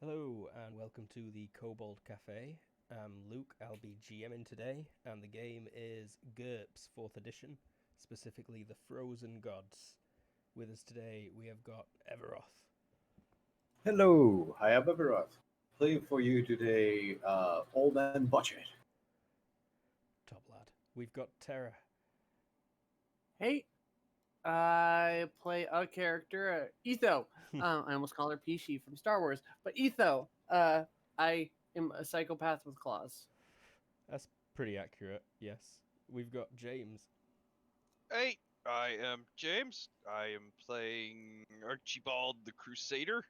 Hello and welcome to the Kobold Cafe. I'm Luke, I'll be GMing today, and the game is GURPS 4th edition, specifically the Frozen Gods. With us today we have got Everoth. Hello, I am Aberoth. Playing for you today, Old Man Budget. Top lad. We've got Terra. Hey, I play a character, Etho. I almost call her Pishi from Star Wars, but Etho. I am a psychopath with claws. That's pretty accurate, yes. We've got James. Hey, I am James. I am playing Archibald the Crusader.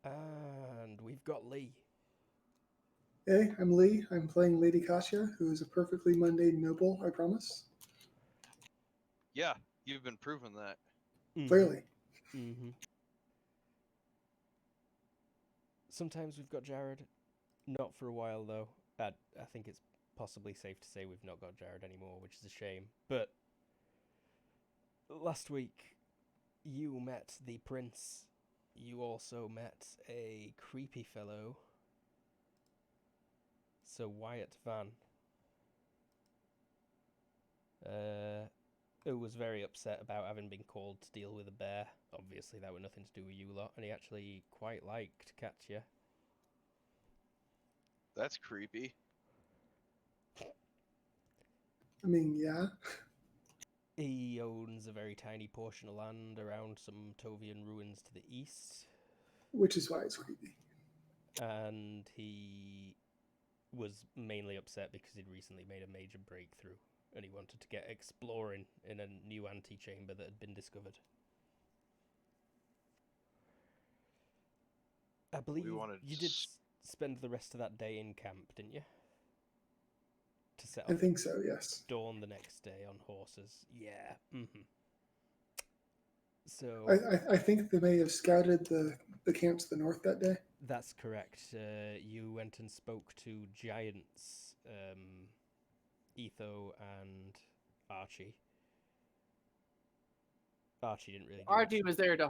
And we've got Lee. Hey, I'm Lee. I'm playing Lady Kasia, who is a perfectly mundane noble, I promise. Yeah, you've been proving that. Clearly. Mm-hmm. Sometimes we've got Jared. Not for a while, though. I think it's possibly safe to say we've not got Jared anymore, which is a shame. But last week, you met the prince. You also met a creepy fellow. So Wyatt Van. Who was very upset about having been called to deal with a bear. Obviously, that were nothing to do with you lot, and he actually quite liked Katya. That's creepy. I mean, yeah. He owns a very tiny portion of land around some Tovian ruins to the east. Which is why it's creepy. And he was mainly upset because he'd recently made a major breakthrough and he wanted to get exploring in a new antechamber that had been discovered. I believe you did spend the rest of that day in camp, didn't you? To set I off think so, yes. dawn the next day on horses. Yeah. Mm-hmm. So I think they may have scouted the camp to the north that day. that's correct. You went and spoke to giants, Etho and Archie. Archie didn't really do Archie much. was there to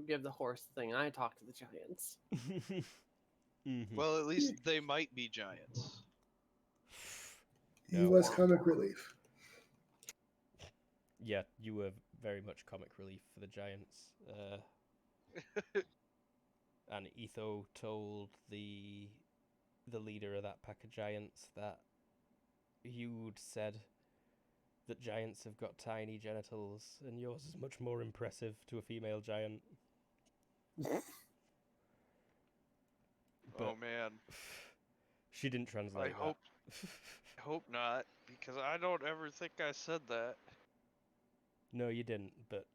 give the horse thing. I talked to the giants. Mm-hmm. Well, at least they might be giants. He No. was comic relief. Yeah, you were very much comic relief for the giants. And Etho told the leader of that pack of giants that you'd said that giants have got tiny genitals, and yours is much more impressive to a female giant. Oh man, She didn't translate I hope not, because I don't ever think I said that. No, you didn't, but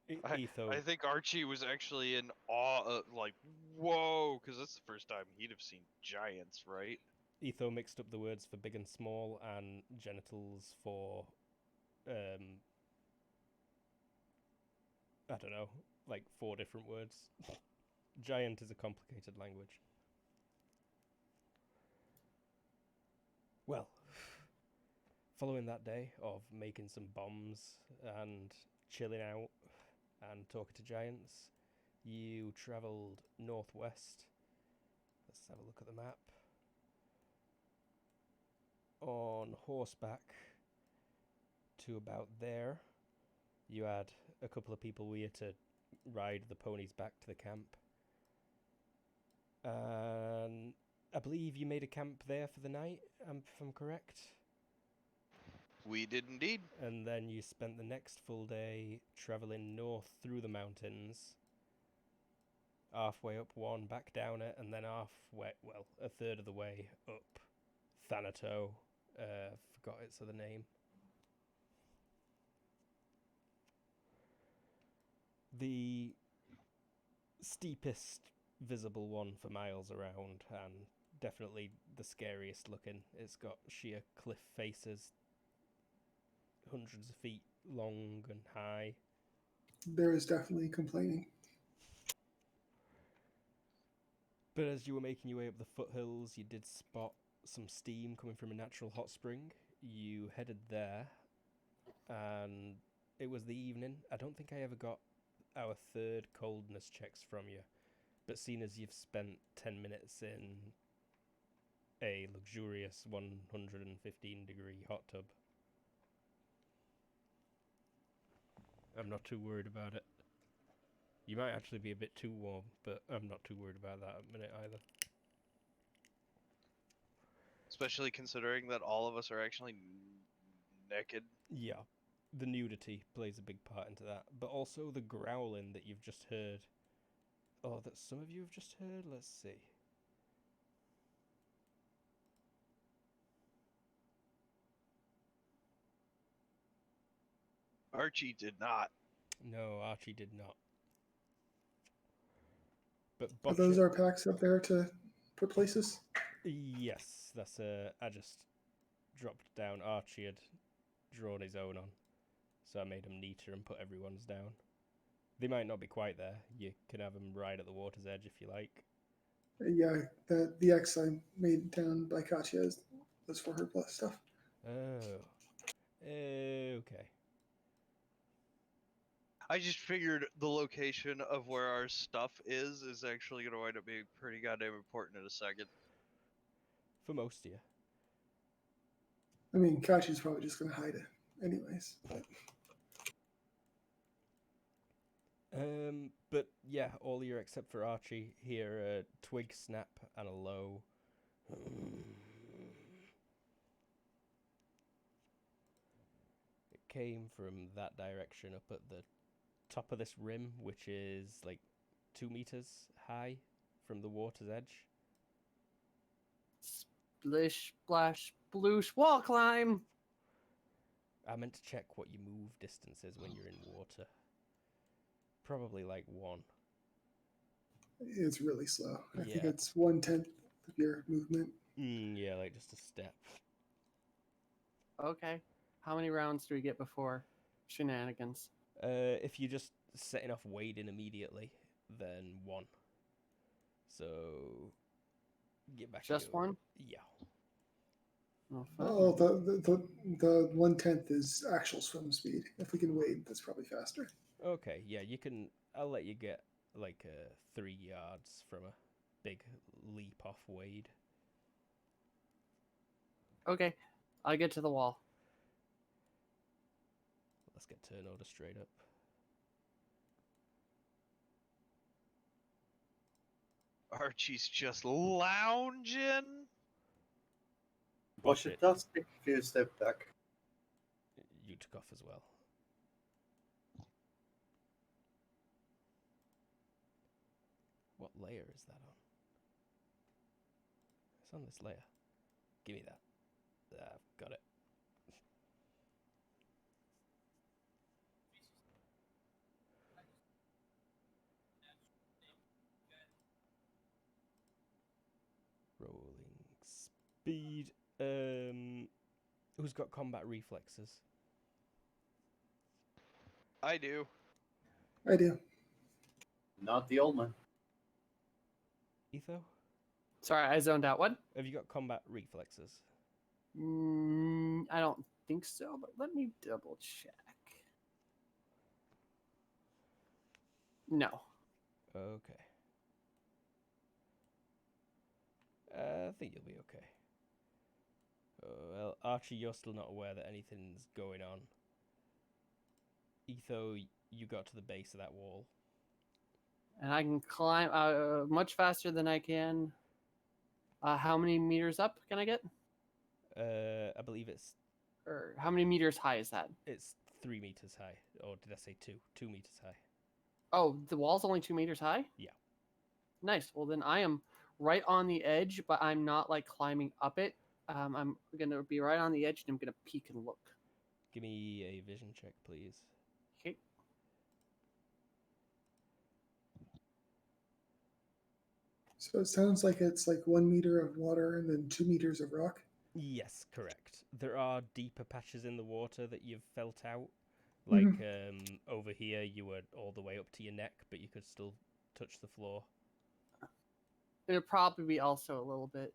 Etho... I think Archie was actually in awe of, like, whoa, because that's the first time he'd have seen giants, right? Etho mixed up the words for big and small and genitals for, I don't know, like 4 different words. Giant is a complicated language. Well, following that day of making some bombs and chilling out and talking to giants, you travelled northwest. Let's have a look at the map. On horseback to about there. You had a couple of people with you to ride the ponies back to the camp. And I believe you made a camp there for the night, if I'm correct. We did indeed. And then you spent the next full day travelling north through the mountains. Halfway up one, back down it, and then halfway, well, a third of the way up Thanato. Forgot its other name. The steepest visible one for miles around, and definitely the scariest looking. It's got sheer cliff faces, hundreds of feet long and high. There is definitely complaining. But as you were making your way up the foothills, you did spot some steam coming from a natural hot spring. You headed there, and it was the evening. I don't think I ever got our third coldness checks from you. But seeing as you've spent 10 minutes in a luxurious 115-degree hot tub, I'm not too worried about it. You might actually be a bit too warm, but I'm not too worried about that at the minute either. Especially considering that all of us are actually naked. Yeah, the nudity plays a big part into that, but also the growling that you've just heard. Oh, that some of you have just heard? Let's see. Archie did not. No, Archie did not. But Are those Botcha... our packs up there to put places? Yes, that's I just dropped down. Archie had drawn his own on, so I made them neater and put everyone's down. They might not be quite there. You can have them right at the water's edge if you like. Yeah, the X I made down by Katya was for her plus stuff. Oh. Okay. I just figured the location of where our stuff is actually going to wind up being pretty goddamn important in a second. For most of you. I mean, Katya's probably just going to hide it anyways. But yeah, all year except for Archie hear a twig snap and a low. It came from that direction up at the top of this rim, which is like 2 meters high from the water's edge. Splish, splash, sploosh, wall climb. I meant to check what your move distance is when you're in water. Probably like 1. It's really slow. I think Yeah. it's 1/10 of your movement. Yeah, like just a step. Okay. How many rounds do we get before shenanigans? If you just set enough weight in immediately, then 1. So get back. Just your... 1? Yeah. Oh, fuck. Oh, the 1/10 is actual swim speed. If we can wade, that's probably faster. Okay. Yeah, you can. I'll let you get like 3 yards from a big leap off wade. Okay. I'll get to the wall. Let's get turn order straight up. Archie's just lounging. Watch But it. it does take a few step back. You took off as well. What layer is that on? It's on this layer. Give me that. I've got it. Rolling speed. Who's got combat reflexes? I do. I do. Not the old man. Etho? Sorry, I zoned out. What? Have you got combat reflexes? I don't think so, but let me double check. No. Okay. I think you'll be okay. Well, Archie, you're still not aware that anything's going on. Etho, you got to the base of that wall. And I can climb much faster than I can. How many meters up can I get? I believe it's Or how many meters high is that? 3 meters high. Or did I say 2? 2 meters high. Oh, the wall's only 2 meters high? Yeah. Nice. Well, then I am right on the edge, but I'm not like climbing up it. I'm going to be right on the edge and I'm going to peek and look. Give me a vision check, please. Okay. So it sounds like it's like 1 meter of water and then 2 meters of rock. Yes, correct. There are deeper patches in the water that you've felt out. Like over here, you were all the way up to your neck, but you could still touch the floor. It'll probably be also a little bit.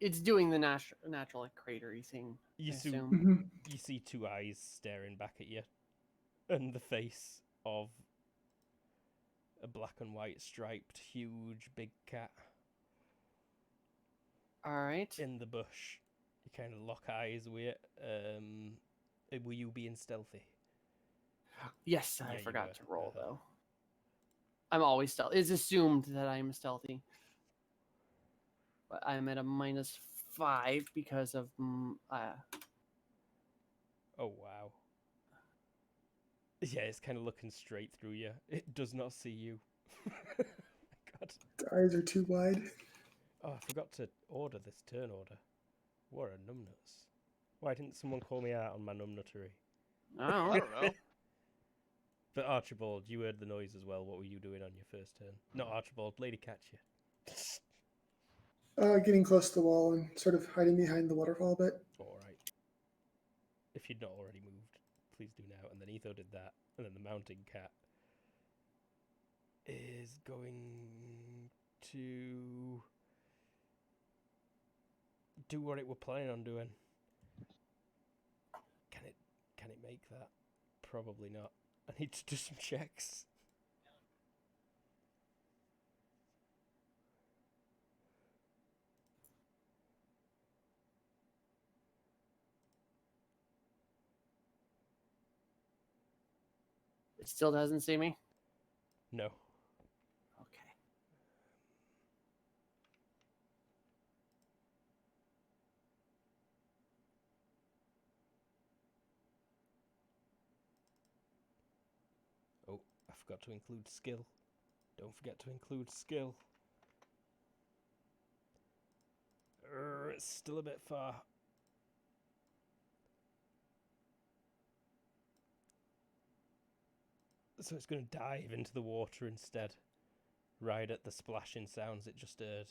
It's doing the natural like cratery thing. You I see, assume. you see 2 eyes staring back at you, and the face of a black and white striped, huge, big cat All right. in the bush. You kind of lock eyes with it. Were you being stealthy? Yes, I Yeah, you forgot were. to roll Uh-huh. though. I'm always stealthy. It's assumed that I'm stealthy, but I'm at a -5 because of Oh, wow. Yeah, it's kind of looking straight through you. It does not see you. My God. The eyes are too wide. Oh, I forgot to order this turn order. What a numbnuts. Why didn't someone call me out on my numbnuttery? I don't know. I don't know. But Archibald, you heard the noise as well. What were you doing on your first turn? Not Archibald, Lady Catcher. Getting close to the wall and sort of hiding behind the waterfall a bit. Alright. If you'd not already moved, please do now. And then Etho did that. And then the mountain cat is going to do what it were planning on doing. Can it make that? Probably not. I need to do some checks. It still doesn't see me. No. Okay. Oh, I forgot to include skill. Don't forget to include skill. It's still a bit far. So it's going to dive into the water instead. Right at the splashing sounds it just heard.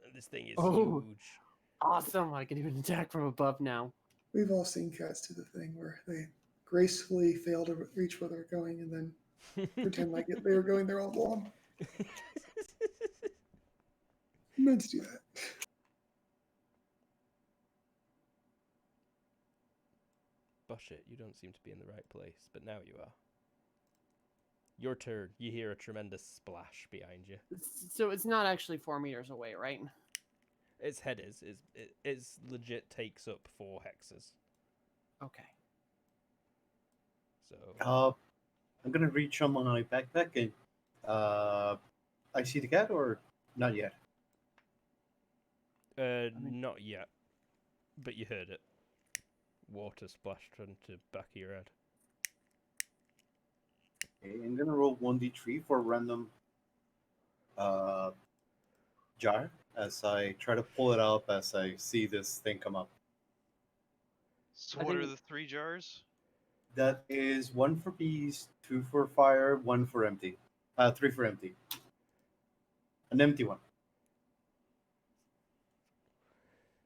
And this thing is Oh. huge. Awesome! I can even attack from above now. We've all seen cats do the thing where they gracefully fail to reach where they're going and then pretend like they were going there all along. You meant to do that. Bush it, you don't seem to be in the right place, but now you are. Your turn. You hear a tremendous splash behind you. So it's not actually 4 meters away, right? Its head is legit takes up 4 hexes. Okay. So I'm gonna reach on my backpack and I see the cat or not yet. not yet, but you heard it. Water splashed into back of your head. Okay, I'm gonna roll 1d3 for a random jar as I try to pull it up as I see this thing come up. So I what are think- the 3 jars? That is 1 for peace, 2 for fire, 1 for empty. 3 for empty. An empty one.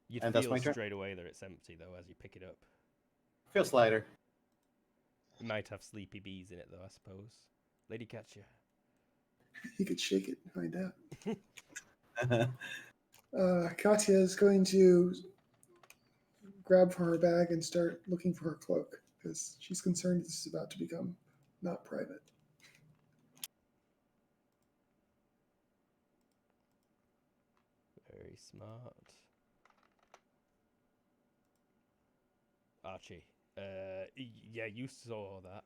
You'd And that's feel my turn. straight away that it's empty though as you pick it up. Feels lighter. It might have sleepy bees in it though, I suppose. Lady Catcher. You could shake it and find out. Katya is going to grab from her bag and start looking for her cloak because she's concerned this is about to become not private. Very smart. Archie. Yeah, you saw that.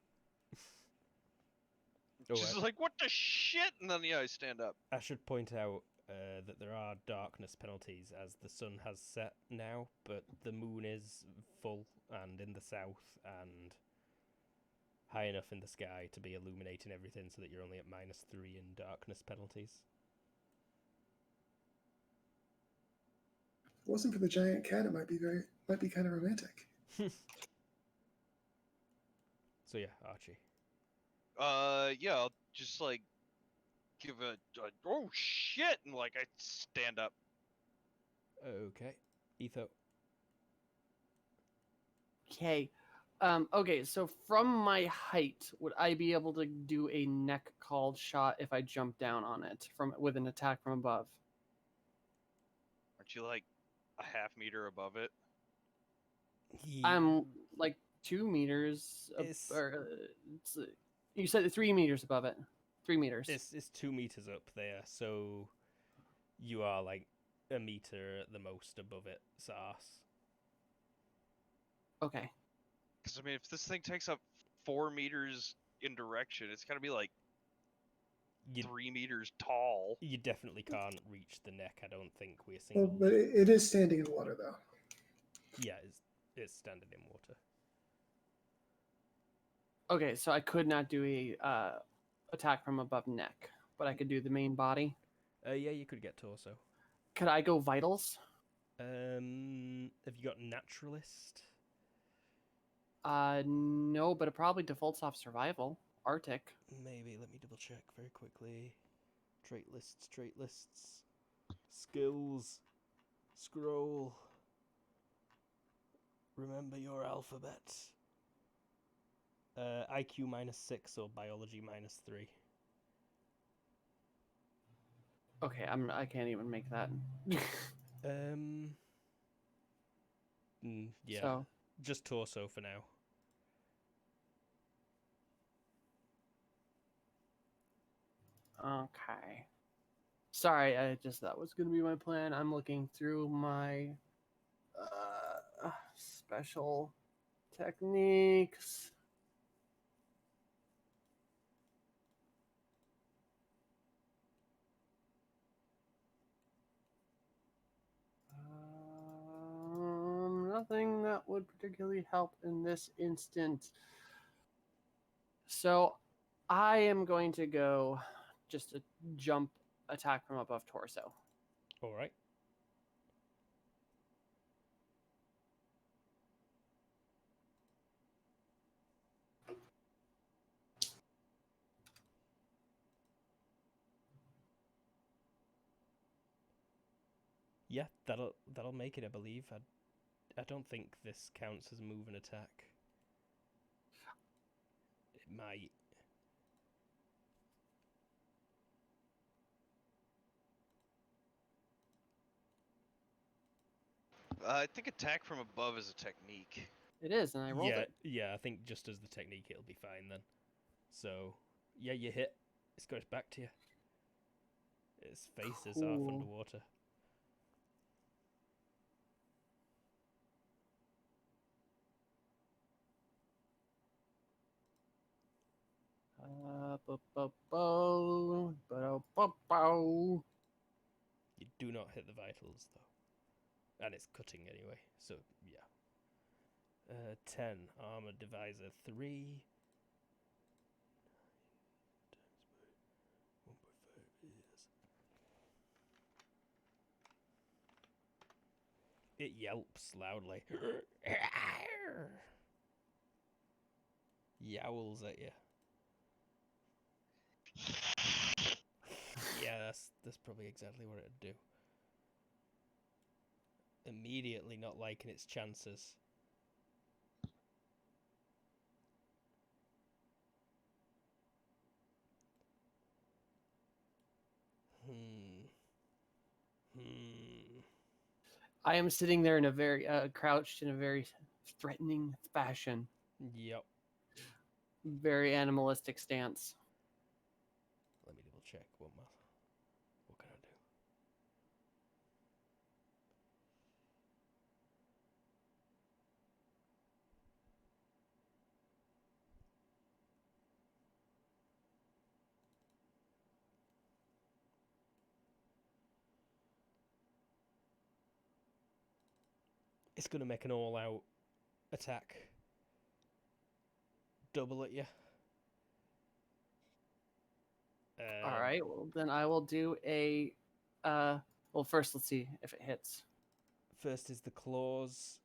Oh, She's like, what the shit? And then, yeah, I stand up. I should point out that there are darkness penalties as the sun has set now, but the moon is full and in the south and high enough in the sky to be illuminating everything so that you're only at -3 in darkness penalties. If it wasn't for the giant cat, it might be kind of romantic. So yeah, Archie. Yeah, I'll just, like, give a oh, shit! And, like, I stand up. Okay. Etho. Okay. Okay, so from my height, would I be able to do a neck called shot if I jump down on it with an attack from above? Aren't you, like, a half meter above it? I'm like 2 meters, It's- or you said 3 meters above it. 3 meters. It's 2 meters up there, so you are like a meter at the most above it, Sars. Okay. Because I mean, if this thing takes up 4 meters in direction, it's gotta be like You 3 meters tall. you definitely can't reach the neck. I don't think we're Well, single. but it is standing in water, though. Yeah, it's standing in water. Okay, so I could not do a attack from above neck, but I could do the main body. Yeah, you could get torso. Could I go vitals? Have you got naturalist? No, but it probably defaults off survival. Arctic. Maybe. Let me double check very quickly. Trait lists. Skills. Scroll. Remember your alphabet. IQ -6 or biology -3. Okay, I can't even make that. Yeah. So Just torso for now. okay. Sorry, I just that was gonna be my plan. I'm looking through my special techniques. Nothing that would particularly help in this instant. So I am going to go just a jump attack from above torso. All right. Yeah, that'll make it, I believe. I don't think this counts as move and attack. It might. I think attack from above is a technique. It is, and I rolled it. Yeah, I think just as the technique, it'll be fine then. So, yeah, you hit. It goes back to you. Its face is half Cool. underwater. You do not hit the vitals, though. And it's cutting anyway, so yeah. 10, armor divisor 3. 1.5 years. It yelps loudly. Yowls at you. Yeah, that's probably exactly what it'd do. Immediately not liking its chances. I am sitting there in a very crouched in a very threatening fashion, Yep. very animalistic stance. Let me double check what can I do? It's gonna make an all-out attack. Double at you. All right, well then I will do a. Well, first let's see if it hits. First is the claws,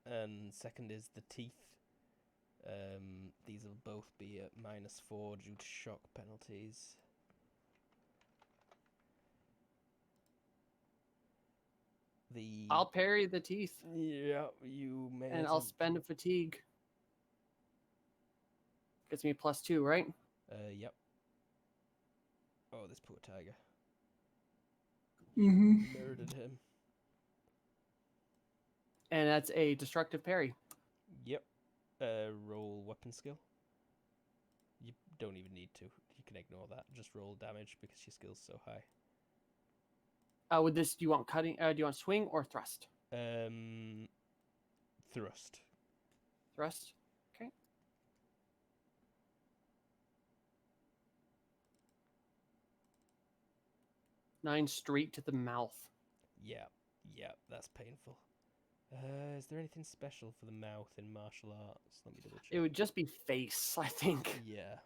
and second is the teeth. These will both be at -4 due to shock penalties. I'll parry the teeth. Yeah, you may. And I'll spend a fatigue. Gets me +2, right? Yep. Oh, this poor tiger. Mm-hmm. Murdered him. And that's a destructive parry. Yep. Roll weapon skill. You don't even need to. You can ignore that. Just roll damage because your skill's so high. With this, do you want cutting? Do you want swing or thrust? Thrust. Thrust. Okay. 9 straight to the mouth. Yeah, that's painful. Is there anything special for the mouth in martial arts? Let me double check. It would just be face, I think. Yeah.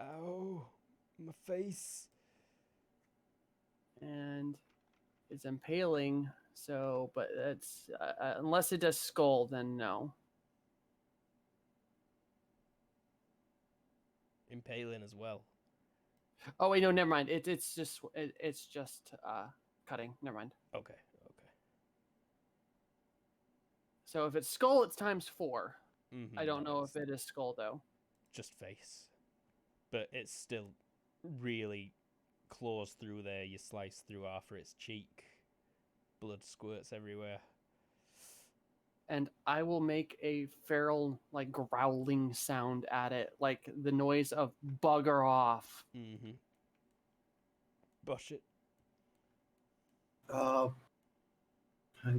Ow, my face. And it's impaling, so, but it's, unless it does skull, then no. Impaling as well. Oh, wait, no, never mind. It's just cutting. Never mind. Okay. So if it's skull, it's times 4. Mm-hmm, I don't no, know it's if it is skull, though. just face. But it's still really claws through there. You slice through after its cheek. Blood squirts everywhere. And I will make a feral, like, growling sound at it, like the noise of bugger off. Mm-hmm. Bush it. I'm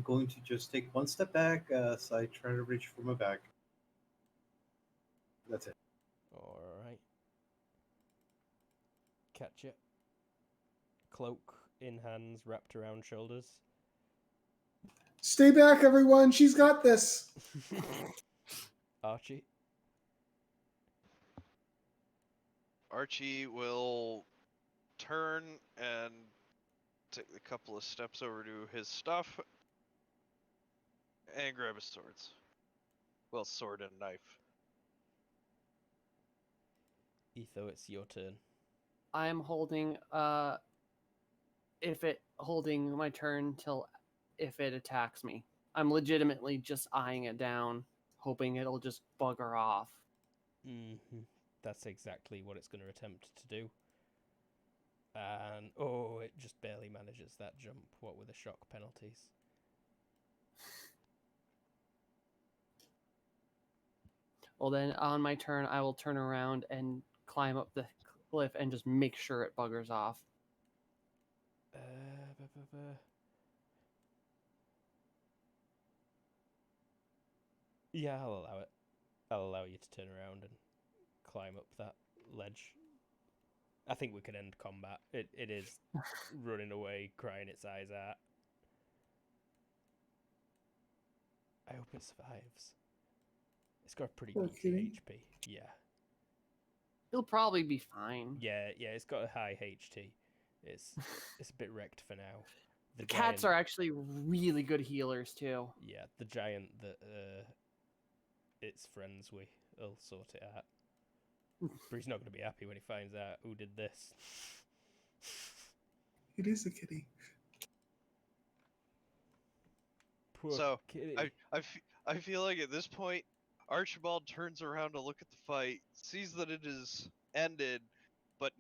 going to just take one step back as I try to reach for my bag. That's it. Alright. Catch it. Cloak in hands, wrapped around shoulders. Stay back, everyone. She's got this. Archie. Archie will turn and take a couple of steps over to his stuff and grab his swords. Well, sword and knife. Etho, it's your turn. I'm holding holding my turn till if it attacks me. I'm legitimately just eyeing it down, hoping it'll just bugger off. Mm-hmm. That's exactly what it's going to attempt to do. And oh, it just barely manages that jump. What were the shock penalties? Well, then on my turn, I will turn around and climb up the cliff and just make sure it buggers off. Yeah, I'll allow it. I'll allow you to turn around and climb up that ledge. I think we can end combat. It is running away, crying its eyes out. I hope it survives. It's got a pretty Poor beefy kitty. HP. Yeah. He'll probably be fine. Yeah, it's got a high HT. It's a bit wrecked for now. The cats are actually really good healers too. Yeah, the giant that its friends with will sort it out. But he's not going to be happy when he finds out who did this. It is a kitty. Poor So, kitty. I feel like at this point, Archibald turns around to look at the fight, sees that it is ended, but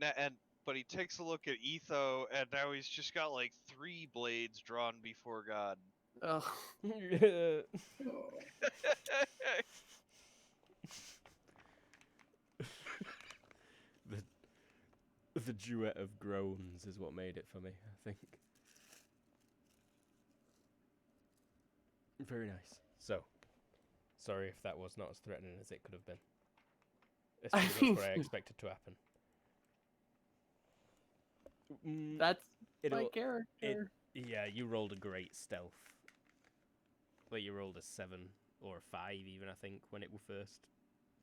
he takes a look at Etho, and now he's just got like 3 blades drawn before God. Ugh. Oh, the duet of groans is what made it for me, I think. Very nice. So, sorry if that was not as threatening as it could have been. It's I pretty much what I mean- expected to happen. That's my It'll- character. Yeah, you rolled a great stealth. Well, you rolled a 7 or a 5 even, I think, when it was first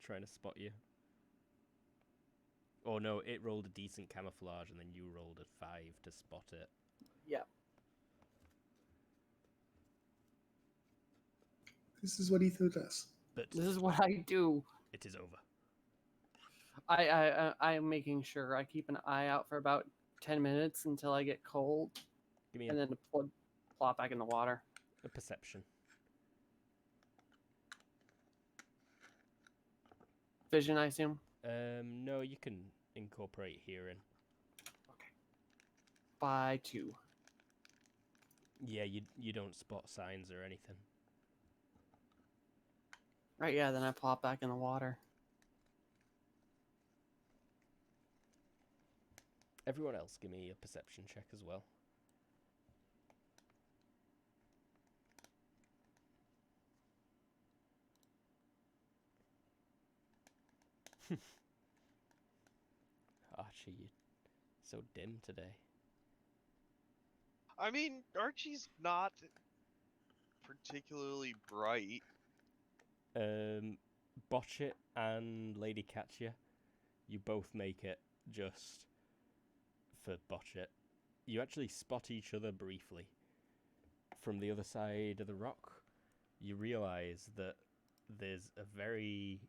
trying to spot you. Or no, it rolled a decent camouflage and then you rolled a 5 to spot it. Yeah. this is what Etho does. But This is what I do. it is over. I'm making sure I keep an eye out for about 10 minutes until I get cold, Give me and then plop back in the water. a perception. Vision, I assume. No, you can incorporate hearing. By 2. Yeah, you don't spot signs or anything. Right, yeah, then I plop back in the water. Everyone else, give me a perception check as well. Archie, you're so dim today. I mean, Archie's not particularly bright. Botchet and Lady Katya, you both make it just for Botchet. You actually spot each other briefly. From the other side of the rock, you realise that there's a very...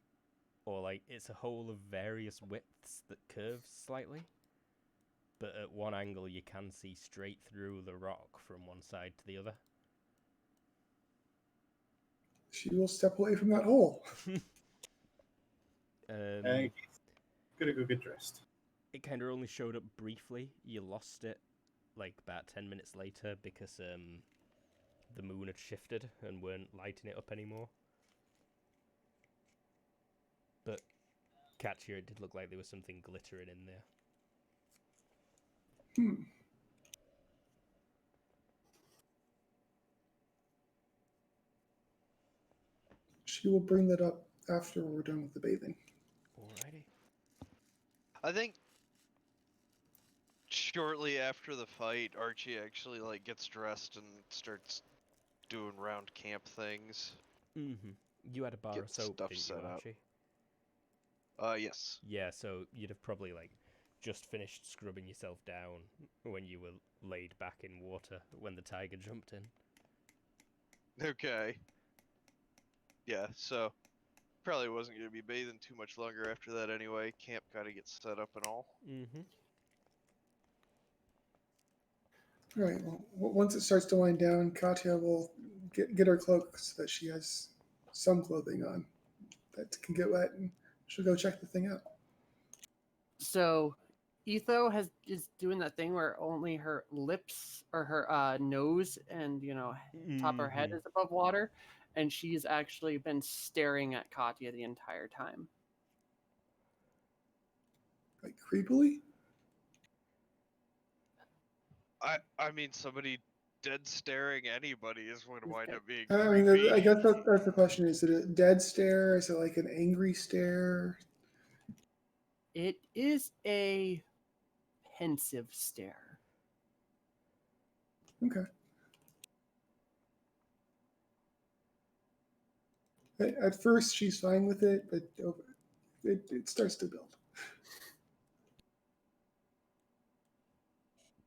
or like, it's a hole of various widths that curves slightly. But at one angle you can see straight through the rock from one side to the other. She will step away from that hole. Hey, gotta go get dressed. It kind of only showed up briefly. You lost it like about 10 minutes later because the moon had shifted and weren't lighting it up anymore. But Katya, it did look like there was something glittering in there. She will bring that up after we're done with the bathing. Alrighty. I think shortly after the fight, Archie actually like gets dressed and starts doing round camp things. Mm-hmm. You had a bar Get of soap, stuff didn't you, set up. Archie? Yes. Yeah, so you'd have probably like just finished scrubbing yourself down when you were laid back in water when the tiger jumped in. Okay. Yeah, so probably wasn't going to be bathing too much longer after that anyway. Camp got to get set up and all. Mm-hmm. All right. Well, once it starts to wind down, Katya will get her cloak so that she has some clothing on that can get wet, and she'll go check the thing out. So, Etho is doing that thing where only her lips or her nose and top of her head Mhm. is above water, and she's actually been staring at Katya the entire time. Like creepily. I mean, somebody dead staring anybody is going to wind up being I mean, creepy. I guess that's the question. Is it a dead stare? Is it like an angry stare? It is a pensive stare. Okay. At first, she's fine with it, but it starts to build.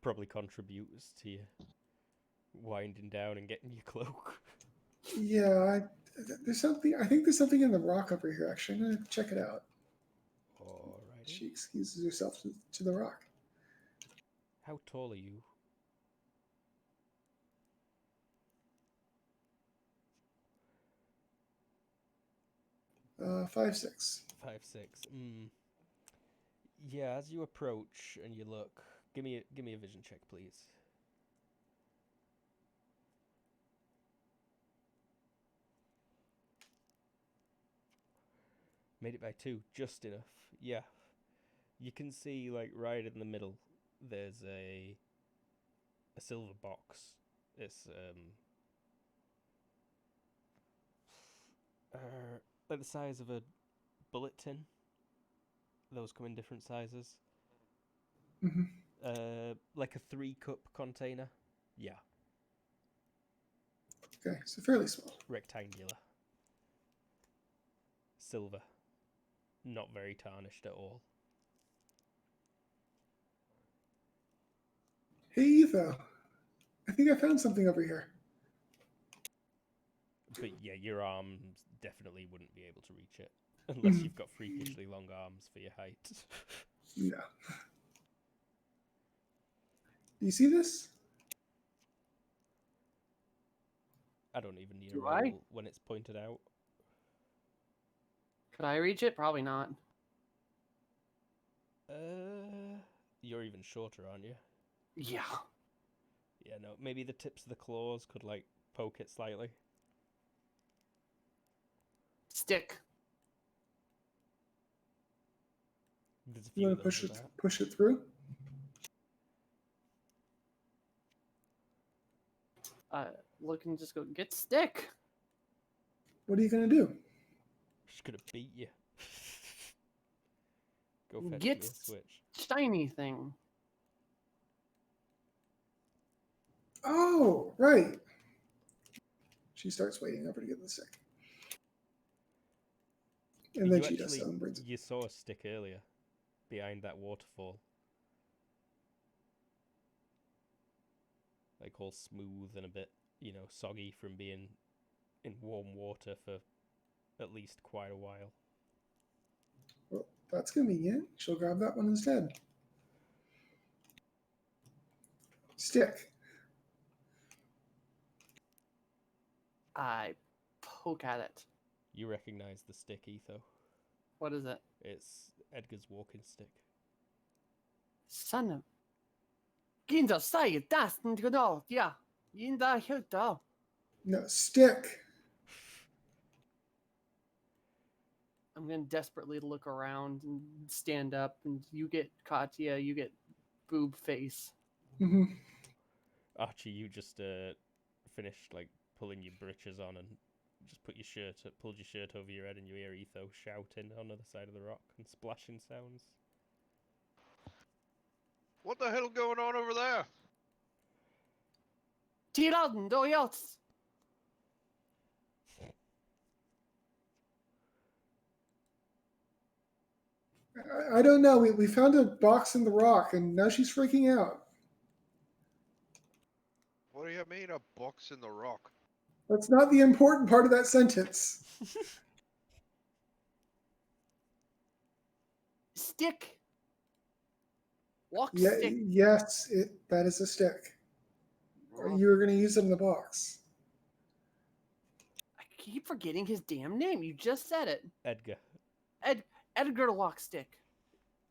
Probably contributes to you winding down and getting your cloak. Yeah, there's something. I think there's something in the rock over here. Actually, I'm gonna check it out. Alrighty. She excuses herself to the rock. How tall are you? Uh, 5'6". 5'6". Yeah, as you approach and you look, give me a vision check, please. Made it by 2, just enough. Yeah. You can see, like, right in the middle, there's a silver box. It's, like the size of a bullet tin. Those come in different sizes. Mm-hmm. Like a 3-cup container. Yeah. Okay, so fairly small. Rectangular. Silver. Not very tarnished at all. Hey, Etho. I think I found something over here. But yeah, your arms definitely wouldn't be able to reach it. Unless Mhm. you've got freakishly long arms for your height. Yeah. Do you see this? I don't even need a Do roll I? when it's pointed out. Could I reach it? Probably not. You're even shorter, aren't you? Yeah. Yeah, no, maybe the tips of the claws could, like, poke it slightly. It's Stick. There's a You few want of to those of that. push it through? Look and just go, get stick. What are you gonna do? She's gonna beat you. Go fetch Get me a switch. shiny thing. Oh, right. She starts waiting over to get the stick. And then You she does actually so and brings it. you saw a stick earlier behind that waterfall. Like all smooth and a bit, soggy from being in warm water for at least quite a while. Well, that's convenient. She'll grab that one instead. Stick. I poke at it. You recognize the stick, Etho. What is it? It's Edgar's walking stick. Son of. Ginda say das nicht genau. Ja. Ginda hilda. No, stick. I'm gonna desperately look around and stand up, and you get Katya, you get boob face. Hmm. Archie, you just finished like pulling your breeches on and just pulled your shirt over your head, and you hear Etho shouting on the other side of the rock and splashing sounds. What the hell going on over there? Tiraden do yachts. I don't know. We found a box in the rock, and now she's freaking out. What do you mean a box in the rock? That's not the important part of that sentence. Stick. Walk Yeah, stick. yes, that is a stick. You were going to use it in the box. I keep forgetting his damn name. You just said it. Edgar. Edgar walk stick.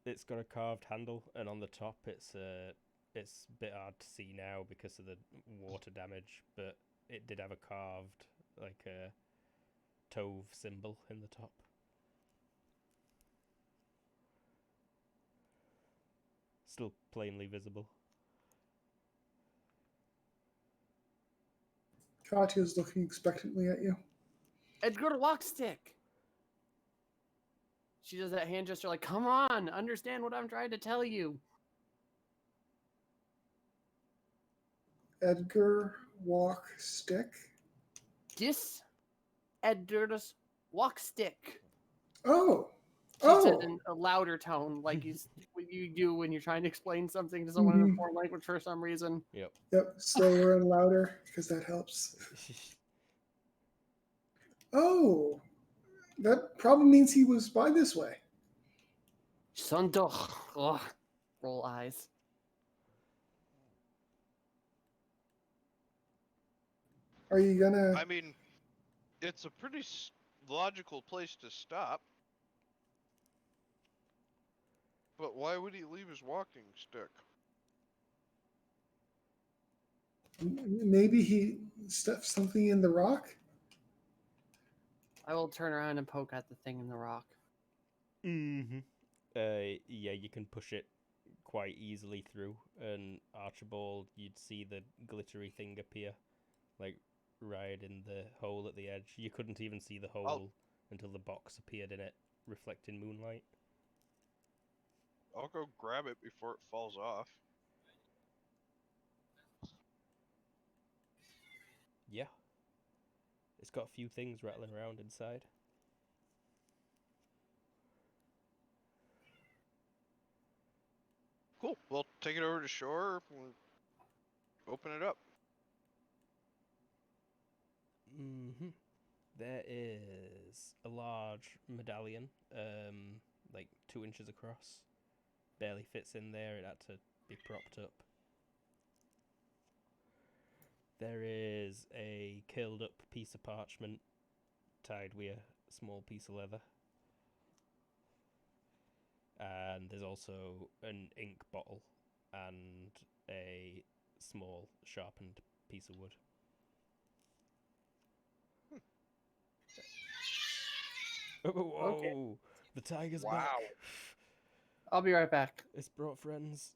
It's got a carved handle, and on the top it's a bit hard to see now because of the water damage, but it did have a carved, like a Tove symbol in the top. Still plainly visible. Katya's looking expectantly at you. Edgar walk stick. She does that hand gesture like, come on, understand what I'm trying to tell you. Edgar walk stick. Dis Edgar's walk stick. Oh, She said oh. in a louder tone, like what you do when you're trying to explain something to someone in a foreign language for some reason. Yep. Yep, slower and louder because that helps. Oh, that probably means he was by this way. Sundoch. Ugh. Roll eyes. Are you gonna? I mean, it's a pretty logical place to stop. But why would he leave his walking stick? Maybe he stuffed something in the rock. I will turn around and poke at the thing in the rock. Mm-hmm. Yeah, you can push it quite easily through, and Archibald, you'd see the glittery thing appear, like right in the hole at the edge. You couldn't even see the hole until the box appeared in it, reflecting moonlight. I'll go grab it before it falls off. Yeah. It's got a few things rattling around inside. Cool. We'll take it over to shore and open it up. Mm-hmm. There is a large medallion, like 2 inches across. Barely fits in there. It had to be propped up. There is a curled up piece of parchment tied with a small piece of leather. And there's also an ink bottle and a small sharpened piece of wood. Oh, whoa! Okay. The tiger's Wow. back. I'll be right back. It's brought friends.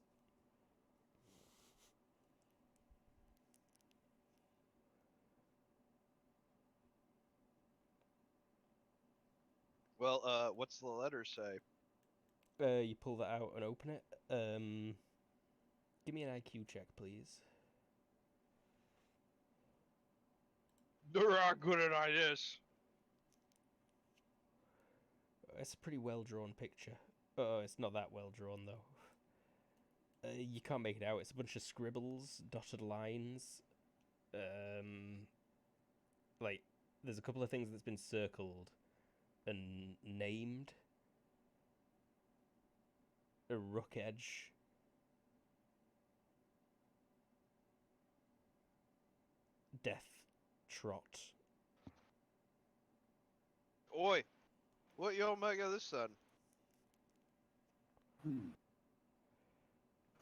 Well, what's the letter say? You pull that out and open it. Give me an IQ check, please. They're not good at this. It's a pretty well drawn picture. Oh, it's not that well drawn though. You can't make it out. It's a bunch of scribbles, dotted lines. Like there's a couple of things that's been circled and named. A rook edge. Death trot. Oi, what y'all make of this then?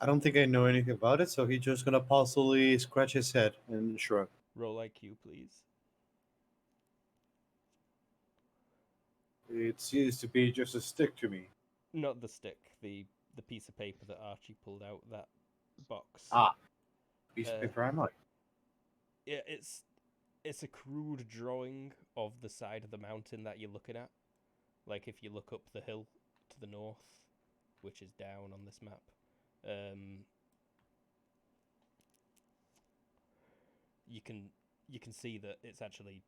I don't think I know anything about it, so he's just gonna possibly scratch his head and shrug. Roll IQ, please. It seems to be just a stick to me. Not the stick. The piece of paper that Archie pulled out. That box. Ah, piece Uh, of paper. I'm like, Yeah, it's a crude drawing of the side of the mountain that you're looking at. Like if you look up the hill to the north, which is down on this map, you can see that it's actually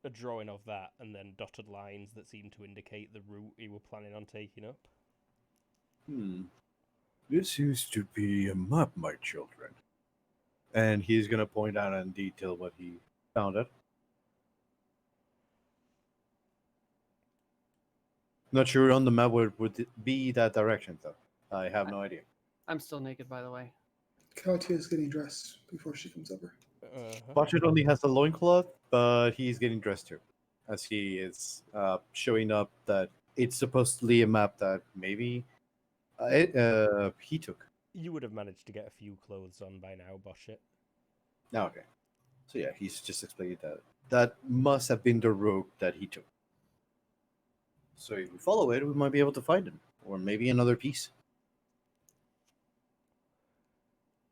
a drawing of that, and then dotted lines that seem to indicate the route you were planning on taking up. This seems to be a map, my children. And he's gonna point out in detail what he found it. Not sure on the map would it be that direction though. I have no idea. I'm still naked, by the way. Katya is getting dressed before she comes over. Butchert only has a loincloth, but he's getting dressed too, as he is showing up that it's supposedly a map that maybe he took. You would have managed to get a few clothes on by now, Boshit. Okay. So yeah, he's just explaining that that must have been the route that he took. So if we follow it, we might be able to find him, or maybe another piece.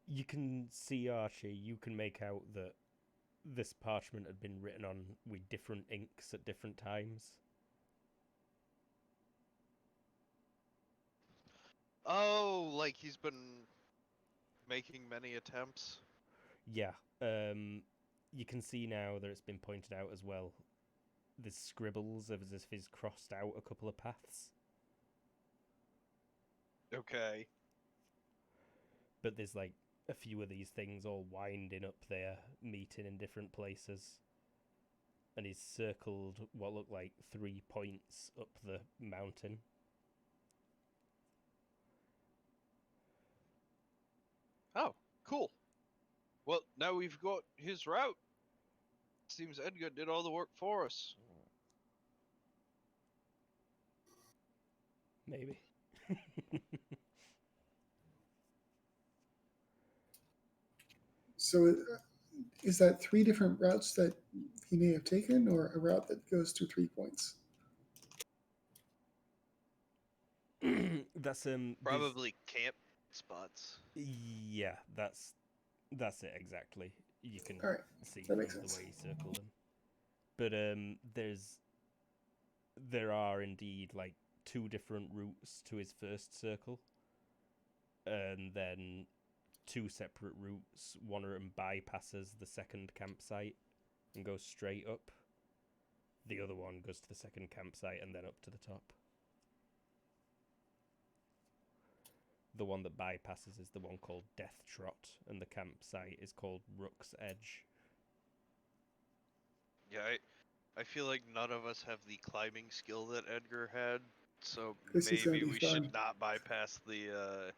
You can see, Archie, you can make out that this parchment had been written on with different inks at different times. Oh, like he's been making many attempts. Yeah. You can see now that it's been pointed out as well. There's scribbles as if he's crossed out a couple of paths. Okay. But there's like a few of these things all winding up there, meeting in different places. And he's circled what look like 3 points up the mountain. Oh, cool. Well, now we've got his route. Seems Edgar did all the work for us. Maybe. So, is that 3 different routes that he may have taken, or a route that goes to 3 points? That's Probably camp spots. Yeah, that's it exactly. You can All right, see that from makes the sense. way he circled them. But there are indeed like 2 different routes to his first circle, and then 2 separate routes. One of them bypasses the second campsite and goes straight up. The other one goes to the second campsite and then up to the top. The one that bypasses is the one called Death Trot, and the campsite is called Rook's Edge. Yeah, I feel like none of us have the climbing skill that Edgar had, so This is gonna maybe be we fun. should not bypass the.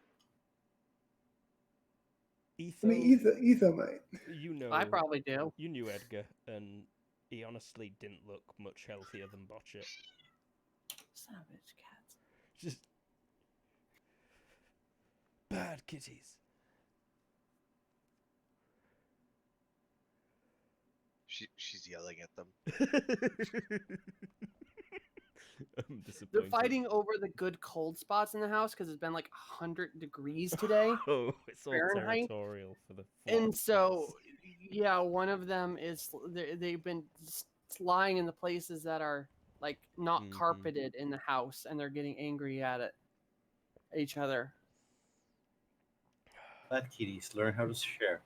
I mean, Etho might. You know, I probably do. you knew Edgar, and he honestly didn't look much healthier than Botchet. Savage cats. Just bad kitties. She's yelling at them. I'm They're disappointed. fighting over the good cold spots in the house because it's been like 100 degrees today. Oh, it's all Fahrenheit? territorial for the And flat so, spots. yeah, one of them is they've been lying in the places that are like not Mhm. carpeted in the house, and they're getting angry at each other. Let kitties learn how to share.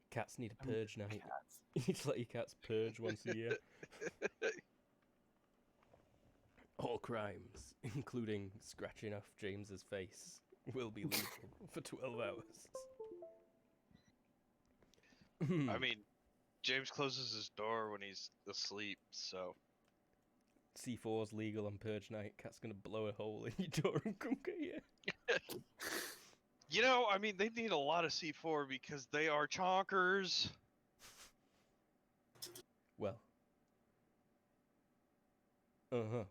Cats need a I'm purge night. cats. You need to let your cats purge once a year. All crimes, including scratching off James's face, will be legal for 12 hours. I mean, James closes his door when he's asleep, so C4's legal on purge night. Cat's gonna blow a hole in your door and come get you. you know, I mean, they need a lot of C4 because they are chonkers. Well. Uh-huh.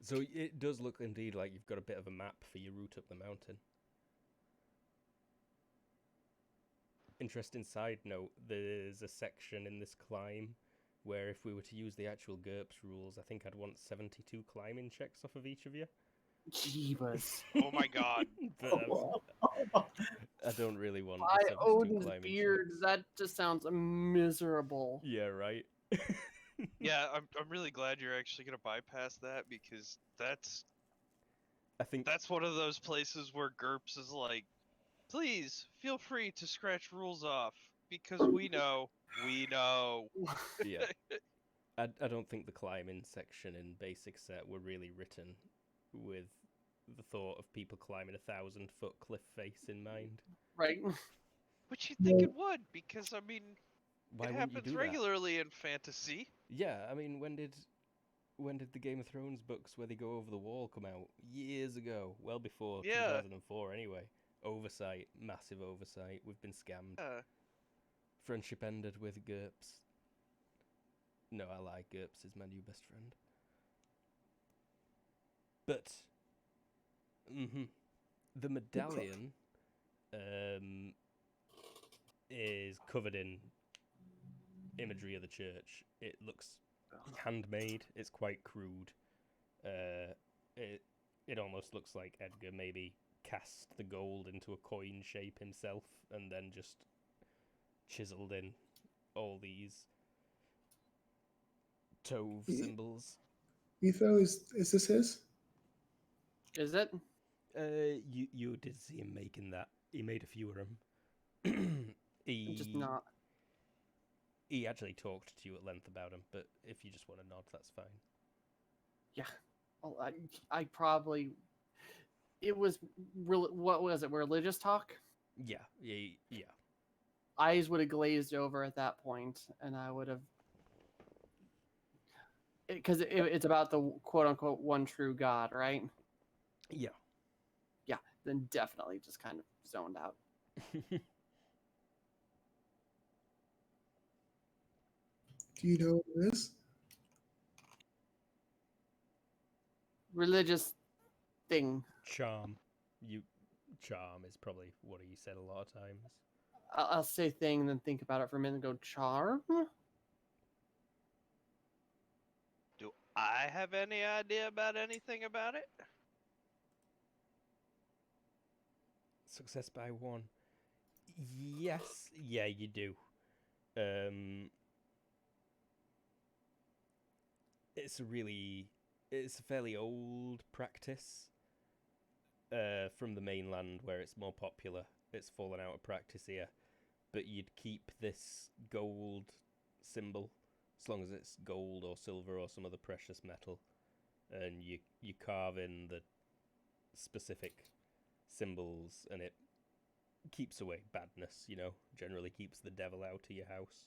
So it does look indeed like you've got a bit of a map for your route up the mountain. Interesting side note, there's a section in this climb where if we were to use the actual GURPS rules, I think I'd want 72 climbing checks off of each of you. Jeebus. Oh my god. But I don't really want the By 72 Odin's climbing beard, checks. that just sounds miserable. Yeah, right? Yeah, I'm really glad you're actually gonna bypass that because I think that's one of those places where GURPS is like, please feel free to scratch rules off because we know. yeah. I don't think the climbing section in basic set were really written with the thought of people climbing 1,000-foot cliff face in mind. Right? But you'd think No. it would because I mean, Why it wouldn't you happens do that? regularly in fantasy. Yeah, I mean, when did the Game of Thrones books where they go over the wall come out? Years ago, well before Yeah. 2004 anyway. Oversight, massive oversight. We've been scammed. Friendship ended with GURPS. No, I lie. GURPS is my new best friend. But, the medallion is covered in imagery of the church. It looks handmade. It's quite crude. It almost looks like Edgar maybe cast the gold into a coin shape himself and then just chiseled in all these Tove symbols. Etho, is this his? Is it? You did see him making that. He made a few of them. Just not. He actually talked to you at length about him, but if you just want to nod, that's fine. Yeah. Well, I probably. It was what was it? Religious talk? Yeah. Eyes would have glazed over at that point, and I would have. Because it's about the quote unquote one true God, right? Yeah. Yeah, then definitely just kind of zoned out. Do you know what it is? Religious thing. Charm. Charm is probably what he said a lot of times. I'll say thing and then think about it for a minute and go charm. Do I have any idea about anything about it? Success by 1. Yes. Yeah, you do. It's a fairly old practice from the mainland where it's more popular. It's fallen out of practice here. But you'd keep this gold symbol, as long as it's gold or silver or some other precious metal, and you carve in the specific symbols, and it keeps away badness, generally keeps the devil out of your house.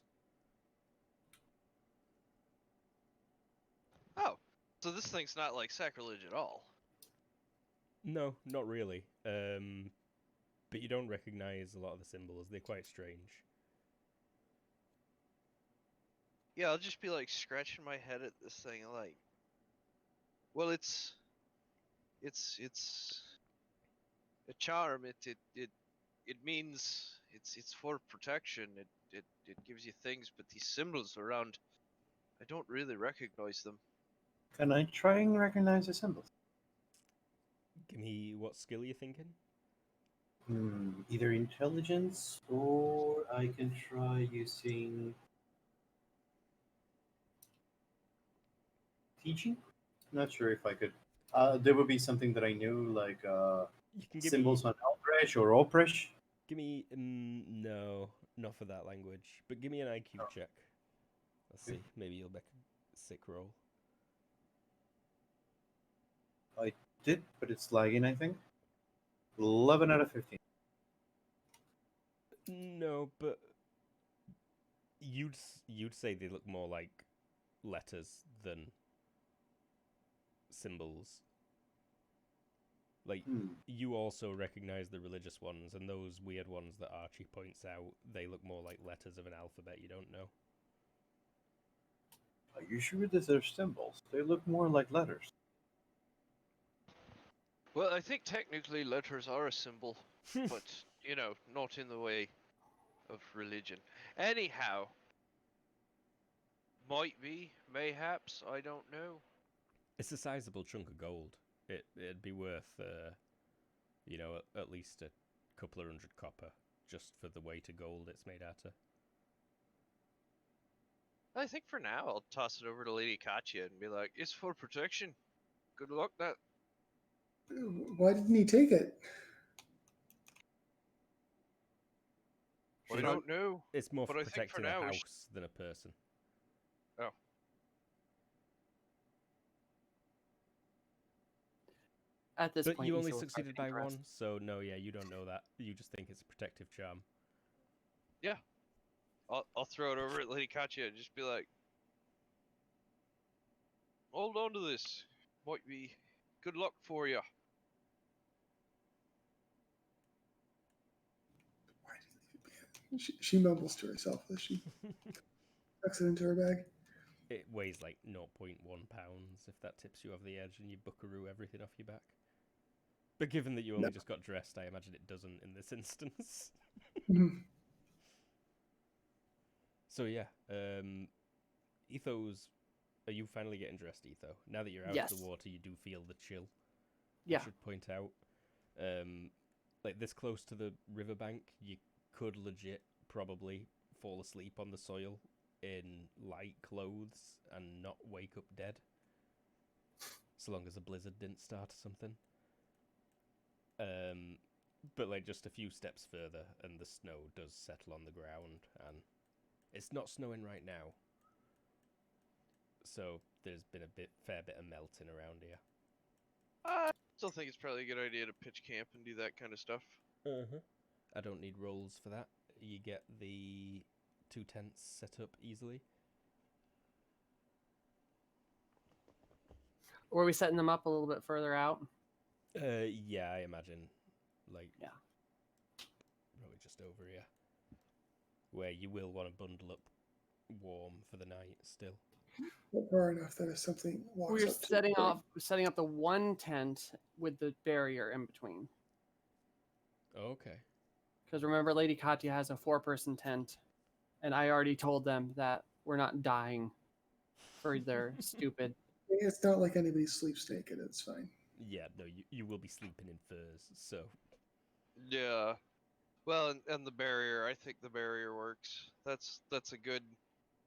Oh, so this thing's not like sacrilege at all. No, not really. But you don't recognize a lot of the symbols. They're quite strange. Yeah, I'll just be like scratching my head at this thing, like, well, it's a charm. It means it's for protection. it gives you things, but these symbols around, I don't really recognize them. Can I try and recognize the symbols? Give me what skill you're thinking. Either intelligence or I can try using teaching. Not sure if I could. There would be something that I knew, like You can give symbols me. on Elbrish or Oprish. Give me. No, not for that language. But give me an IQ check. Let's see. Maybe you'll make a sick roll. I did, but it's lagging, I think. 11 out of 15. No, but you'd say they look more like letters than symbols. Like you also recognize the religious ones, and those weird ones that Archie points out, they look more like letters of an alphabet you don't know. Are you sure that they're symbols? They look more like letters. Well, I think technically letters are a symbol, but, you know, not in the way of religion. Anyhow, might be, mayhaps, I don't know. It's a sizable chunk of gold. It'd be worth, at least a couple of 100 copper just for the weight of gold it's made out of. I think for now I'll toss it over to Lady Katya and be like, it's for protection. Good luck, that. Why didn't he take it? I don't know. It's more But for I think for protecting a now we house than a person. Oh. At this But point, you only Issa will start succeeded by getting dressed. one, so no, yeah, you don't know that. You just think it's a protective charm. Yeah. I'll throw it over at Lady Katya and just be like, hold on to this. Might be good luck for you. Why did he leave it behind? She mumbles to herself as she tucks it into her bag. It weighs like 0.1 pounds if that tips you over the edge and you buckaroo everything off your back. But given that you only just got dressed, I imagine it doesn't in this instance. Mhm. So yeah, Etho's. Are you finally getting dressed, Etho? Now that you're out of Yes. the water, you do feel the chill. Yeah. I should point out, like this close to the riverbank, you could legit probably fall asleep on the soil in light clothes and not wake up dead. So long as a blizzard didn't start or something. But like just a few steps further, and the snow does settle on the ground, and it's not snowing right now. So there's been fair bit of melting around here. I still think it's probably a good idea to pitch camp and do that kind of stuff. I don't need rolls for that. You get the 2 tents set up easily. Or are we setting them up a little bit further out? Yeah, I imagine. Like, Yeah. probably just over here. Where you will want to bundle up warm for the night still. But far enough that if something walks We're up to setting up the one tent with the barrier in between. Okay. Because remember, Lady Katya has a 4-person tent, and I already told them that we're not dying for their stupid. It's not like anybody sleeps naked. It's fine. Yeah, no, you will be sleeping in furs, so. Yeah. Well, and the barrier, I think the barrier works. That's a good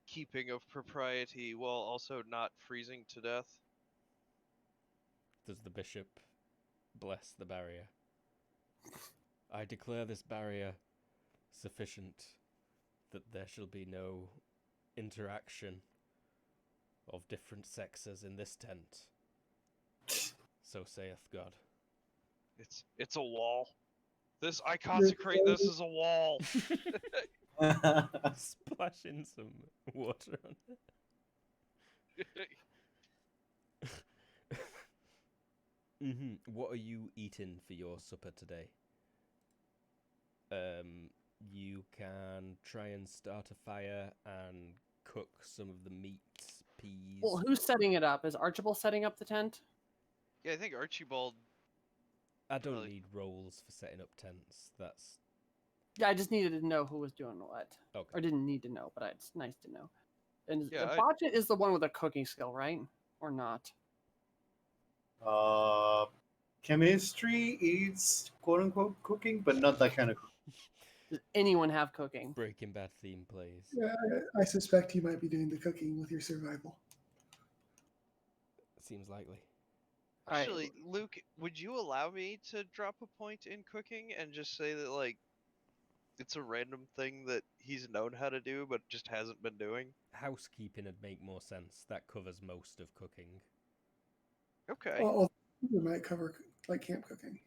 keeping of propriety while also not freezing to death. Does the bishop bless the barrier? I declare this barrier sufficient that there shall be no interaction of different sexes in this tent. So saith God. It's a wall. I consecrate this as a wall. Splashing some water on it. What are you eating for your supper today? You can try and start a fire and cook some of the meat, peas. Well, who's setting it up? Is Archibald setting up the tent? Yeah, I think Archibald. I don't need rolls for setting up tents. That's Yeah, I just needed to know who was doing what, Okay. or didn't need to know, but it's nice to know. And Yeah, Botcha is the one with a cooking skill, right? Or not? Chemistry is quote unquote cooking, but not that kind of cooking. Does anyone have cooking? Breaking Bad theme plays. Yeah, I suspect you might be doing the cooking with your survival. Seems likely. All right. Actually, Luke, would you allow me to drop a point in cooking and just say that like it's a random thing that he's known how to do but just hasn't been doing? Housekeeping would make more sense. That covers most of cooking. Okay. Although we might cover like camp cooking.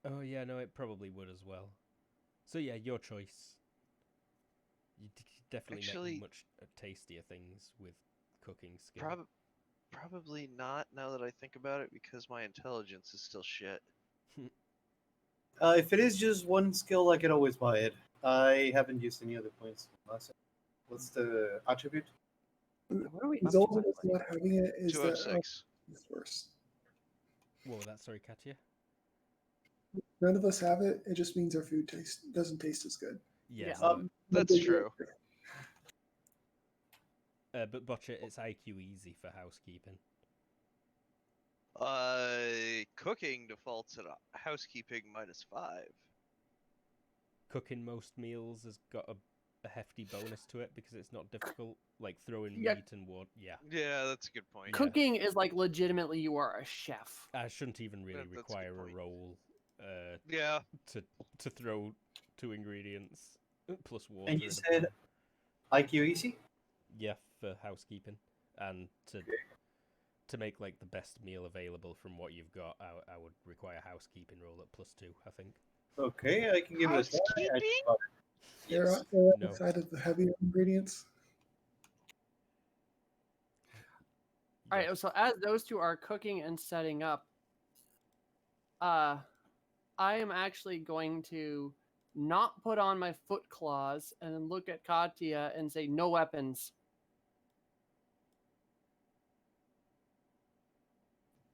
Oh yeah, no, it probably would as well. So yeah, your choice. You definitely Actually- make much tastier things with cooking skill. Probably not now that I think about it because my intelligence is still shit. If it is just one skill, I can always buy it. I haven't used any other points. What's the attribute? What are we The up to, result by of the us way? not having it is that 206. it's worse. What was that? Sorry, Katya. None of us have it. It just means our food doesn't taste as good. Yeah. Yeah. No, That's true. but Botcha, it's IQ easy for housekeeping. Cooking defaults at housekeeping -5. Cooking most meals has got a hefty bonus to it because it's not difficult. Like throwing Yeah. meat and water. Yeah. Yeah, that's a good point. Yeah. Cooking is like legitimately you are a chef. I shouldn't even really That's a good require a point. roll Yeah. to throw 2 ingredients plus water. And you in a said pan. IQ easy? Yeah, for housekeeping and to make like the best meal available from what you've got. I would require housekeeping roll at +2. I think. Okay, I can give it a try. I Housekeeping? can buy it. They're No. outside of the heavier ingredients. All right, so as those two are cooking and setting up, I am actually going to not put on my foot claws and then look at Katya and say, "No weapons."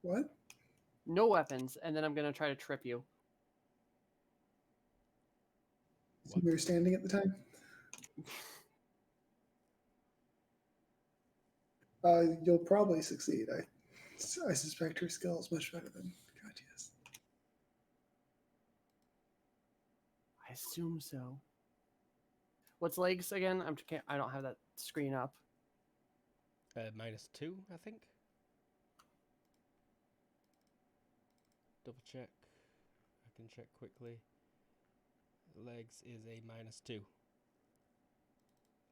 What? No weapons, and then I'm gonna try to trip you. So you were standing at the time? You'll probably succeed. I suspect her skill is much better than Katya's. I assume so. What's legs again? I don't have that screen up. -2, I think. Double check. I can check quickly. Legs is a -2.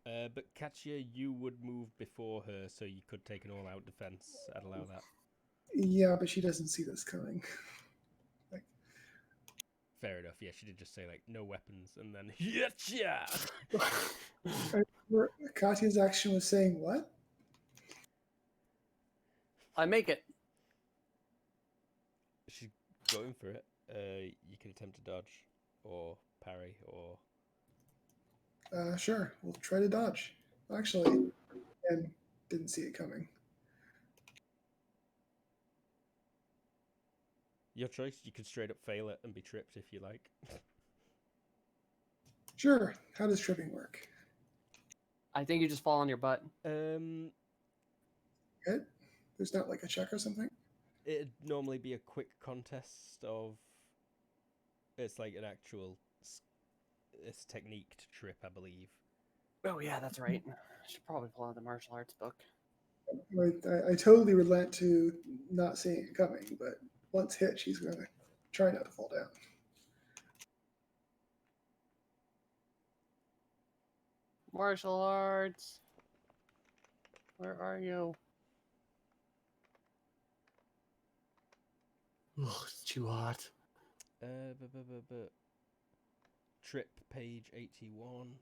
But Katya, you would move before her, so you could take an all-out defense. I'd allow that. Yeah, but she doesn't see this coming. Fair enough. Yeah, she did just say like no weapons, and then yeah. Katya's action was saying what? I make it. She's going for it. You can attempt to dodge or parry or. Sure, we'll try to dodge. Actually, and didn't see it coming. Your choice. You could straight up fail it and be tripped if you like. Sure. How does tripping work? I think you just fall on your butt. Good. There's not like a check or something. It'd normally be a quick contest of. It's like an actual. It's technique to trip, I believe. Oh yeah, that's right. I should probably pull out the martial arts book. I totally relent to not seeing it coming, but once hit, she's going to try not to fall down. Martial arts. Where are you? Oh, it's too hot. Trip page 81.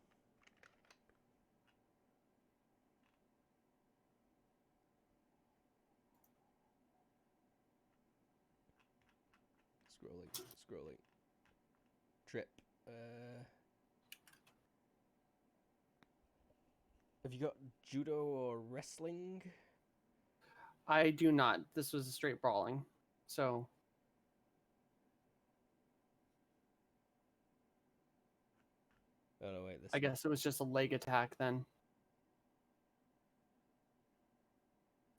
Scrolling. Trip. Have you got judo or wrestling? I do not. This was a straight brawling. So Oh no, wait. This I guess it was just a leg attack then.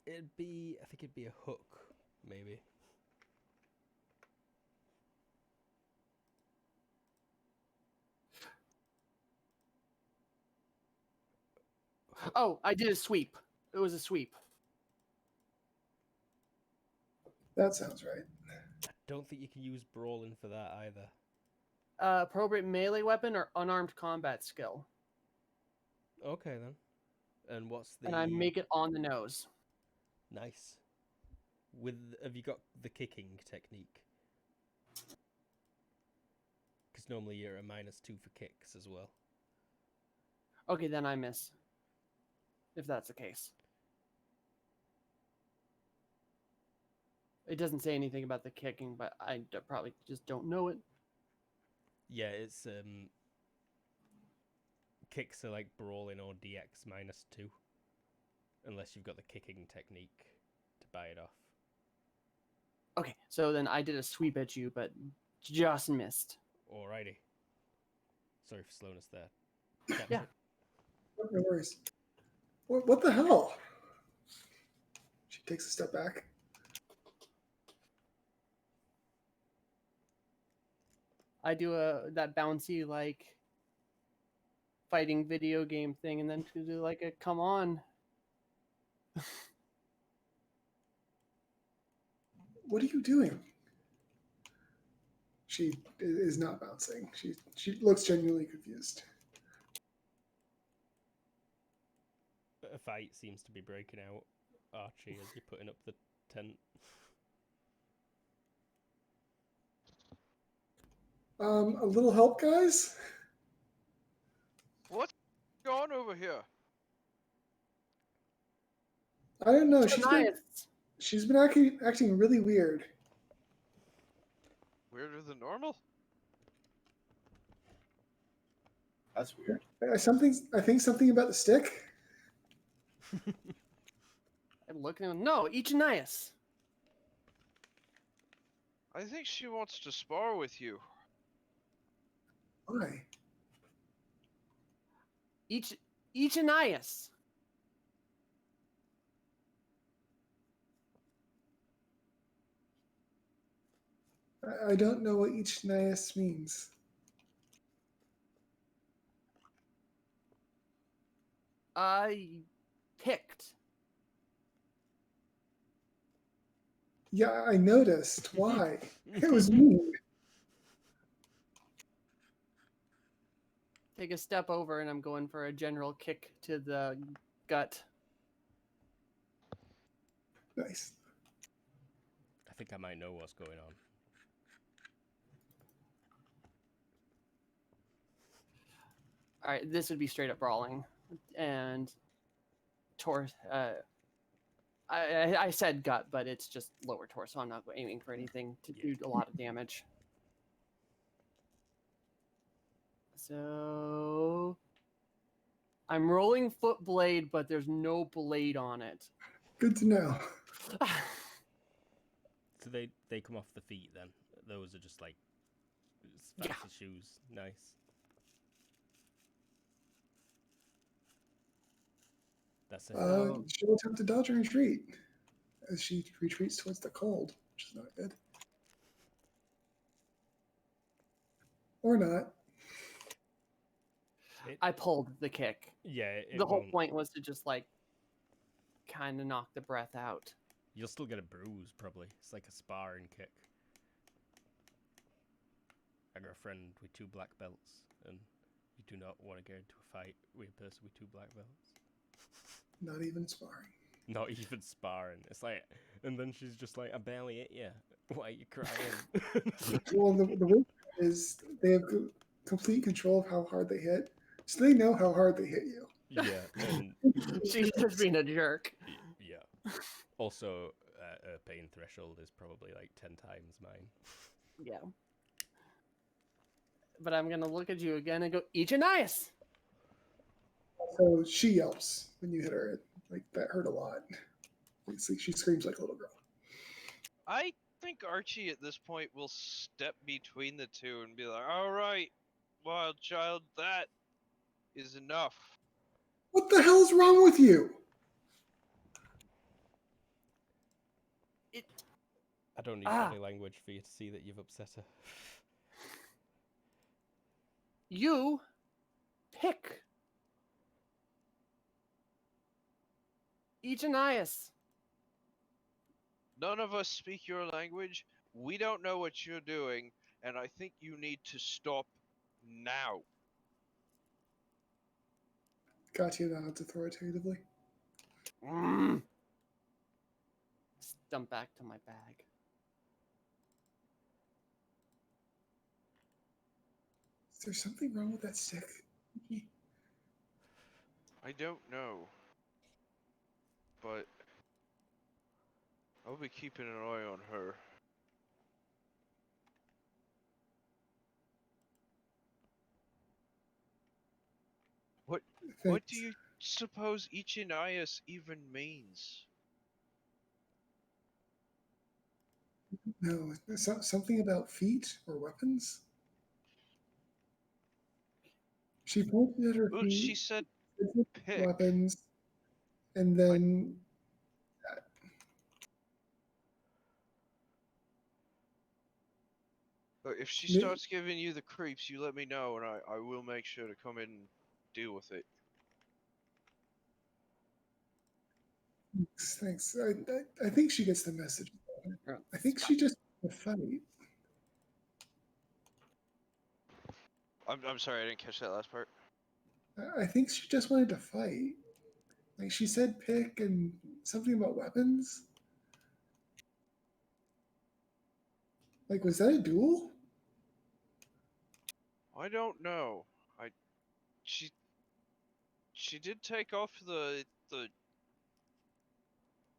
it'd be. I think it'd be a hook, maybe. Oh, I did a sweep. It was a sweep. That sounds right. I don't think you can use brawling for that either. Appropriate melee weapon or unarmed combat skill. Okay then. And what's the And I make it on the nose. nice? Have you got the kicking technique? Because normally you're a -2 for kicks as well. Okay, then I miss. If that's the case. It doesn't say anything about the kicking, but I probably just don't know it. Yeah, it's kicks are like brawling or DX -2, unless you've got the kicking technique to buy it off. Okay, so then I did a sweep at you, but just missed. Alrighty. Sorry for slowness there. Yeah. No worries. What the hell? She takes a step back. I do that bouncy like fighting video game thing, and then to do like a come on. What are you doing? She is not bouncing. She looks genuinely confused. A fight seems to be breaking out, Archie, as you're putting up the tent. A little help, guys? What's going on over here? I don't know. Nice. She's been acting really weird. Weirder than normal? That's weird. I think something about the stick. I'm looking at no, Ichinias. I think she wants to spar with you. Why? Ichinias. I don't know what each Nias means. I picked. Yeah, I noticed. Why? It was mean. Take a step over, and I'm going for a general kick to the gut. Nice. I think I might know what's going on. All right, this would be straight up brawling, and I said gut, but it's just lower torso. I'm not aiming for anything to do a lot of damage. So I'm rolling foot blade, but there's no blade on it. Good to know. So they come off the feet then. Those are just like fancy shoes. Nice. That's it. She'll attempt to dodge and retreat as she retreats towards the cold, which is not good. Or not. I pulled the kick. Yeah, The whole point was to just like kind of knock the breath out. You'll still get a bruise, probably. It's like a sparring kick. I got a friend with 2 black belts, and you do not want to get into a fight with a person with 2 black belts. Not even sparring. Not even sparring. It's like, and then she's just like, I barely hit you. Why are you crying? Well, the weird part is they have complete control of how hard they hit, so they know how hard they hit you. Yeah, and She's just being a jerk. yeah. Also, her pain threshold is probably like 10 times mine. Yeah. But I'm gonna look at you again and go, Ichinias! So she yelps when you hit her. Like, that hurt a lot. She screams like a little girl. I think Archie at this point will step between the two and be like, all right, wild child, that is enough. What the hell's wrong with you? I don't need Ah. body language for you to see that you've upset her. You pick Eugenius. None of us speak your language. We don't know what you're doing, and I think you need to stop now. Katya nods authoritatively. Stump back to my bag. Is there something wrong with that stick? I don't know, but I'll be keeping an eye on her. What Thanks. do you suppose Ichinias even means? No, something about feet or weapons? She pointed at her Well, feet, she said pick. weapons, and then If she Mi- starts giving you the creeps, you let me know, and I will make sure to come in and deal with it. thanks. I think she gets the message. I think she just wants to fight. I'm sorry, I didn't catch that last part. I think she just wanted to fight. Like she said, pick and something about weapons. Like, was that a duel? I don't know. She did take off the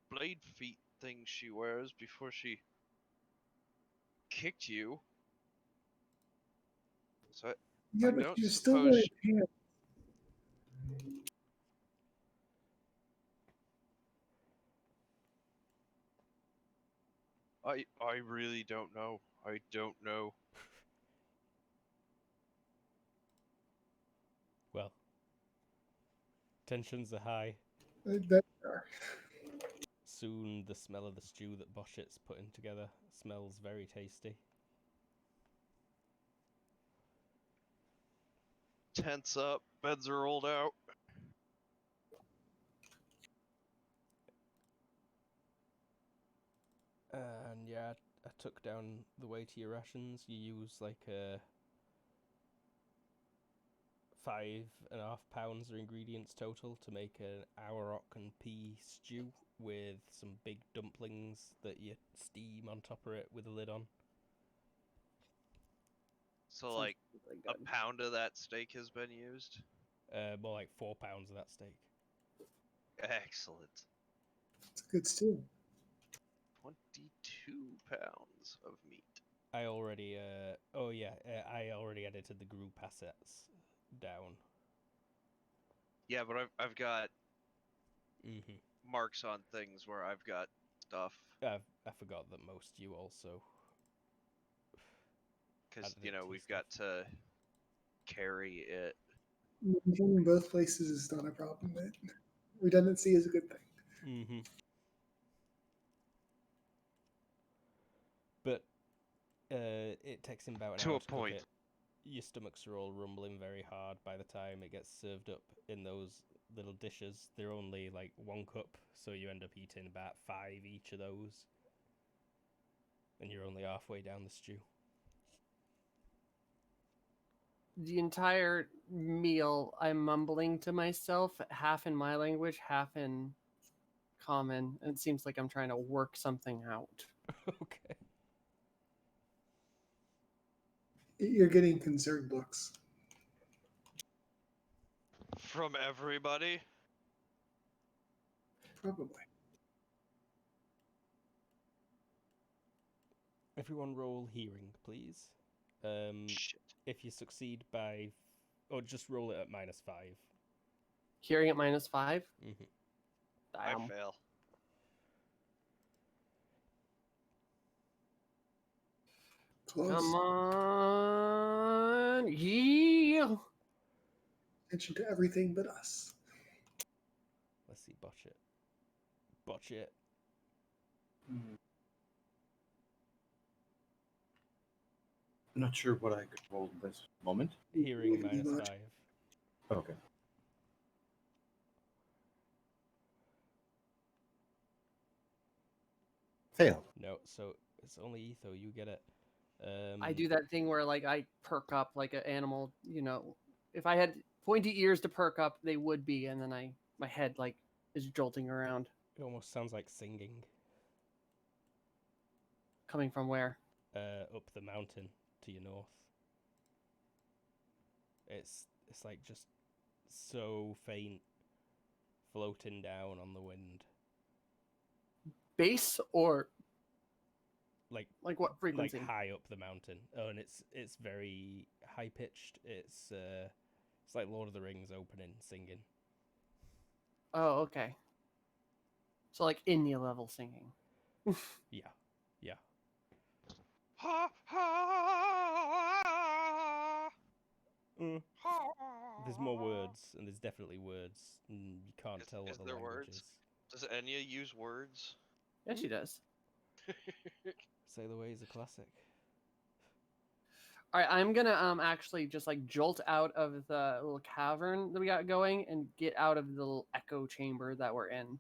blade feet thing she wears before she kicked you. So Yeah, I but don't she was still suppose wearing pants. I really don't know. I don't know. Well, tensions are high. That are. Soon the smell of the stew that Boschet's putting together smells very tasty. Tents up, beds are rolled out. And yeah, I took down the weight of your rations. You use like 5.5 pounds of ingredients total to make an auroch and pea stew with some big dumplings that you steam on top of it with a lid on. So Sounds like really a good. pound of that steak has been used. More like 4 pounds of that steak. Excellent. It's a good stew. 22 pounds of meat. I already, I already edited the group assets down. Yeah, but I've got Mm-hmm. marks on things where I've got stuff. I forgot that most you also. Because, added it to we've stuff. got to carry it. Maintaining both places is not a problem. Redundancy is a good thing. Mm-hmm. But it takes him about an To hour a to cook point. it. Your stomachs are all rumbling very hard by the time it gets served up in those little dishes. They're only like 1 cup, so you end up eating about 5 each of those. And you're only halfway down the stew. The entire meal, I'm mumbling to myself, half in my language, half in common. It seems like I'm trying to work something out. Okay. You're getting concerned looks. From everybody? Probably. Everyone roll hearing, please. Shit. If you succeed by... Or just roll it at -5. Hearing at -5? Mm-hmm. I Damn. fail. Close. Come on. Yeah. attention to everything but us. Let's see, botch it. Botch it. Not sure what I could roll this moment. Hearing Maybe -5. much. Okay. Fail. No, so it's only Etho. You get it. I do that thing where like I perk up like an animal. You know, if I had pointy ears to perk up, they would be, and then my head like is jolting around. It almost sounds like singing. Coming from where? Up the mountain to your north. It's like just so faint, floating down on the wind. Bass or Like what frequency? Like high up the mountain. Oh, and it's very high pitched. It's like Lord of the Rings opening singing. Oh, okay. So like India level singing. Yeah, yeah. Ha ha. There's more words, and there's definitely words. And you can't tell what Is the there language words? is. Does Enya use words? Yeah, she does. Say the Way is a classic. All right, I'm gonna actually just like jolt out of the little cavern that we got going and get out of the little echo chamber that we're in.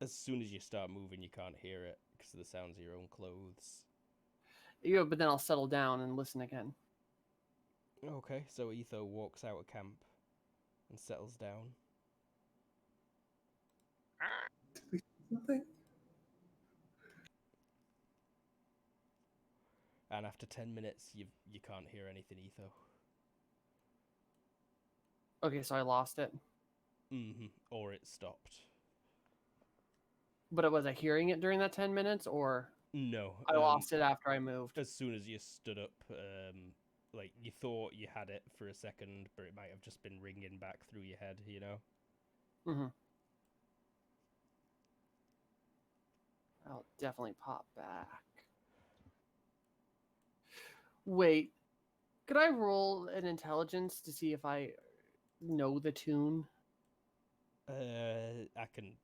As soon as you start moving, you can't hear it because of the sounds of your own clothes. Yeah, but then I'll settle down and listen again. Okay, so Etho walks out of camp and settles down. Did we see something? And after 10 minutes, you can't hear anything, Etho. Okay, so I lost it. Or it stopped. But was I hearing it during that 10 minutes, or No. I lost it after I moved? As soon as you stood up, like you thought you had it for a second, but it might have just been ringing back through your head, you know? Mm-hmm. I'll definitely pop back. Wait, could I roll an intelligence to see if I know the tune? I can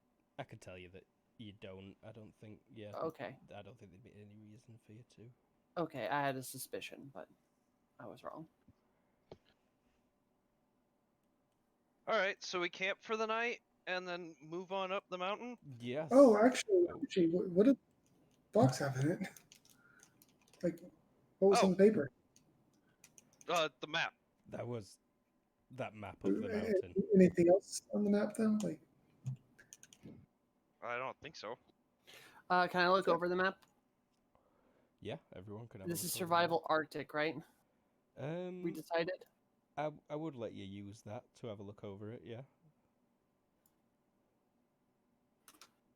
tell you that you don't. I don't think. Yeah. Okay. I don't think there'd be any reason for you to. Okay, I had a suspicion, but I was wrong. All right, so we camp for the night and then move on up the mountain. Yes. Oh, actually, what did the box have in it? Like, what was on the paper? The map. That was that map of the mountain. Anything else on the map, though? Like, I don't think so. Can I look over the map? Yeah, everyone can have. This a is look over survival Arctic, right? that. We decided. I would let you use that to have a look over it. Yeah.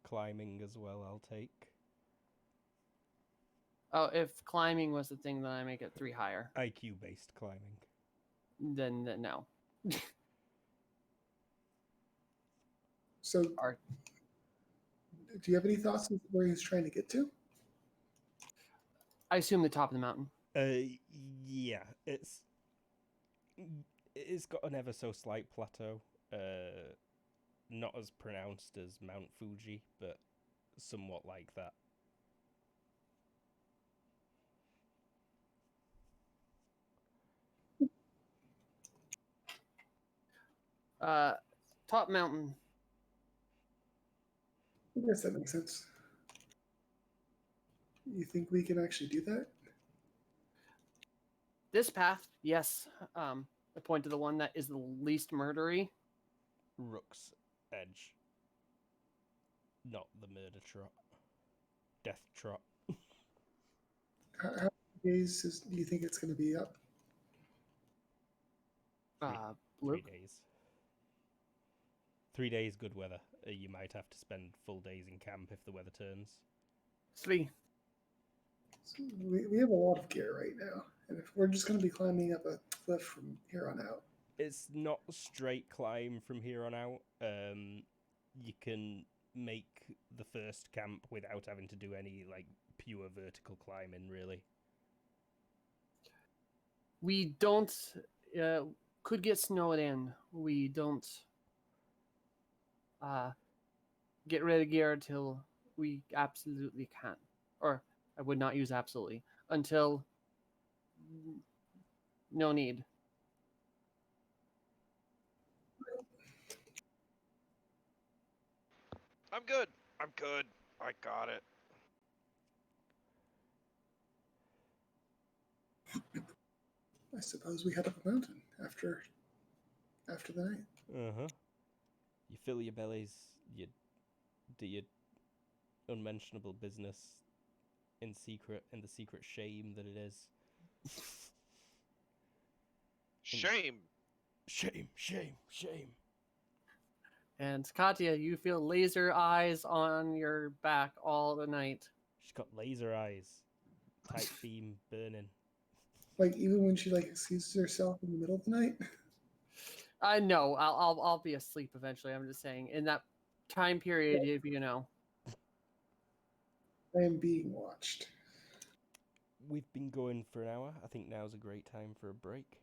Climbing as well. I'll take. Oh, if climbing was the thing, then I make it 3 higher. IQ based climbing. Then no. so, Art. do you have any thoughts on where he's trying to get to? I assume the top of the mountain. Yeah, it's got an ever so slight plateau. Not as pronounced as Mount Fuji, but somewhat like that. Top mountain. I guess that makes sense. You think we can actually do that? This path, yes. I point to the one that is the least murdery. Rook's Edge. Not the murder trot. Death trot. How many days do you think it's going to be up? 3 Luke? days. 3 days good weather. You might have to spend full days in camp if the weather turns. 3. So we have a lot of gear right now, and if we're just going to be climbing up a cliff from here on out, It's not a straight climb from here on out. You can make the first camp without having to do any like pure vertical climbing, really. We don't could get snowed in. We don't get rid of gear until we absolutely can. Or I would not use absolutely until no need. I'm good. I'm good. I got it. I suppose we head up a mountain after the night. Uh-huh. You fill your bellies, you do your unmentionable business in secret, in the secret shame that it is. Shame. Shame, shame, shame. And Katya, you feel laser eyes on your back all the night. She's got laser eyes. Tight beam burning. Like even when she like sees herself in the middle of the night. I know. I'll be asleep eventually. I'm just saying in that time period, if you know. I am being watched. We've been going for an hour. I think now's a great time for a break.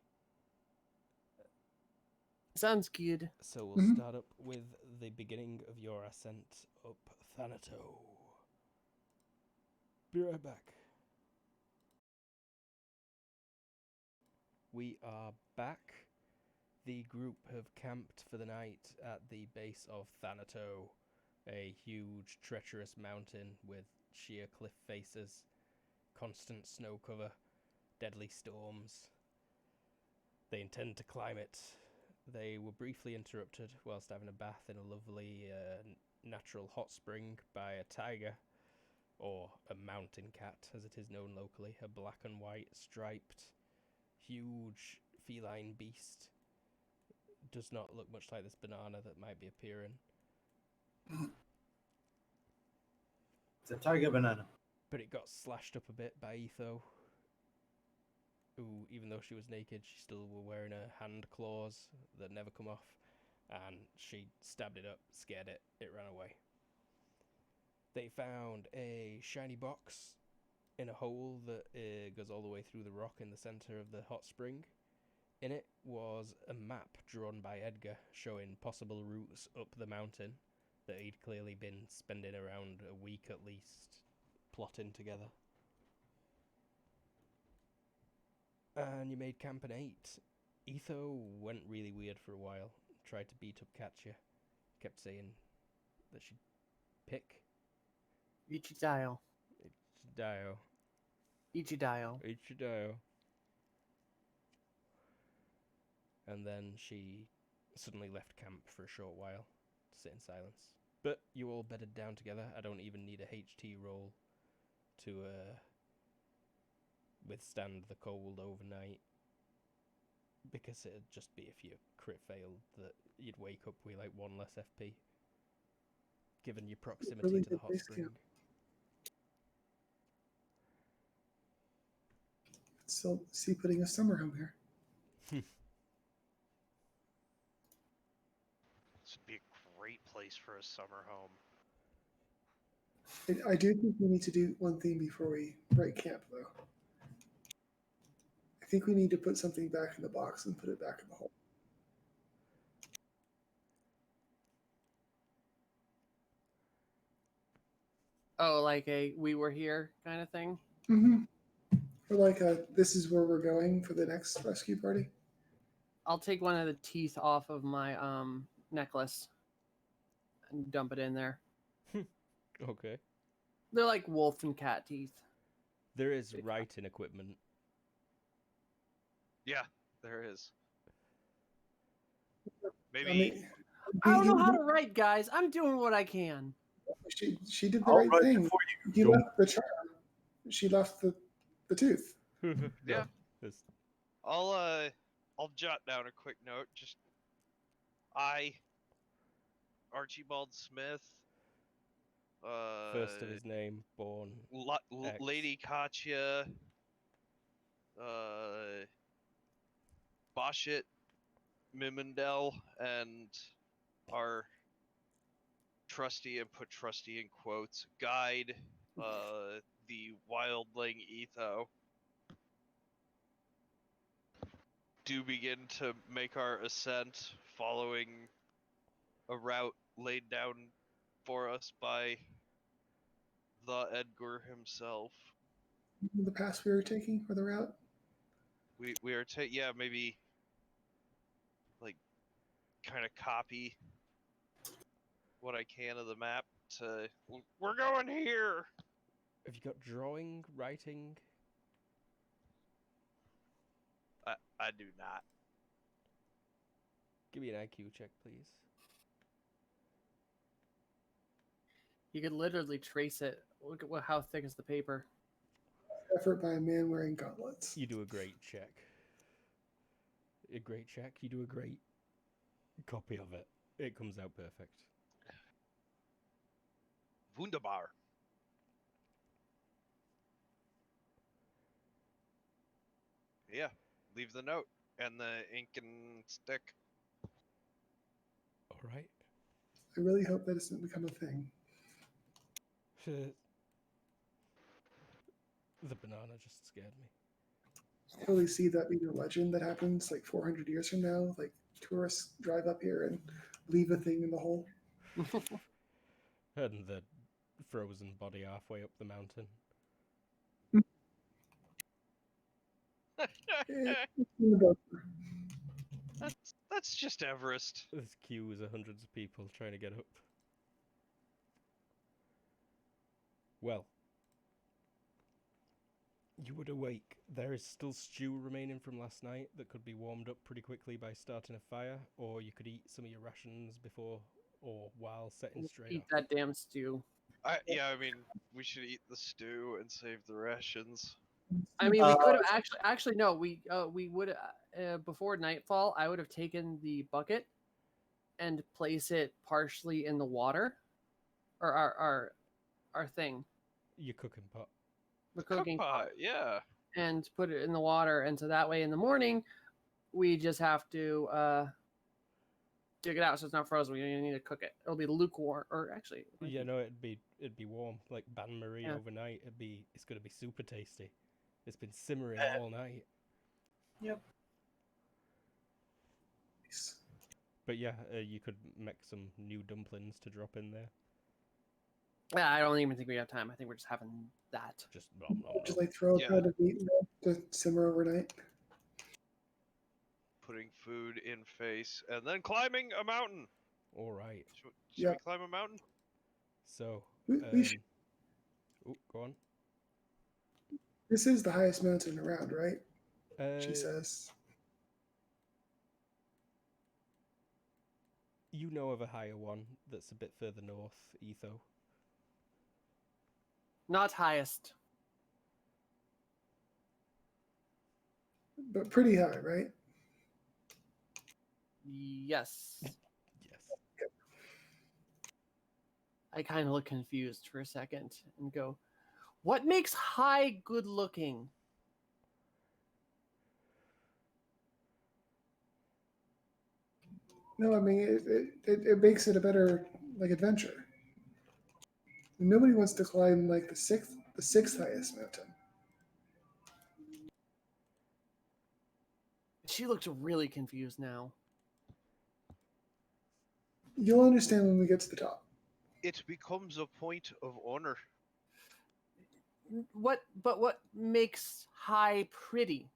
Sounds good. So we'll Mhm. start up with the beginning of your ascent up Thanato. Be right back. We are back. The group have camped for the night at the base of Thanato, a huge, treacherous mountain with sheer cliff faces, constant snow cover, deadly storms. They intend to climb it. They were briefly interrupted whilst having a bath in a lovely natural hot spring by a tiger, or a mountain cat as it is known locally, a black and white striped, huge feline beast. Does not look much like this banana that might be appearing. It's a tiger banana. But it got slashed up a bit by Etho, who, even though she was naked, she still were wearing her hand claws that never come off, and she stabbed it up, scared it, it ran away. They found a shiny box in a hole that goes all the way through the rock in the center of the hot spring. In it was a map drawn by Edgar showing possible routes up the mountain that he'd clearly been spending around a week at least plotting together. And you made camp an 8. Etho went really weird for a while, tried to beat up Katya, kept saying that she'd pick Ichidio. Ichidio. Ichidio. Ichidio. And then she suddenly left camp for a short while to sit in silence. But you all bedded down together. I don't even need a HT roll to withstand the cold overnight, because it'd just be if you crit failed that you'd wake up with like 1 less FP, given your proximity Really to the good hot base spring. camp. So see putting a summer home here. This would be a great place for a summer home. I do think we need to do one thing before we break camp, though. I think we need to put something back in the box and put it back in the hole. Oh, like a "we were here" kind of thing. Mm-hmm. Or like this is where we're going for the next rescue party. I'll take one of the teeth off of my necklace and dump it in there. Okay. They're like wolf and cat teeth. There is writing equipment. Yeah, there is. I Maybe mean, I don't know how to write, guys. I'm doing what I can. she did the I'll right write it thing. for you. He Don't- left the charm. She left the tooth. Yeah. This- I'll jot down a quick note. Just I, Archibald Smith, First of his name, born. X. Lady Katya, Bashit Mimendel, and our trusty, and put trusty in quotes, guide, the wildling Etho. do begin to make our ascent following a route laid down for us by the Edgar himself. The path we were taking for the route. We are maybe like kind of copy what I can of the map to we're going here. Have you got drawing, writing? I do not. Give me an IQ check, please. You could literally trace it. Look at how thick is the paper. Effort by a man wearing gauntlets. You do a great check. A great check. You do a great copy of it. It comes out perfect. Wunderbar. Yeah, leave the note and the ink and stick. All right. I really hope that doesn't become a thing. The banana just scared me. Totally see that being a legend that happens like 400 years from now. Like tourists drive up here and leave a thing in the hole. And the frozen body halfway up the mountain. It's in the book. That's just Everest. There's queues of hundreds of people trying to get up. Well, you would awake. There is still stew remaining from last night that could be warmed up pretty quickly by starting a fire, or you could eat some of your rations before or while setting straight Eat off. that damn stew. I mean, we should eat the stew and save the rations. I mean, we could have actually no. We would before nightfall. I would have taken the bucket and place it partially in the water, or our thing, Your cooking pot. the cooking pot, yeah. and put it in the water. And so that way, in the morning, we just have to dig it out so it's not frozen. We don't even need to cook it. It'll be lukewarm, or actually, Yeah, no, it'd be warm, like bain marie Yeah. overnight. It's gonna be super tasty. It's been simmering all night. Yep. Nice. But yeah, you could make some new dumplings to drop in there. Yeah, I don't even think we have time. I think we're just having that. Just nom, nom, Just nom. like throw a Yeah. pot of meat in there to simmer overnight. Putting food in face and then climbing a mountain. All right. Should Yeah. we climb a mountain? So, We should, go on. this is the highest mountain around, right? She Uh, says. you know of a higher one that's a bit further north, Etho. Not highest. But pretty high, right? Yes. Yes. I kind of look confused for a second and go, "What makes high good looking?" No, I mean it makes it a better like adventure. Nobody wants to climb like the sixth highest mountain. She looks really confused now. You'll understand when we get to the top. It becomes a point of honor. What makes high pretty?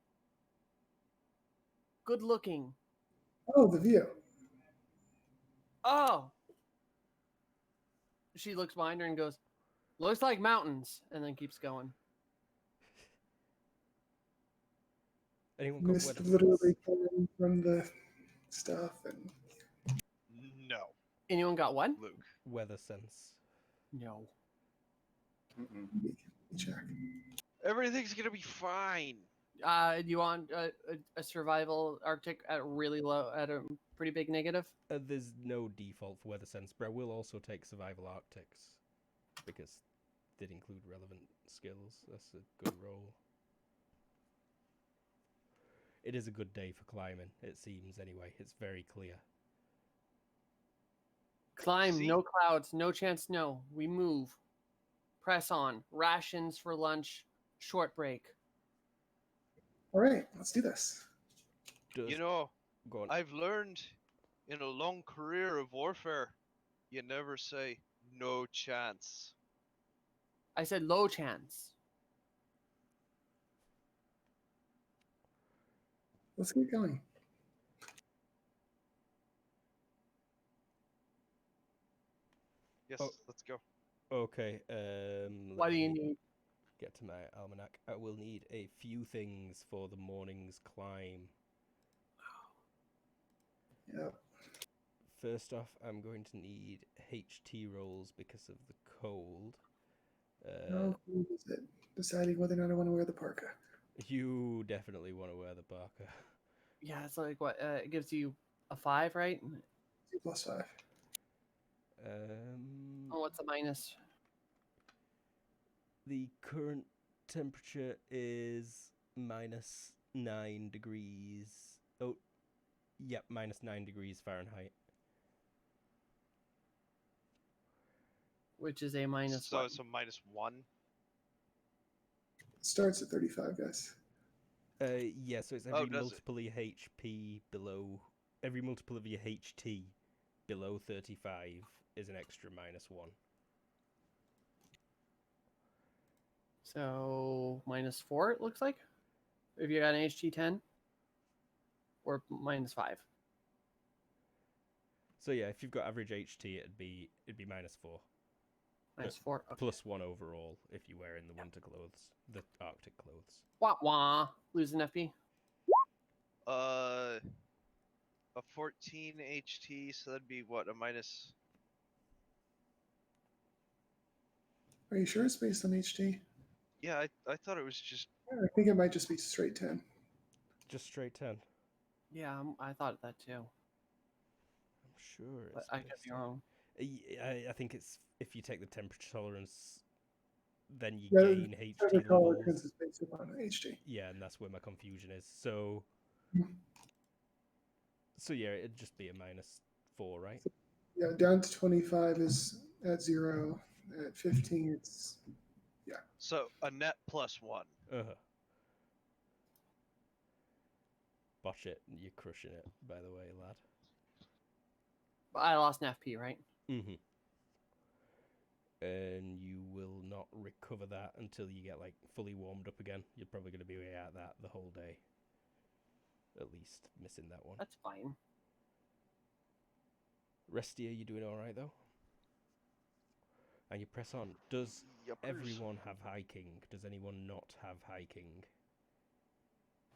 Good looking. Oh, the view. Oh. She looks behind her and goes, "Looks like mountains," and then keeps going. Anyone got Mist weather literally sense? pouring from the stuff and No, Anyone got one? Luke. Weather sense. No. check. Everything's gonna be fine. You want a survival Arctic at a pretty big negative? There's no default for weather sense, but I will also take survival Arctics because they'd include relevant skills. That's a good roll. It is a good day for climbing, it seems anyway. It's very clear. Climb, See? no clouds, no chance, no. We move. Press on. Rations for lunch. Short break. All right, let's do this. Does You know, go on? I've learned in a long career of warfare, you never say no chance. I said low chance. Let's get going. Yes, Oh. let's go. Okay. What Let do you me need? get to my almanac. I will need a few things for the morning's climb. Yeah. First off, I'm going to need HT rolls because of the cold. How cool is it? Deciding whether or not I want to wear the parka. You definitely want to wear the parka. Yeah, it's like what? It gives you a 5, right? +5. Oh, what's a minus? The current temperature is -9 degrees. Oh, yep, -9 degrees Fahrenheit. Which is a minus So what? it's a -1. It starts at 35, guys. Yeah, so it's Oh, every does it? multiple of your HP below, every multiple of your HT below 35 is an extra -1. So -4, it looks like. If you got an HT 10, or -5. So yeah, if you've got average HT, it'd be -4. -4. Okay. +1 overall if you wear in the winter clothes, the Arctic clothes. Wah wah. Lose an FP. A 14 HT, so that'd be what, a minus? Are you sure it's based on HT? Yeah, I thought it was just. I think it might just be straight 10. Just straight 10. Yeah, I thought that too. I'm sure But it's I could based be on- wrong. I think it's if you take the temperature tolerance, then you Yeah, gain HT Temperature levels. tolerance is based upon HT. Yeah, and that's where my confusion is. So, Hmm. so yeah, it'd just be a -4, right? Yeah, down to 25 is at 0. At 15, it's So a net +1. Uh-huh. Botch it. You're crushing it, by the way, lad. But I lost an FP, right? Mm-hmm. And you will not recover that until you get, like, fully warmed up again. You're probably going to be at that the whole day. At least, missing that one. That's fine. Restia, you doing alright, though? And you press on. Does Yuppers. everyone have hiking? Does anyone not have hiking?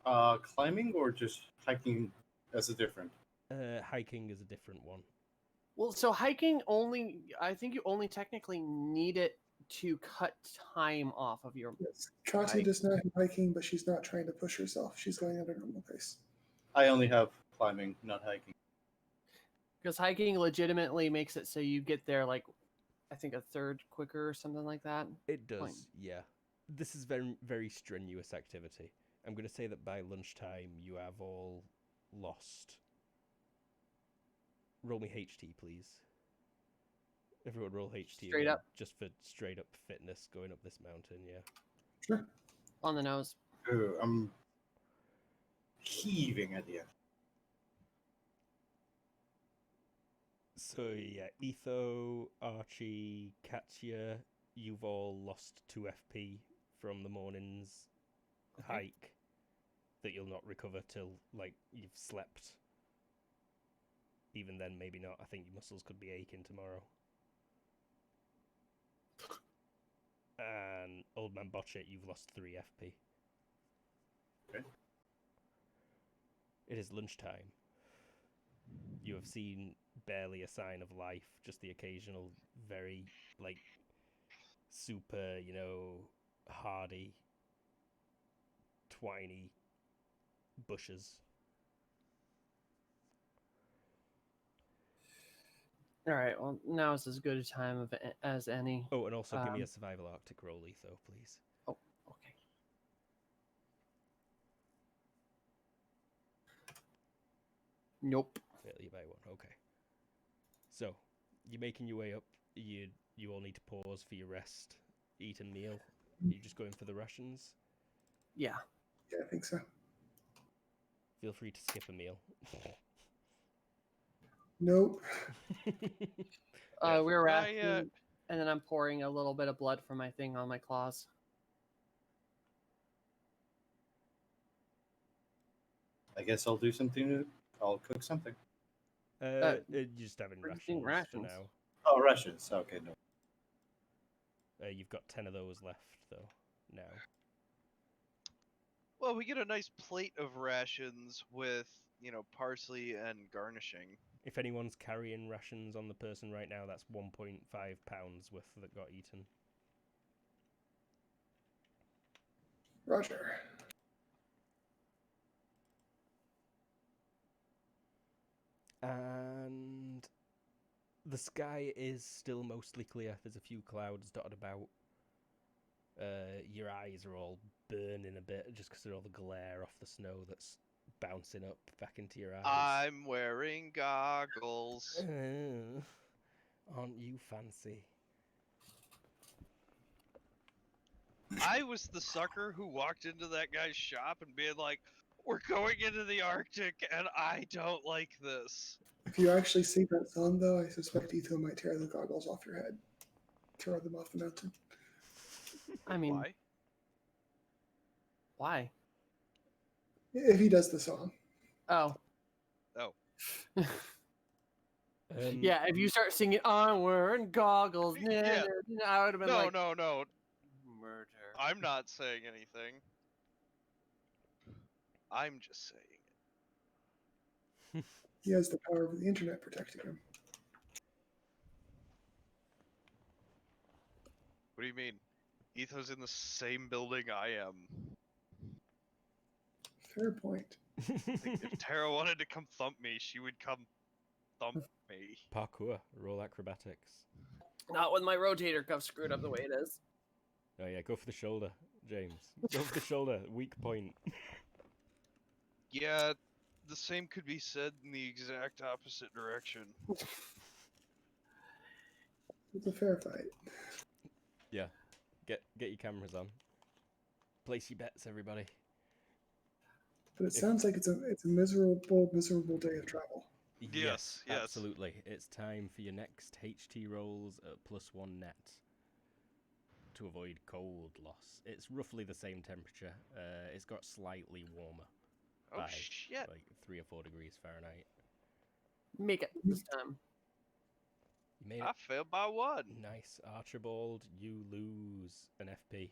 Climbing or just hiking as a different? Hiking is a different one. Well, so hiking only, I think you only technically need it to cut time off of your. yes. Katya Hike. does not have hiking, but she's not trying to push herself. She's going at her normal pace. I only have climbing, not hiking. Because hiking legitimately makes it so you get there, like, I think a third quicker or something like that. It does, Fine. yeah. This is very, very strenuous activity. I'm going to say that by lunchtime you have all lost. Roll me HT, please. Everyone roll HT Straight again, up. just for straight up fitness going up this mountain, yeah. Sure. On the nose. Ooh, I'm heaving at the end. So yeah, Etho, Archie, Katya, you've all lost 2 FP from the morning's Okay. hike that you'll not recover till, like, you've slept. Even then, maybe not. I think your muscles could be aching tomorrow. And Old Man Botchet, you've lost 3 FP. Okay. It is lunchtime. You have seen barely a sign of life, just the occasional very, like, super, hardy, twiny bushes. All right. Well, now is as good a time as any. Oh, and also give me a Um, survival Arctic roll, Etho, please. Oh, okay. Nope. Fail you by 1. Okay. So, you're making your way up. You all need to pause for your rest, eat a meal. Are you just going for the rations? Yeah. Yeah, I think so. Feel free to skip a meal. Nope. Yeah. We're Not rationing, yet. and then I'm pouring a little bit of blood from my thing on my claws. I guess I'll do something. I'll cook something. You're just having we're just eating rations for rations. now. Oh, rations. Okay, no. You've got 10 of those left, though, now. Well, we get a nice plate of rations with, parsley and garnishing. If anyone's carrying rations on the person right now, that's 1.5 pounds worth that got eaten. Roger. And the sky is still mostly clear. There's a few clouds dotted about. Your eyes are all burning a bit just because of all the glare off the snow that's bouncing up back into your eyes. I'm wearing goggles. Aren't you fancy? I was the sucker who walked into that guy's shop and being like, "We're going into the Arctic, and I don't like this." If you actually sing that song, though, I suspect Etho might tear the goggles off your head. Tear them off the mountain. I mean, Why? why? If he does the song. Oh. Oh. Yeah, if you start singing "I'm wearing goggles," Yeah. I would have been No, like, no. murder. I'm not saying anything. I'm just saying it. He has the power of the internet protecting him. What do you mean? Etho's in the same building I am. Fair point. If Tara wanted to come thump me, she would come thump me. Parkour, roll acrobatics. Not with my rotator cuff screwed up the way it is. Oh yeah, go for the shoulder, James. Go for the shoulder, weak point. Yeah, the same could be said in the exact opposite direction. It's a fair fight. Yeah, get your cameras on. Place your bets, everybody. But it sounds like it's a miserable day of travel. Yes. Absolutely. It's time for your next HT rolls at +1 net to avoid cold loss. It's roughly the same temperature. It's got slightly warmer Oh by shit. like 3 or 4 degrees Fahrenheit. Make it this time. You made I it. failed by 1. Nice, Archibald. You lose an FP.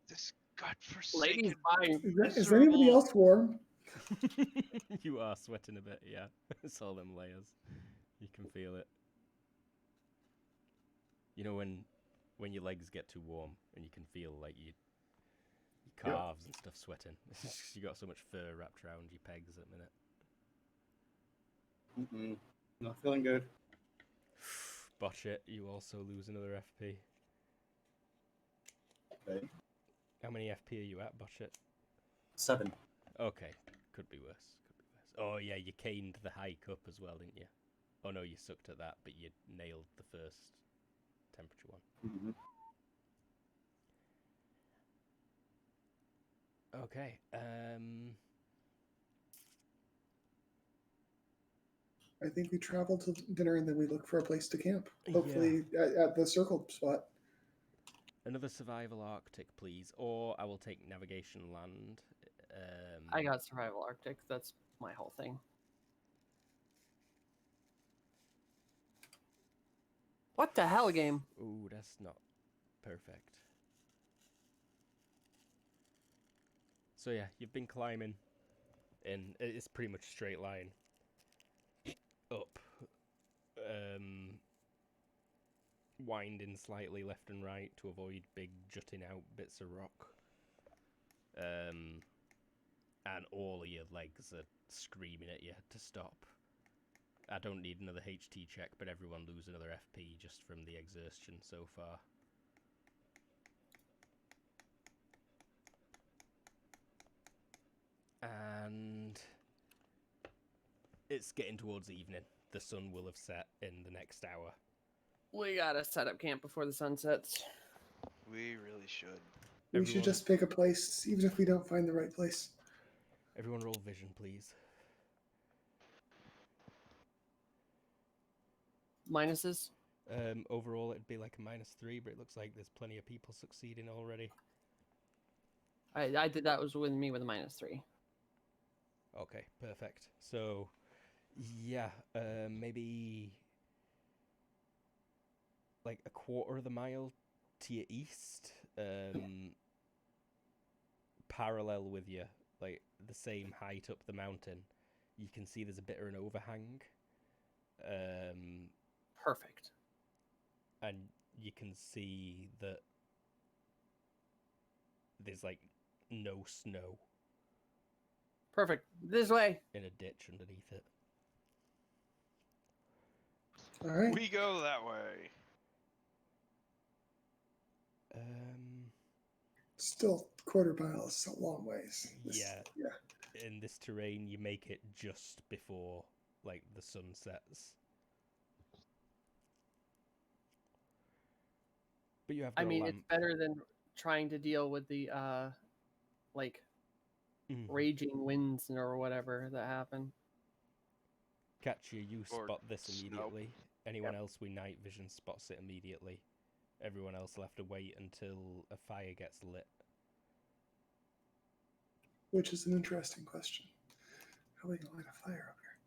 This Ladies, godforsaken fine. Is anybody miserable- else warm? You are sweating a bit, yeah. It's all them layers. You can feel it. You know when your legs get too warm and you can feel like your calves and stuff sweating. You got so much fur wrapped around your pegs at the minute. Not feeling good. Botch it. You also lose another FP. Okay. How many FP are you at, Botch it? 7. Okay, could be worse. Oh yeah, you caned the hike up as well, didn't you? Oh no, you sucked at that, but you nailed the first temperature one. Mm-hmm. Okay. I think we travel to dinner and then we look for a place to camp. Hopefully at the circle spot. Another survival Arctic, please, or I will take navigation land. I got survival Arctic. That's my whole thing. What the hell, game? Ooh, that's not perfect. So yeah, you've been climbing in. It's pretty much a straight line up, winding slightly left and right to avoid big jutting out bits of rock. And all of your legs are screaming at you to stop. I don't need another HT check, but everyone lose another FP just from the exertion so far. And it's getting towards evening. The sun will have set in the next hour. We gotta set up camp before the sun sets. We really should. We should Everyone- just pick a place, even if we don't find the right place. Everyone roll vision, please. Minuses? Overall, it'd be like a -3, but it looks like there's plenty of people succeeding already. I did that was with me with a -3. Okay, perfect. So, yeah, maybe like a quarter of the mile to your east, parallel with you, like the same height up the mountain. You can see there's a bit of an overhang, Perfect. and you can see that there's like no snow Perfect. This way. in a ditch underneath it. All right. We go that way. Still, quarter mile is a long ways. Yeah. Yeah. In this terrain, you make it just before like the sun sets. But you have I got a mean, lamp. it's better than trying to deal with the like Mhm. raging winds or whatever that happen. Catch you Or spot this snow. immediately. Anyone else with night vision spots it immediately. Everyone else will have to wait until a fire gets lit. Which is an interesting question. How are we gonna light a fire up here?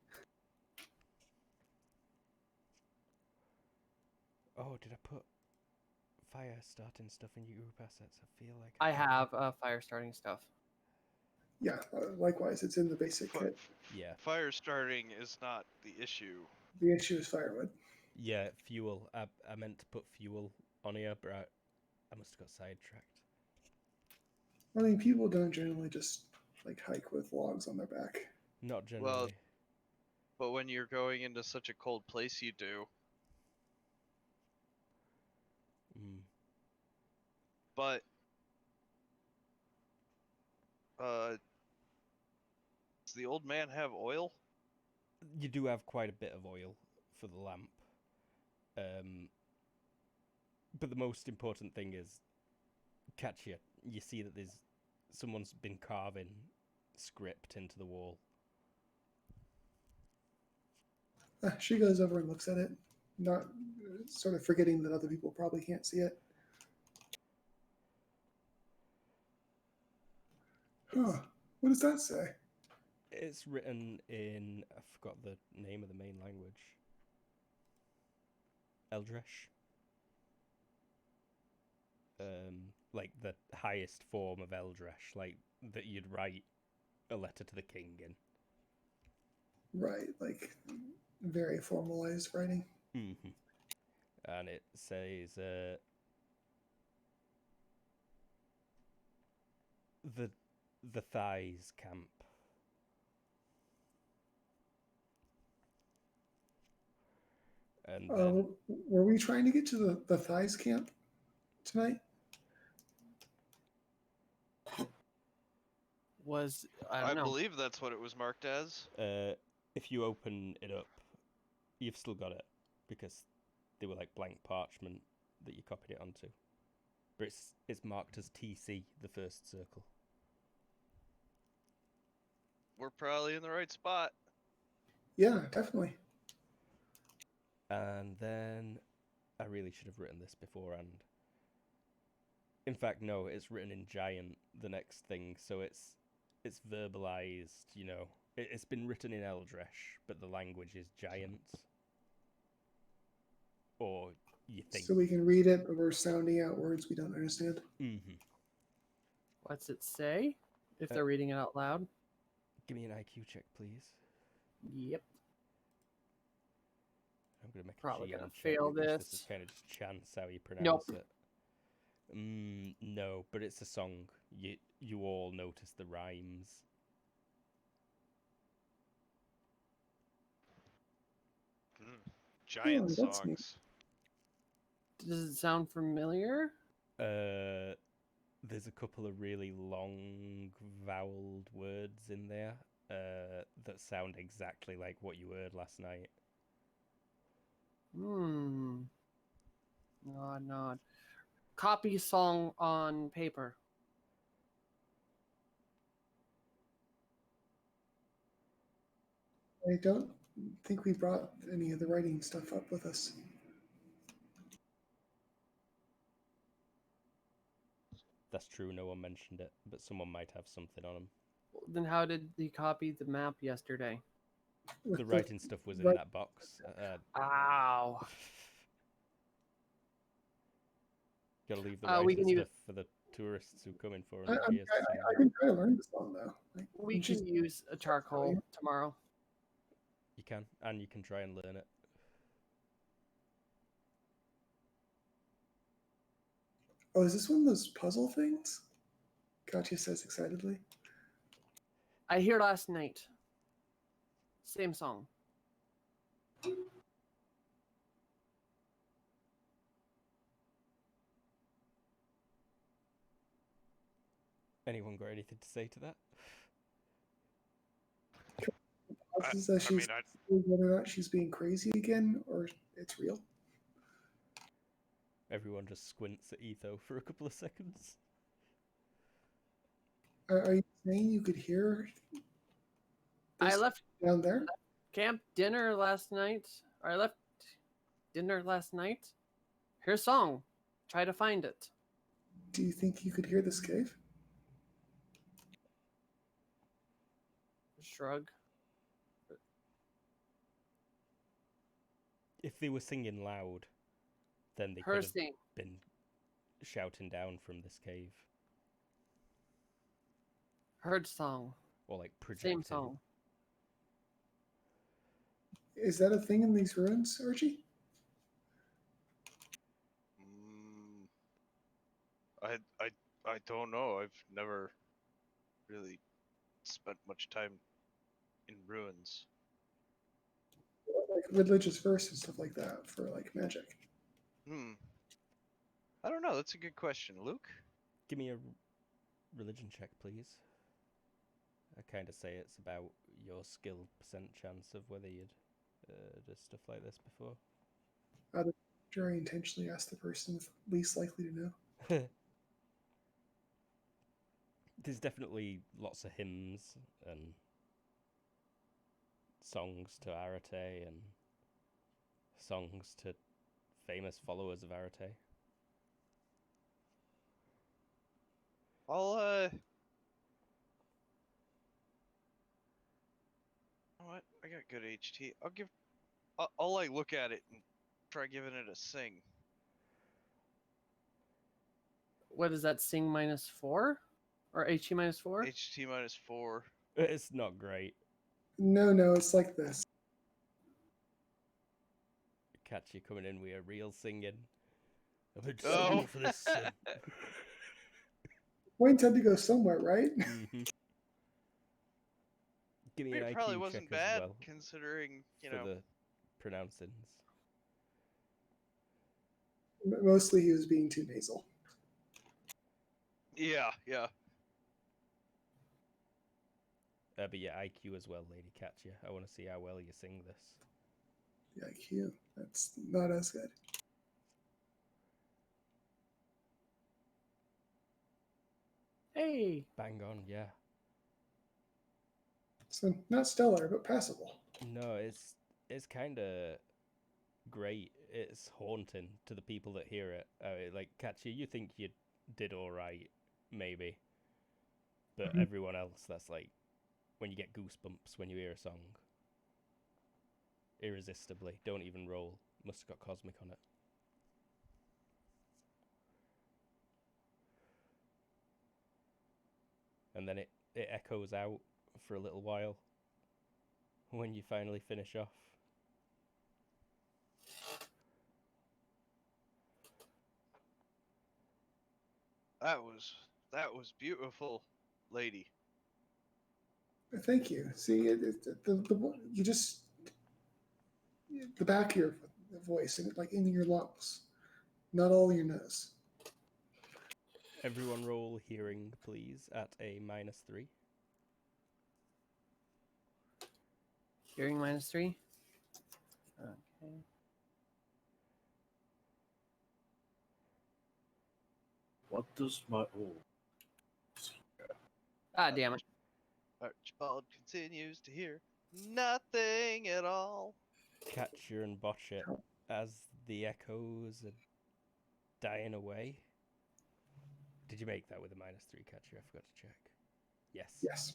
Oh, did I put fire starting stuff in your group assets? I feel like I did. have fire starting stuff. Yeah. Likewise, it's in the basic Fi- kit. Yeah. Fire starting is not the issue. The issue is firewood. Yeah, fuel. I meant to put fuel on here, but I must have got sidetracked. I mean, people don't generally just like hike with logs on their back. Not generally. But when you're going into such a cold place, you do. Mm. But does the old man have oil? You do have quite a bit of oil for the lamp. But the most important thing is, catch you. You see that someone's been carving script into the wall. She goes over and looks at it, not sort of forgetting that other people probably can't see it. Huh. What does that say? It's written in, I forgot the name of the main language. Eldresh. Like the highest form of Eldresh, like that you'd write a letter to the king in. Right, like very formalized writing. Mm-hmm. And it says the Thighs camp. And then Were we trying to get to the Thighs camp tonight? I don't know. believe that's what it was marked as. if you open it up, you've still got it because they were like blank parchment that you copied it onto. But it's marked as TC, the first circle. We're probably in the right spot. Yeah, definitely. And then I really should have written this beforehand. In fact, no, it's written in giant, the next thing, so it's verbalized, you know. It's been written in Eldresh, but the language is giant. Or you think. So we can read it, but we're sounding out words we don't understand. Mm-hmm. What's it say? If they're reading it out loud. Give me an IQ check, please. Yep. I'm going to make Probably a gonna GM check fail because this this. is kind of just chance how you pronounce Nope. it. No, but it's a song. You all notice the rhymes. Giant that's neat. songs. Does it sound familiar? There's a couple of really long voweled words in there that sound exactly like what you heard last night. Nod, nod. Copy song on paper. I don't think we brought any of the writing stuff up with us. That's true, no one mentioned it, but someone might have something on them. Then how did he copy the map yesterday? With The writing stuff was in right- that box. Ow. Gotta leave the We writing can use stuff for the tourists who come in for I, 100 I, years to sing. I can try to learn the song though. Like, we when she's- can use a charcoal tomorrow. You can, and you can try and learn it. Oh, is this one of those puzzle things? Katya says excitedly. I hear last night. Same song. Anyone got anything to say to that? This is that I mean, she's whether or not she's being crazy again or it's real. Everyone just squints at Etho for a couple of seconds. Are you saying you could hear I this left down there? camp dinner last night. Or I left dinner last night. Here's song. Try to find it. Do you think you could hear this cave? Shrug. If they were singing loud, then they Her could have sing. been shouting down from this cave. Heard song. Or like projecting. Same song. Is that a thing in these ruins, Archie? I don't know. I've never really spent much time in ruins. Like religious verse and stuff like that for like magic. I don't know. That's a good question, Luke. Give me a religion check, please. I kind of say it's about your skill percent chance of whether you'd do stuff like this before. Sure, I intentionally asked the person least likely to know. There's definitely lots of hymns and songs to Arate and songs to famous followers of Arate. I'll You know what? I got good HT. I'll like look at it and try giving it a sing. What is that? Sing -4? Or HE -4? HT -4. It's not great. No, it's like this. Catch you coming in with a real singing. I've been Oh. singing for this sin. Points had to go somewhere, right? Mm-hmm. Give me an It IQ probably check wasn't as bad well considering, you for know. the pronouncings. Mostly he was being too nasal. Yeah. But yeah, IQ as well, Lady Catcher. I want to see how well you sing this. The IQ. That's not as good. Hey. Bang on, yeah. So not stellar, but passable. No, it's kind of great. It's haunting to the people that hear it. Like Catcher, you think you did all right, maybe, but Mhm. everyone else, that's like when you get goosebumps when you hear a song. Irresistibly. Don't even roll. Must have got Cosmic on it. And then it echoes out for a little while when you finally finish off. That was beautiful, lady. Thank you. See, you just the back of your voice and like in your lungs, not all your nose. Everyone roll hearing, please, at a -3. Hearing -3. Okay. What does my Ah, damn it. Archibald continues to hear. Nothing at all. Catcher and botch it as the echoes are dying away. Did you make that with a -3 catcher? I forgot to check. Yes. Yes.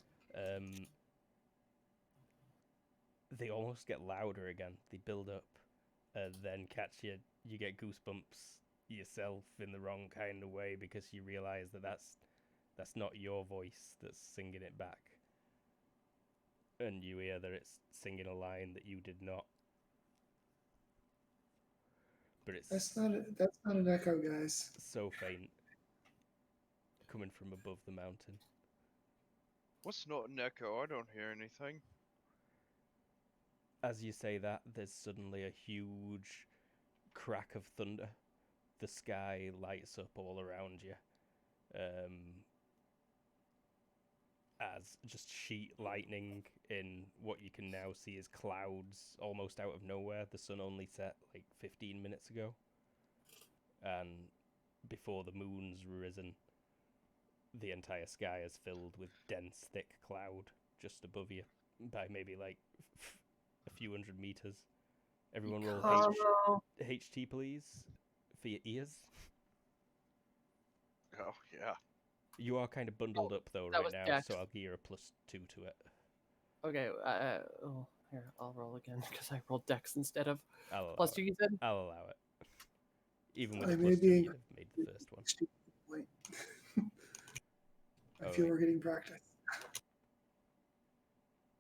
They almost get louder again. They build up, then catch you. You get goosebumps yourself in the wrong kind of way because you realize that that's not your voice that's singing it back, and you hear that it's singing a line that you did not. But it's That's not an echo, guys. so faint, coming from above the mountain. What's not an echo? I don't hear anything. As you say that, there's suddenly a huge crack of thunder. The sky lights up all around you. As just sheet lightning in what you can now see as clouds almost out of nowhere. The sun only set like 15 minutes ago. And before the moon's risen, the entire sky is filled with dense, thick cloud just above you by maybe like a few hundred meters. Everyone roll HT, please, for your ears. Oh, yeah. You are kind of bundled up, though, that right was now, Dex. so I'll give you a +2 to it. Okay. Here, I'll roll again because I rolled Dex instead of I'll allow +2. it. You said. I'll allow it. Even with I a may +2, be you'd have made the first one. Wait. I Oh, feel wait. we're getting practice.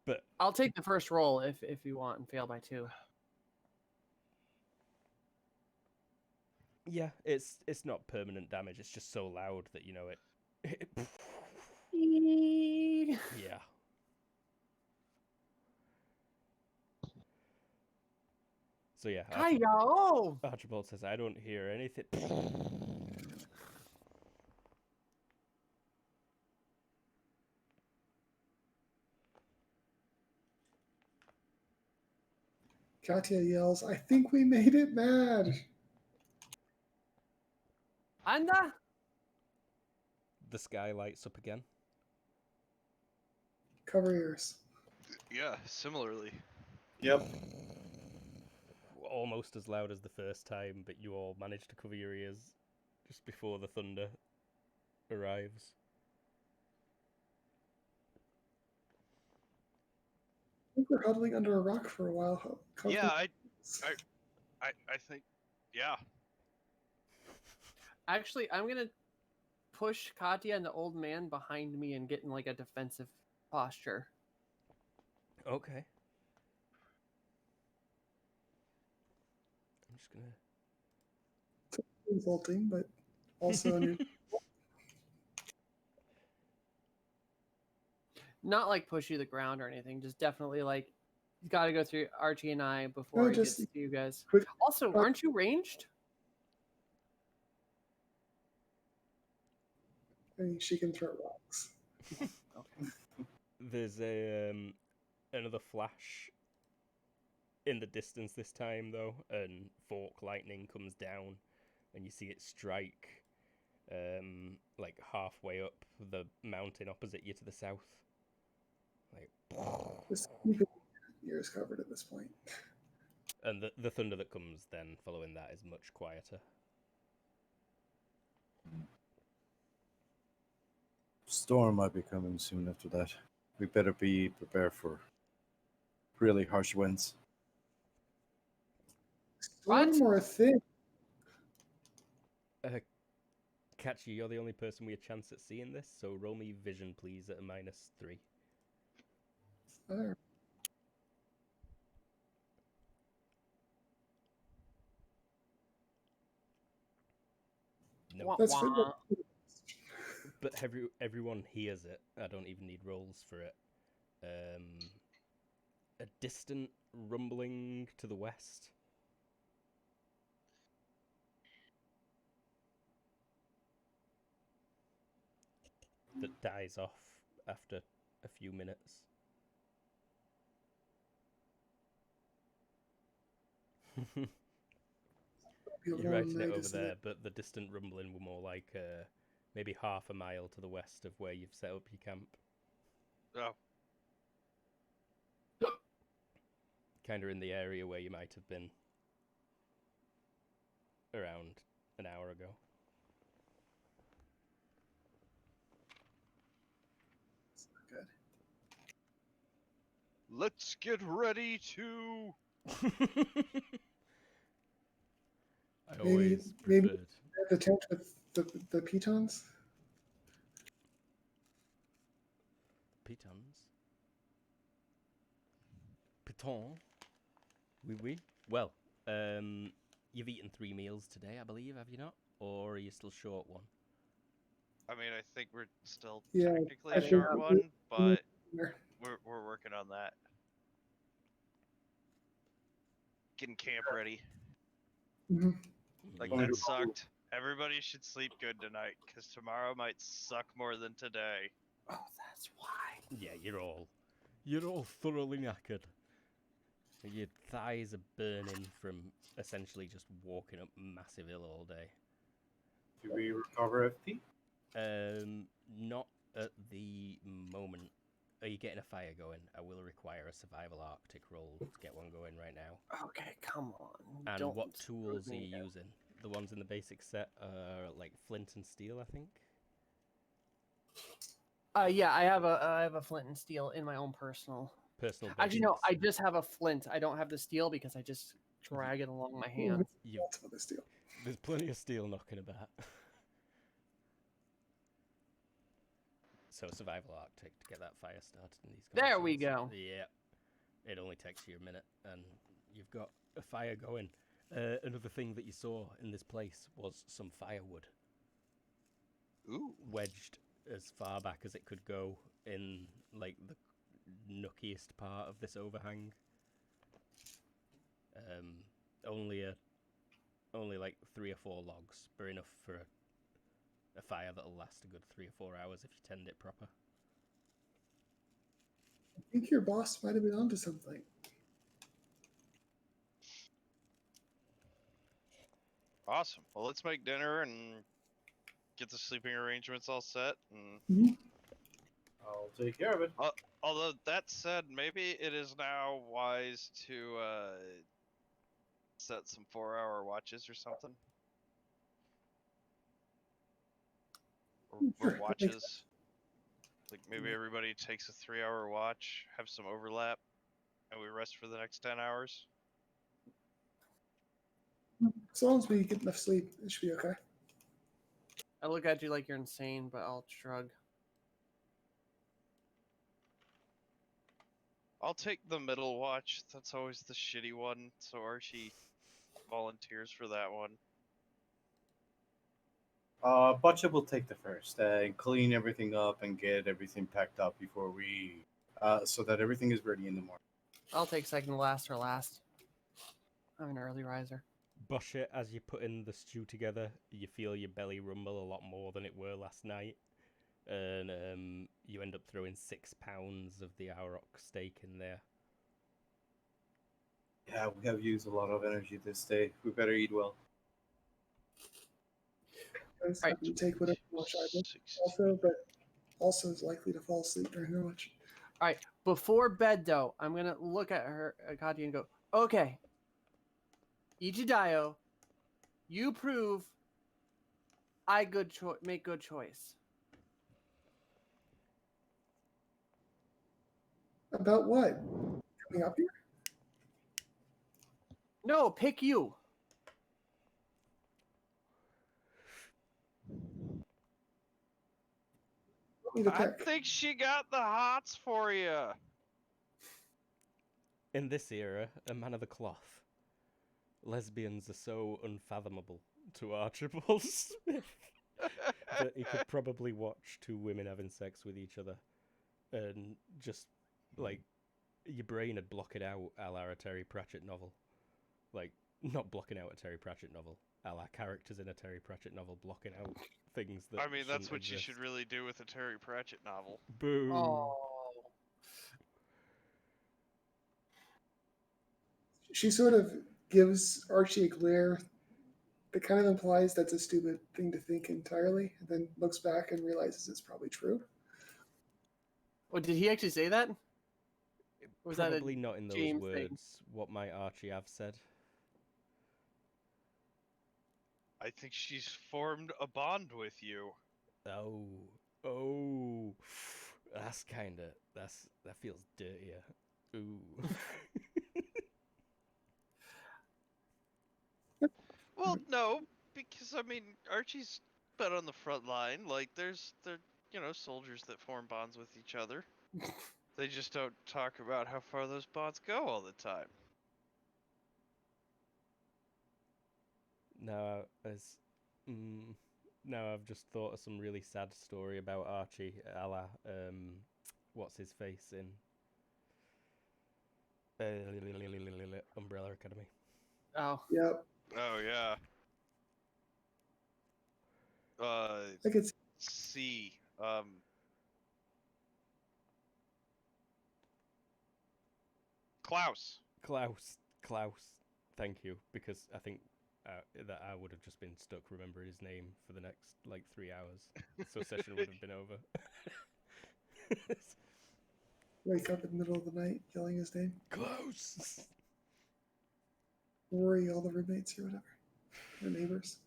But I'll take the first roll if you want and fail by 2. yeah, it's not permanent damage. It's just so loud that you know it. Yeah. So yeah, Kyle! Archibald says, "I don't hear anything." Katya yells, "I think we made it mad." Anda? The sky lights up again. Cover ears. Yeah, similarly. Yep. Almost as loud as the first time, but you all manage to cover your ears just before the thunder arrives. I think we're huddling under a rock for a while. Yeah, I think, yeah. Actually, I'm gonna push Katya and the old man behind me and get in like a defensive posture. Okay. I'm just gonna. Insulting, but also under. Not like push you to the ground or anything. Just definitely like he's got to go through Archie and I before he just gets to you guys. quick- Also, aren't you ranged? I mean, she can throw rocks. Okay. There's another flash in the distance this time though, and fork lightning comes down, and you see it strike, like halfway up the mountain opposite you to the south. Like, Just ears covered at this point. and the thunder that comes then following that is much quieter. Storm might be coming soon after that. We better be prepared for really harsh winds. Storm or a thing? Catchy, you're the only person with a chance at seeing this, so roll me vision, please, at a -3. There. No. That's But everyone hears it. I don't even need rolls for it. A distant rumbling to the west. That dies off after a few minutes. You're writing it over there, but the distant rumbling were more like maybe half a mile to the west of where you've set up your camp. Oh. kind of in the area where you might have been around an hour ago. It's not good. Let's get ready to. I Maybe- always maybe- preferred. The tent with the pitons. Pitons. Piton. Oui, oui. Well, you've eaten 3 meals today, I believe, have you not? Or are you still short one? I mean, I think we're still Yeah, technically I a think short we- one, but There. we're working on that. Getting camp ready. Mhm. Like Going that to- sucked. Everybody should sleep good tonight, because tomorrow might suck more than today. Oh, that's why. Yeah, you're all thoroughly knackered. Your thighs are burning from essentially just walking up massive hill all day. Do we recover FP? Not at the moment. Are you getting a fire going? I will require a survival Arctic roll to get one going right now. Okay, come on. And Don't what screw tools are me you again. using? The ones in the basic set are like flint and steel, I think. Yeah, I have a flint and steel in my own personal. Personal. Actually, no, I basics. just have a flint. I don't have the steel because I just drag it along my hand. You've, Lots of this deal. there's plenty of steel knocking about. So survival Arctic to get that fire started in these. There we conditions. go. Yeah, it only takes you a minute, and you've got a fire going. Another thing that you saw in this place was some firewood Ooh. wedged as far back as it could go in like the nookiest part of this overhang. Only like 3 or 4 logs, but enough for a fire that'll last a good 3 or 4 hours if you tend it proper. I think your boss might have been onto something. Awesome. Well, let's make dinner and get the sleeping arrangements all set. And I'll take care of it. although that said, maybe it is now wise to set some 4-hour watches or something. Or Sure, that makes watches. Like maybe everybody takes a 3-hour watch, have some overlap, and we rest for the next 10 hours. As long as we get enough sleep, it should be okay. I look at you like you're insane, but I'll shrug. I'll take the middle watch. That's always the shitty one. So Archie volunteers for that one. Butcher will take the first and clean everything up and get everything packed up before we, so that everything is ready in the morning. I'll take second to last or last. I'm an early riser. Bush it as you're putting the stew together. You feel your belly rumble a lot more than it were last night, and you end up throwing 6 pounds of the Auroch steak in there. Yeah, we have used a lot of energy this day. We better eat well. I was Right. happy to take whatever watch I did 16. also, but also is likely to fall asleep during her watch. Before bed, though, I'm gonna look at her, Katya, and go, "Okay, Ichidayo, you prove I make good choice." About what? Coming up here? No, pick you. Want me to I pick? think she got the hots for you. In this era, a man of the cloth, lesbians are so unfathomable to Archibald Smith that he could probably watch 2 women having sex with each other and just, like, your brain would block it out a la a Terry Pratchett novel. Like, not blocking out a Terry Pratchett novel, a la characters in a Terry Pratchett novel blocking out things that I mean, that's shouldn't what you exist. should really do with a Terry Pratchett novel. Boo! Oh, She sort of gives Archie a glare that kind of implies that's a stupid thing to think entirely, and then looks back and realizes it's probably true. oh, did he actually say that? Or was that a Probably not in those James words. thing? What might Archie have said? I think she's formed a bond with you. Oh, oh, that's that feels dirtier. Ooh. Well, no, because I mean, Archie's been on the front line. Like, there, soldiers that form bonds with each other. They just don't talk about how far those bonds go all the time. Now, now I've just thought of some really sad story about Archie, a la, what's his face in Umbrella Academy. Oh, Yep. Oh yeah. I could see. C. Klaus. Klaus. Thank you, because I think that I would have just been stuck remembering his name for the next like 3 hours, so session would have been over. Wake up in the middle of the night yelling his name. Klaus. Worry all the roommates or whatever. The neighbors.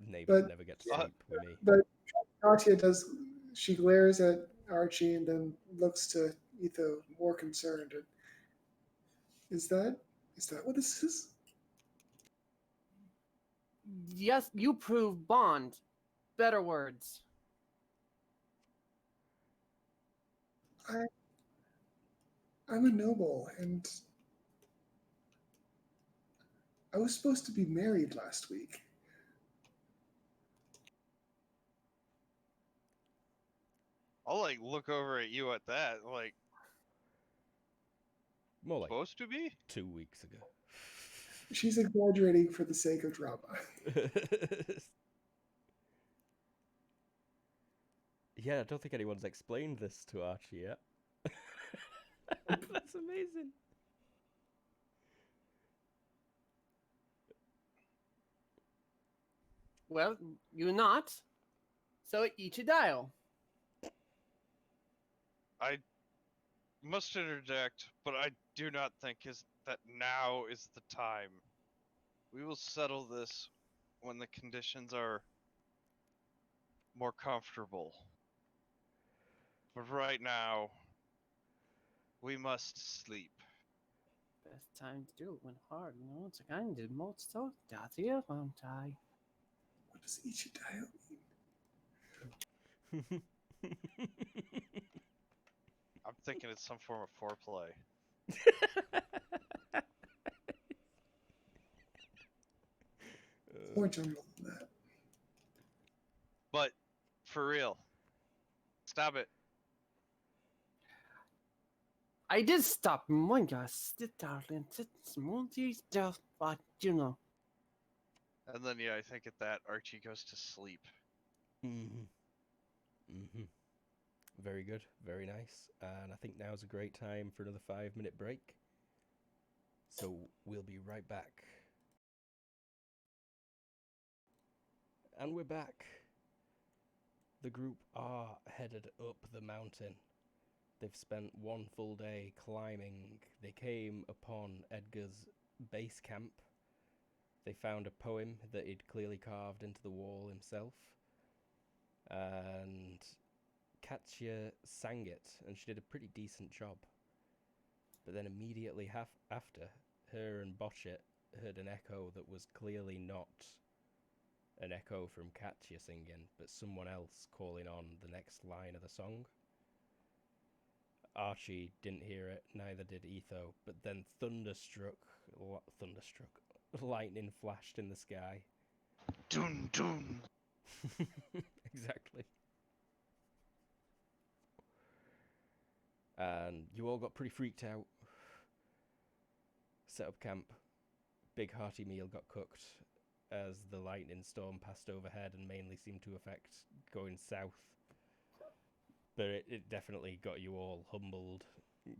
Neighbors But- never get to sleep with me. But Katya does. She glares at Archie and then looks to Etho more concerned. And is that what this is? yes, you prove bond. Better words. I'm a noble, and I was supposed to be married last week. I'll like look over at you at that. Like, More like supposed to be? 2 weeks ago. She's exaggerating for the sake of drama. Yeah, I don't think anyone's explained this to Archie yet. That's amazing. Well, you not. So each a dial. I must interject, but I do not think that now is the time. We will settle this when the conditions are more comfortable. But right now, we must sleep. Best time to do it when hard, it's a kind of most so that's here, won't I? What does Ichidaio mean? I'm thinking it's some form of foreplay. More general than that. But for real, stop it. I did stop my gosh, darling, it's multi stuff, but And then yeah, I think at that Archie goes to sleep. Very good, very nice. And I think now's a great time for another 5-minute break. So we'll be right back. And we're back. The group are headed up the mountain. They've spent one full day climbing. They came upon Edgar's base camp. They found a poem that he'd clearly carved into the wall himself. And Katya sang it, and she did a pretty decent job. But then immediately after, her and Botchet heard an echo that was clearly not an echo from Katya singing, but someone else calling on the next line of the song. Archie didn't hear it, neither did Etho, but then lightning flashed in the sky. Dun dun. Exactly. And you all got pretty freaked out. Set up camp. Big hearty meal got cooked as the lightning storm passed overhead and mainly seemed to affect going south. But it definitely got you all humbled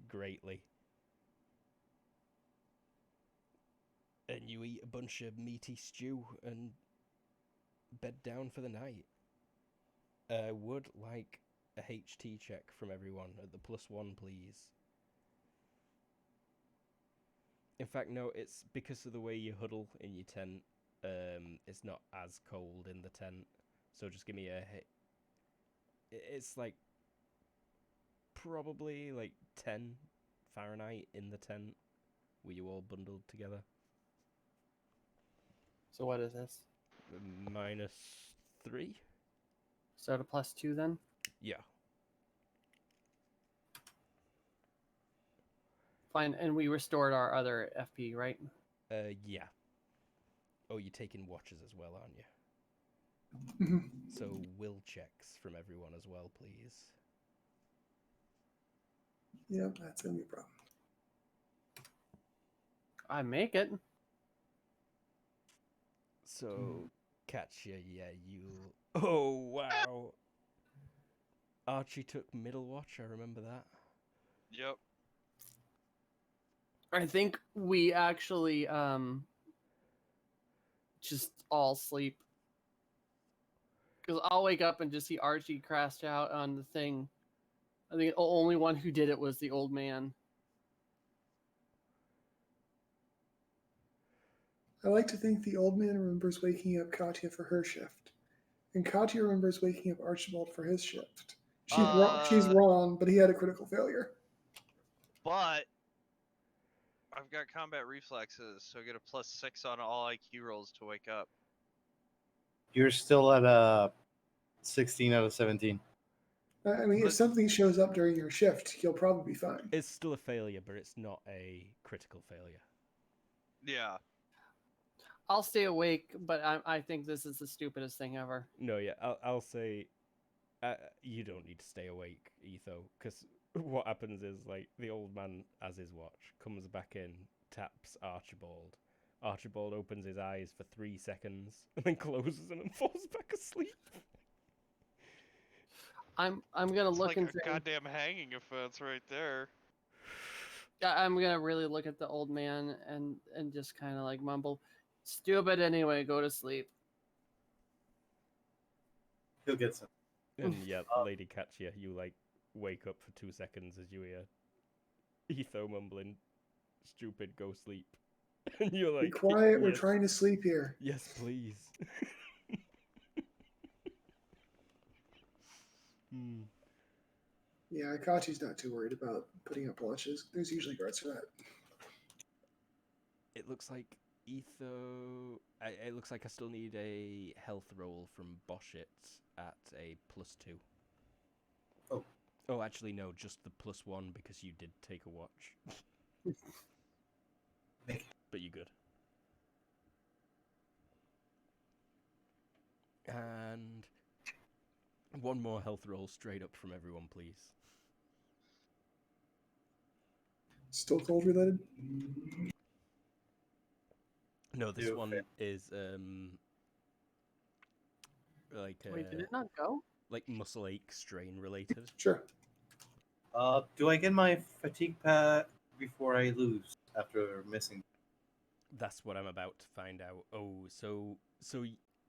greatly. And you eat a bunch of meaty stew and bed down for the night. I would like a HT check from everyone at the +1, please. In fact, no, it's because of the way you huddle in your tent. It's not as cold in the tent, so just give me a hit. It's like probably like 10 Fahrenheit in the tent. Were you all bundled together? So what is this? -3. So to +2 then? Yeah. Fine, and we restored our other FP, right? Yeah. Oh, you're taking watches as well, aren't you? Mhm. So will checks from everyone as well, please. Yep, that's gonna be a problem. I make it. So, Katya, yeah, you... Oh, wow. Archie took middle watch, I remember that. Yep. I think we actually just all sleep. Because I'll wake up and just see Archie crashed out on the thing. I think the only one who did it was the old man. I like to think the old man remembers waking up Katya for her shift, and Katya remembers waking up Archibald for his shift. She's wrong, but he had a critical failure. But I've got combat reflexes, so I get a +6 on all IQ rolls to wake up. You're still at a 16 out of 17. I mean, if But- something shows up during your shift, you'll probably be fine. It's still a failure, but it's not a critical failure. Yeah. I'll stay awake, but I think this is the stupidest thing ever. No, yeah, I'll say... you don't need to stay awake, Etho, because what happens is, like, the old man has his watch, comes back in, taps Archibald. Archibald opens his eyes for 3 seconds, and then closes them and falls back asleep. I'm gonna It's look like and a say, goddamn hanging offense right there. I'm gonna really look at the old man and just kind of like mumble, "Stupid anyway, go to sleep." He'll get some. And yeah, Lady Katya, you, like, wake up for 2 seconds as you hear Etho mumbling, "Stupid, go sleep." And you're like, Be quiet, we're "Yes, trying to sleep here. yes, please." Hmm. Yeah, Katya's not too worried about putting up watches. There's usually guards for that. It looks like Etho... it looks like I still need a health roll from Boschit at a +2. Oh. Oh, actually, no, just the +1 because you did take a watch. But you're good. And one more health roll straight up from everyone, please. Still cold related? No, this Yeah, one fair. is like Wait, did it not go? like muscle ache strain related. Sure. Do I get my fatigue pad before I lose after missing? That's what I'm about to find out. Oh, so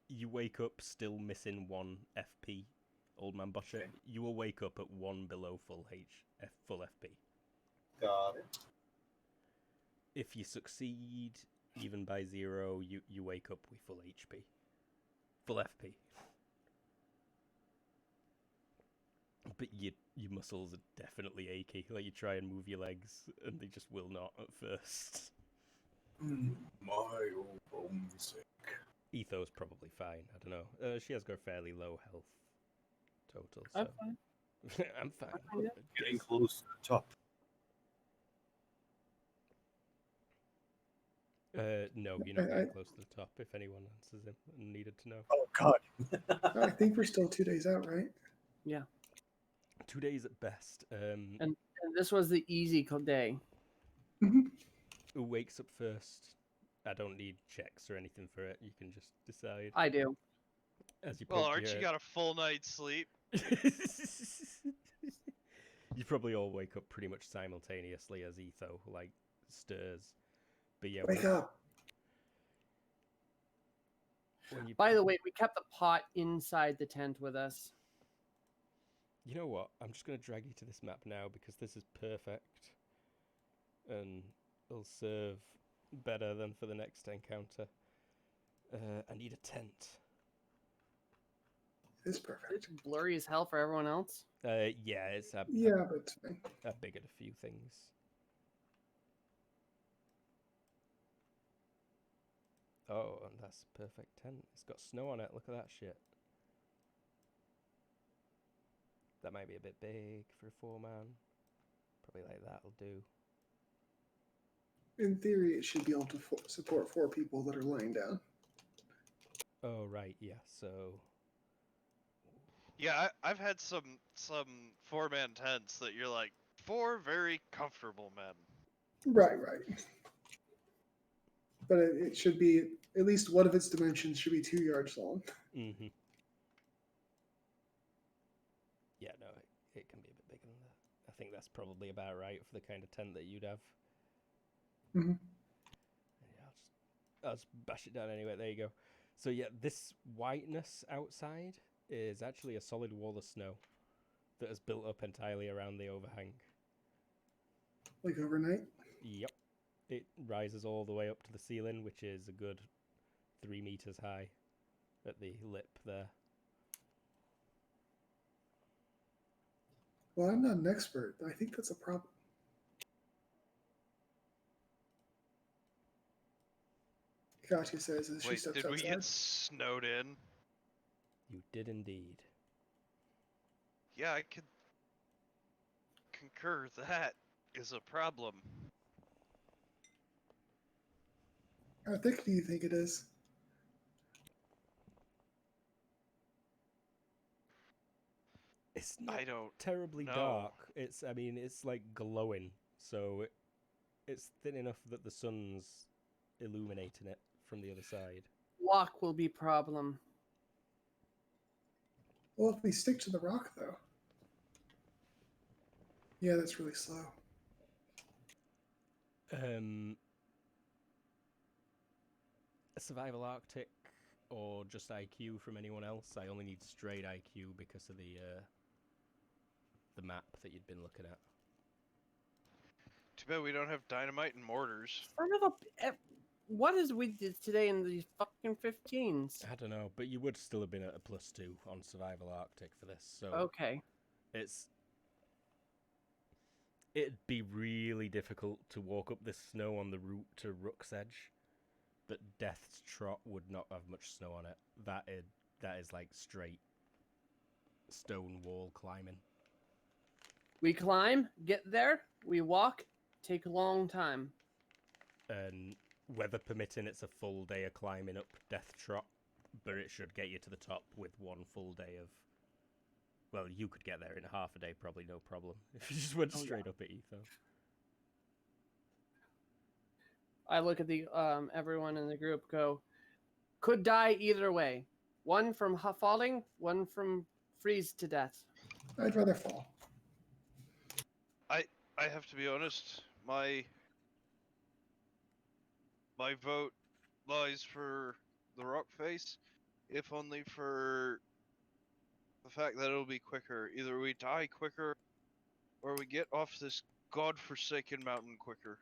you wake up still missing 1 FP, old man Bosher. Okay. You will wake up at 1 below full FP. Got it. If you succeed even by 0, you wake up with full HP, full FP. But your muscles are definitely achy. Like, you try and move your legs, and they just will not at first. My old bones ache. Etho's probably fine. I don't know. She has got fairly low health total. So I'm fine. I'm fine. fine, yeah. Getting close to the top. No, you're not I- getting close to the top. If anyone answers him and needed to know, Oh God. I think we're still 2 days out, right? 2 days at best. And this was the easy day. Who wakes up first? I don't need checks or anything for it. You can just decide I do. as you. Well, poke Archie your got a full night's sleep. You probably all wake up pretty much simultaneously as Etho like stirs. But yeah, Wake up. when you By the way, we kept the pot inside the tent with us. You know what? I'm just going to drag you to this map now because this is perfect. And it'll serve better than for the next encounter. I need a tent. It's It's perfect. blurry as hell for everyone else. Yeah, it's Yeah, but it's fine. big at a few things. Oh, and that's a perfect tent. It's got snow on it. Look at that shit. That might be a bit big for a 4-man. Probably like that'll do. In theory, it should be able to support 4 people that are laying down. Oh, right, yeah, so... Yeah, I've had some 4-man tents that you're like 4 very comfortable men. Right. But it should be, at least one of its dimensions should be 2 yards long. Mm-hmm. Yeah, no, it can be a bit bigger than that. I think that's probably about right for the kind of tent that you'd have. Mm-hmm. Yeah, I'll just bash it down anyway. There you go. So yeah, this whiteness outside is actually a solid wall of snow that has built up entirely around the overhang. Like overnight. Yep. It rises all the way up to the ceiling, which is a good 3 meters high at the lip there. Well, I'm not an expert, but I think that's a problem. Katya says as she Wait, steps did we outside. get snowed in? You did indeed. Yeah, I could concur that is a problem. How thick do you think it is? It's not I don't terribly know. dark. I mean, it's like glowing, so it's thin enough that the sun's illuminating it from the other side. Walk will be problem. Well, if we stick to the rock, though. Yeah, that's really slow. A survival Arctic or just IQ from anyone else? I only need straight IQ because of the map that you'd been looking at. Too bad we don't have dynamite and mortars. Son of a... What is we did today in these fucking 15s? I don't know, but you would still have been at a +2 on survival Arctic for this, so Okay. it'd be really difficult to walk up this snow on the route to Rook's Edge, but Death's Trot would not have much snow on it. That is like straight stone wall climbing. We climb, get there, we walk, take a long time. And weather permitting, it's a full day of climbing up Death Trot, but it should get you to the top with 1 full day of... Well, you could get there in half a day, probably no problem, if you just went straight up at Etho. I look at the everyone in the group, go, could die either way. One from falling, one from freeze to death. I'd rather fall. I have to be honest, my vote lies for the rock face, if only for the fact that it'll be quicker. Either we die quicker, or we get off this godforsaken mountain quicker.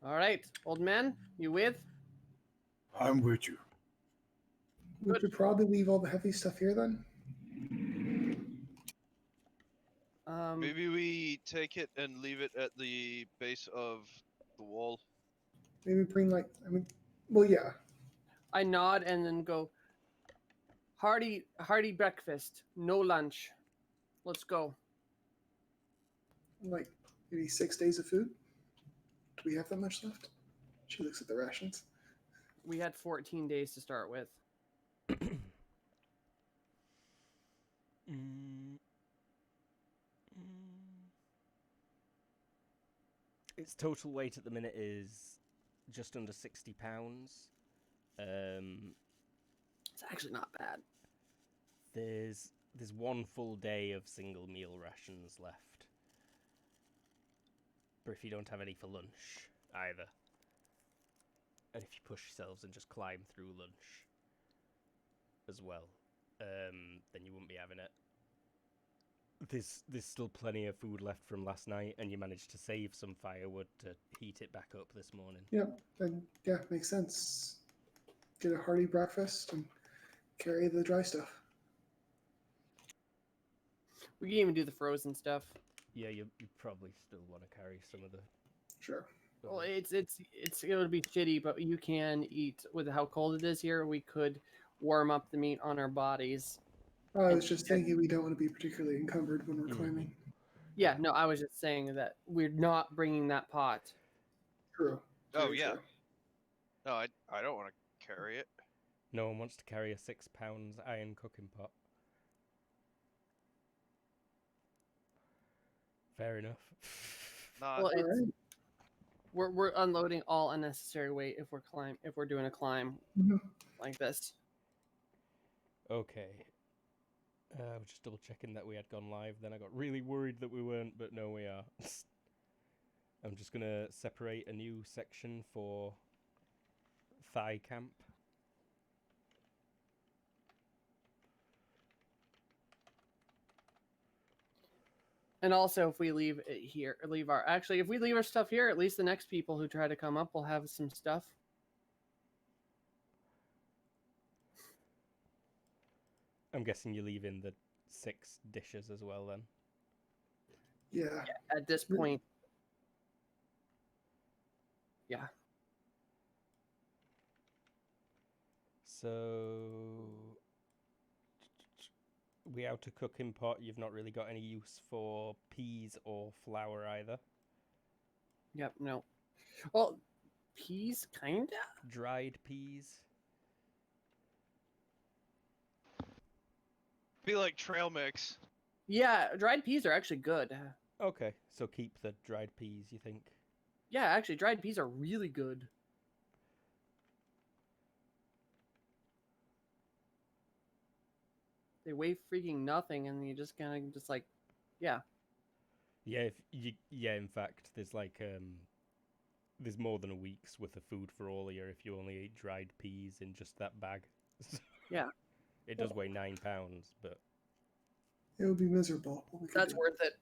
All right, old man, you with? I'm with you. We Good. should probably leave all the heavy stuff here then. Maybe we take it and leave it at the base of the wall. Maybe bring well, yeah. I nod and then go, hearty breakfast, no lunch. Let's go. Like maybe 6 days of food. Do we have that much left? She looks at the rations. We had 14 days to start with. Its total weight at the minute is just under 60 pounds. It's actually not bad. There's 1 full day of single meal rations left. But if you don't have any for lunch either, and if you push yourselves and just climb through lunch as well, then you wouldn't be having it. there's still plenty of food left from last night, and you managed to save some firewood to heat it back up this morning. Yep, and yeah, makes sense. Get a hearty breakfast and carry the dry stuff. We can even do the frozen stuff. Yeah, you probably still want to carry some of the. Sure. Well, it's it would be shitty, but you can eat with how cold it is here. We could warm up the meat on our bodies. I was just thinking we don't want to be particularly encumbered when we're Mhm. climbing. Yeah, no, I was just saying that we're not bringing that pot. True. Oh, Very yeah. true. No, I don't want to carry it. No one wants to carry a 6 pounds iron cooking pot. Fair enough. Not. Well, All it's right. we're unloading all unnecessary weight if we're doing a climb Mhm. like this. Okay. I was just double checking that we had gone live. Then I got really worried that we weren't, but no, we are. I'm just gonna separate a new section for thigh camp. And also, if we leave it here, if we leave our stuff here, at least the next people who try to come up will have some stuff. I'm guessing you're leaving the 6 dishes as well then. Yeah. At this Mm. point, yeah. So we out to cooking pot. You've not really got any use for peas or flour either. Yep. No. Well, peas, kinda. Dried peas. Be like trail mix. Yeah, dried peas are actually good. Okay, so keep the dried peas, you think? Yeah, actually, dried peas are really good. They weigh freaking nothing, and you just kind of just like, yeah. Yeah, in fact, there's like there's more than a week's worth of food for all of you if you only eat dried peas in just that bag. Yeah. It does weigh 9 pounds, but It would be miserable. But we could That's do worth it.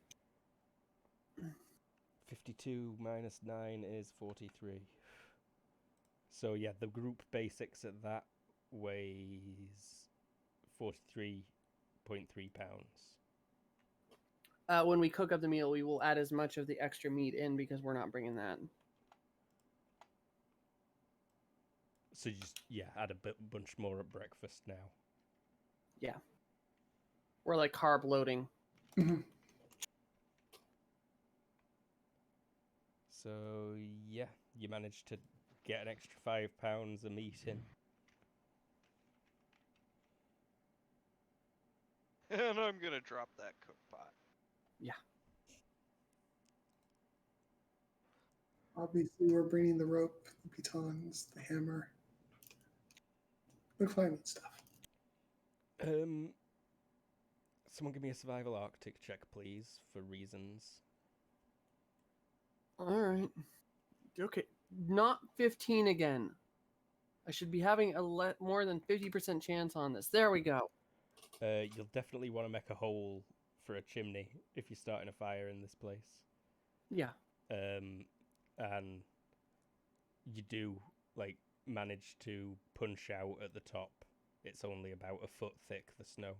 52 minus 9 is 43. So yeah, the group basics at that weighs 43.3 pounds. When we cook up the meal, we will add as much of the extra meat in because we're not bringing that. So you just, yeah, add a bunch more at breakfast now. Yeah. We're like carb loading. Mhm. So yeah, you managed to get an extra 5 pounds of meat in. And I'm gonna drop that cook pot. Obviously, we're bringing the rope, the pitons, the hammer, the climbing stuff. Someone give me a survival Arctic check, please, for reasons. All right. Okay. Not 15 again. I should be having a more than 50% chance on this. There we go. You'll definitely want to make a hole for a chimney if you're starting a fire in this place. Yeah. And you do like manage to punch out at the top. It's only about a foot thick, the snow,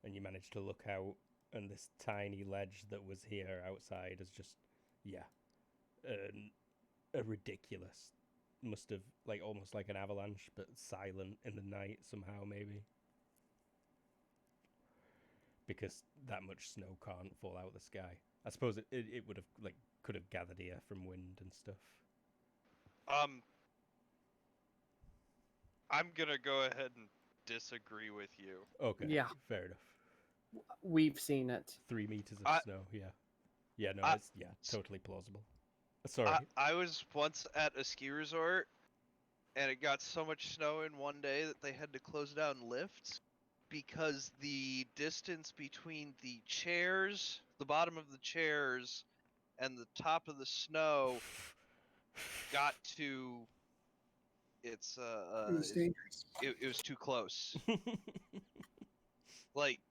and you manage to look out, and this tiny ledge that was here outside is just, yeah, a ridiculous. Must have like almost like an avalanche, but silent in the night somehow, maybe. Because that much snow can't fall out of the sky. I suppose it would have like could have gathered here from wind and stuff. I'm gonna go ahead and disagree with you. Okay. Yeah. Fair enough. We've seen it. 3 meters of I- snow. Yeah. Yeah. No. I- It's totally plausible. Sorry. I was once at a ski resort, and it got so much snow in one day that they had to close down lifts because the distance between the chairs, the bottom of the chairs, and the top of the snow got to it's It was dangerous. it was too close. Like,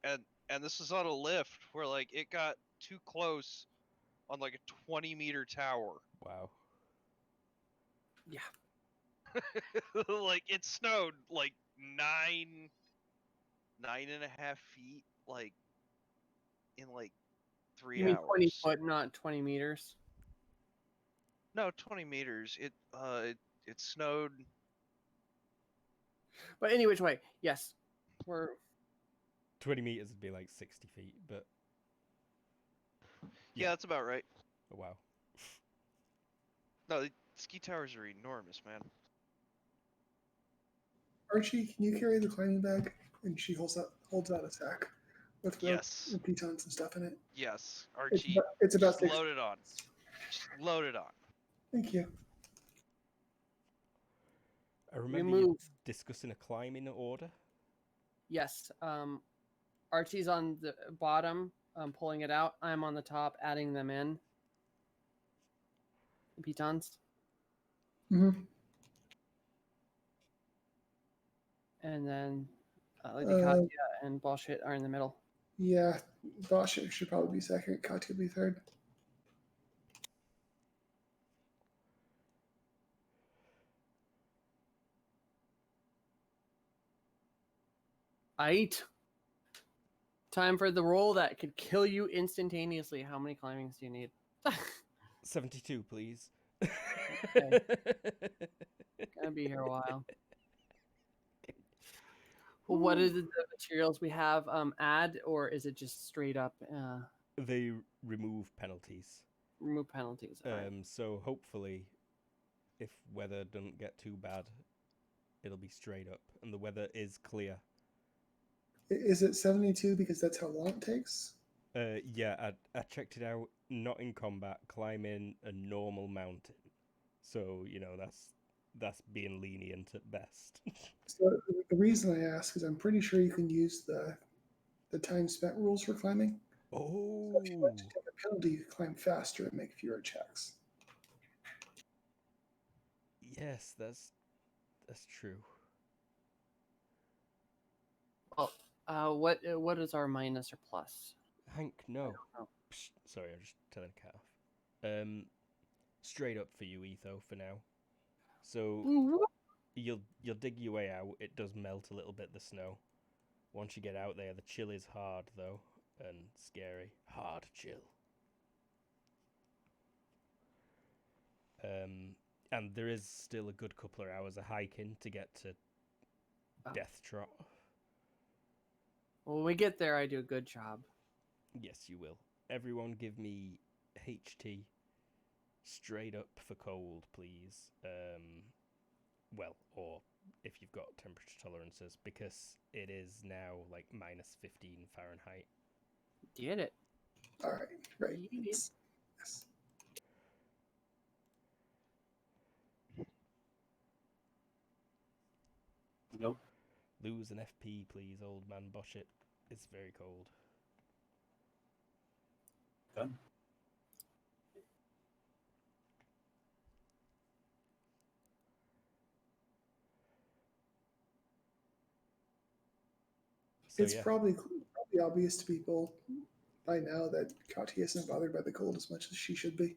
and and this is on a lift where like it got too close on like a 20-meter tower. Wow. Like it snowed like 9.5 feet, like in like 3 You mean 20 hours. foot, not 20 meters? No, 20 meters. It snowed. But any which way, yes. We're 20 meters would be like 60 feet, but Yeah, that's about right. oh, wow. No, the ski towers are enormous, man. Archie, can you carry the climbing bag? And she holds out a sack with rope Yes. and pitons and stuff in it. Yes, It's Archie. about, it's about Just 6. load it on. Just load it on. Thank you. I remember you move. discussing a climbing order. Yes. Archie's on the bottom, pulling it out. I'm on the top, adding them in. The pitons. Hmm. And then Lady Katya and Bullshit are in the middle. Yeah, Bosch should probably be second. Katya be third. Aight. Time for the roll that could kill you instantaneously. How many climbings do you need? 72, please. Gonna be here a while. What is it, the materials we have? Add, or is it just straight up They remove penalties. remove penalties? All right. So hopefully, if weather doesn't get too bad, it'll be straight up, and the weather is clear. Is it 72 because that's how long it takes? Yeah, I checked it out. Not in combat, climbing a normal mountain. So that's being lenient at best. So the reason I ask is I'm pretty sure you can use the time spent rules for climbing. Oh, So if you want to take a penalty, you climb faster and make fewer checks. yes, that's true. Well, what is our minus or plus? Hank, no. know. Psh, sorry, I'm just telling a cat off. Straight up for you, Etho, for now. So you'll dig your way out. It does melt a little bit, the snow. Once you get out there, the chill is hard though, and scary. Hard chill. And there is still a good couple of hours of hiking to get to Death Trot. When we get there, I do a good job. Yes, you will. Everyone give me HT straight up for cold, please. Well, or if you've got temperature tolerances, because it is now like minus 15 Fahrenheit. Did it. All right, right. You did. Yes. Nope. Lose an FP, please, old man Bosh it. It's very cold. Done. So It's yeah, probably obvious to people by now that Katya isn't bothered by the cold as much as she should be.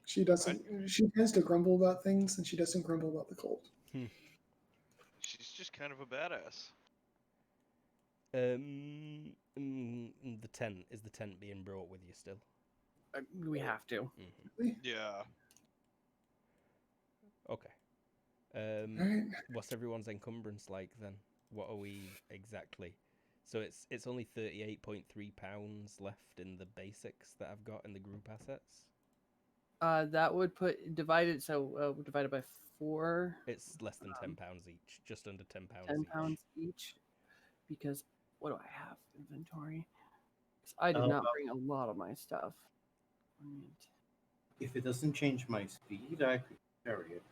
She doesn't. She tends to grumble about things, and she doesn't grumble about the cold. She's just kind of a badass. the tent, is the tent being brought with you still? We have to. Yeah. Okay. All right. What's everyone's encumbrance like then? What are we exactly? So it's only 38.3 pounds left in the basics that I've got in the group assets. That would put divided. So divided by 4. It's less than £10 each, just under £10 10 each. pounds each. Because what do I have? Inventory. 'Cause I did not bring a lot of my stuff. If it doesn't change my speed, I could carry it.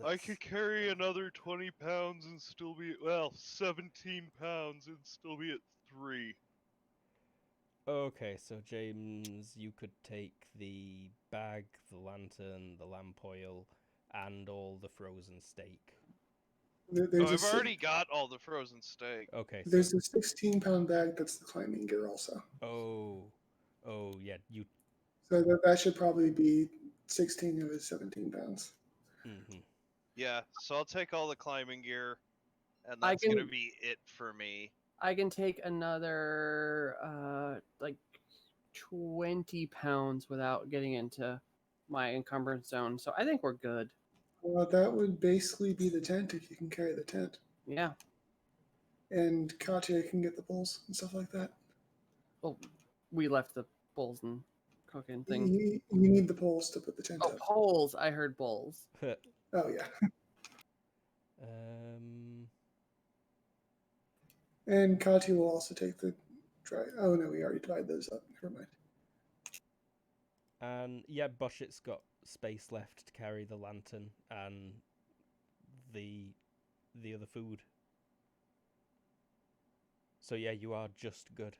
I could carry another 20 pounds and still be 17 pounds and still be at 3. Okay, so James, you could take the bag, the lantern, the lamp oil, and all the frozen steak. There's Oh, a I've already got all the frozen steak. Okay, so there's a 16-pound bag that's the climbing gear also. oh yeah, you. So that should probably be 16 of his 17 pounds. Mm-hmm. Yeah, so I'll take all the climbing gear, and I that's gonna can- be it for me. I can take another like 20 pounds without getting into my encumbrance zone. So I think we're good. Well, that would basically be the tent if you can carry the tent. Yeah. And Katya can get the bowls and stuff like that. Oh, we left the bowls and cooking thing. You need the poles to put the tent Oh, up. poles. I heard bowls. Oh, yeah. And Katya will also take the dry. Oh, no, we already divided those up. Never mind. And yeah, Boschet's got space left to carry the lantern and the other food. So yeah, you are just good.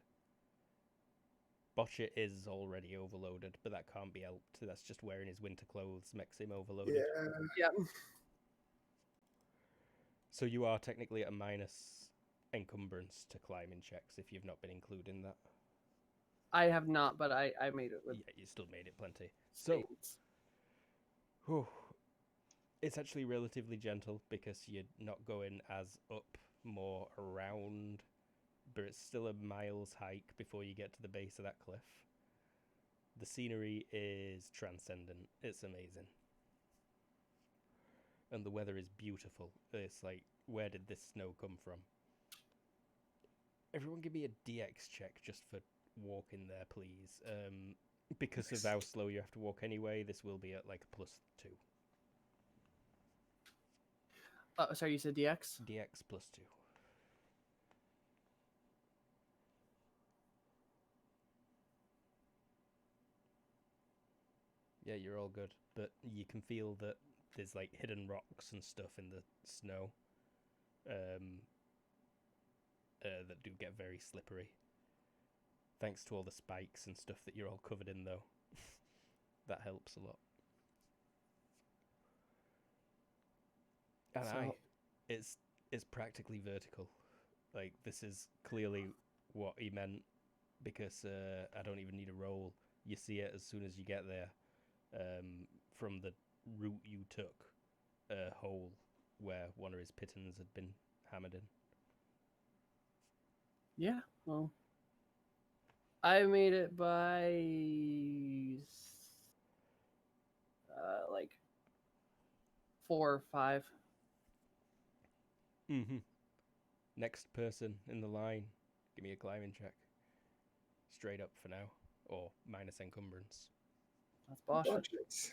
Bochet is already overloaded, but that can't be helped. That's just wearing his winter clothes makes him overloaded. Yeah. Yeah. So you are technically at a minus encumbrance to climbing checks if you've not been including that. I have not, but I made it with Yeah, you still made it plenty. So, spades. whew, it's actually relatively gentle because you're not going as up, more around, but it's still a mile's hike before you get to the base of that cliff. The scenery is transcendent. It's amazing. And the weather is beautiful. It's like, where did this snow come from? Everyone give me a DX check just for walking there, please. Because of how slow you have to walk anyway, this will be at like a +2. Sorry, you said DX? DX +2. Yeah, you're all good. But you can feel that there's like hidden rocks and stuff in the snow. That do get very slippery. Thanks to all the spikes and stuff that you're all covered in, though. That helps a lot. And it's practically vertical. Like, this is clearly what he meant, because I don't even need a roll. You see it as soon as you get there. From the route you took, a hole where one of his pitons had been hammered in. Yeah, well. I made it by like 4 or 5. Mm-hmm. Next person in the line, give me a climbing check. Straight up for now, or minus encumbrance. That's Bosch. Budgets.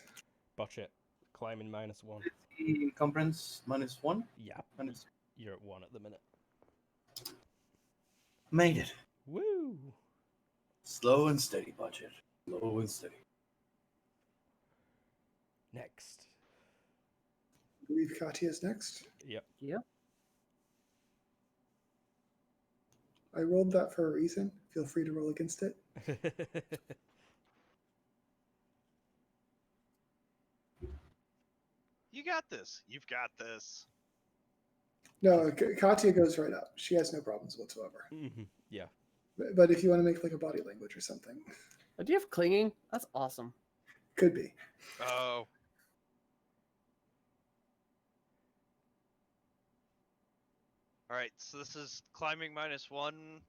Botch it. Climbing -1. The encumbrance -1. Yeah, Minus. you're at 1 at the minute. Made it. Woo! Slow and steady, budget. Slow and steady. Next. I believe Katya is next. Yep. Yep. I rolled that for a reason. Feel free to roll against it. You got this. You've got this. No, Katya goes right up. She has no problems whatsoever. Mm-hmm. Yeah. But if you want to make like a body language or something, Do you have clinging? That's awesome. could be. Oh. Alright, so this is climbing -1,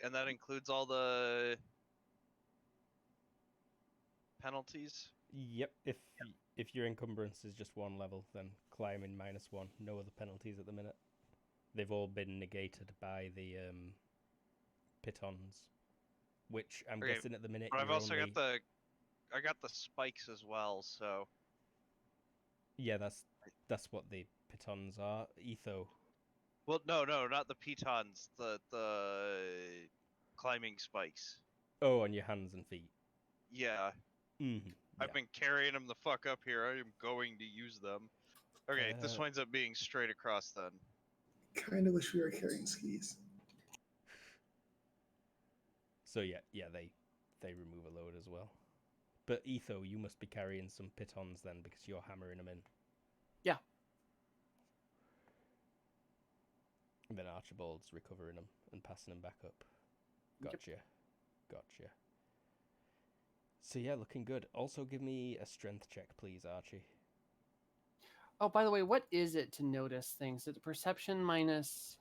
and that includes all the penalties? Yep. If your encumbrance is just 1 level, then climbing -1. No other penalties at the minute. They've all been negated by the pitons, which I'm Okay, guessing at the minute. But I've you're also only... got I got the spikes as well, so Yeah, that's what the pitons are. Etho. well no, not the pitons, the climbing spikes. Oh, on your hands and feet. Yeah. Mm-hmm. I've been carrying them the fuck up here. I am going to use them. Okay, this winds up being straight across then. Kind of wish we were carrying skis. So yeah, they remove a load as well. But Etho, you must be carrying some pitons then, because you're hammering them in. Yeah. And then Archibald's recovering them and passing them back up. Gotcha. Gotcha. So yeah, looking good. Also give me a strength check, please, Archie. Oh, by the way, what is it to notice things? Is it perception minus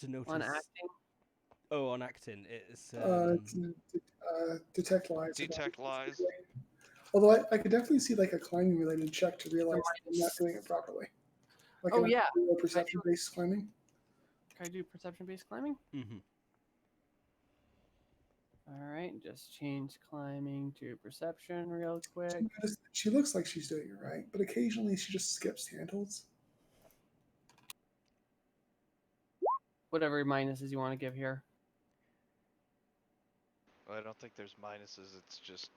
To notice... on acting? Oh, on acting, it's... Detect lies. Detect lies. Although I could definitely see like a climbing related check to realize I'm not doing it properly. Like Oh, yeah. perception based climbing. Can I do perception-based climbing? Mm-hmm. All right, just change climbing to perception real quick. She looks like she's doing it right, but occasionally she just skips handholds. Whatever minuses you want to give here. I don't think there's minuses. It's just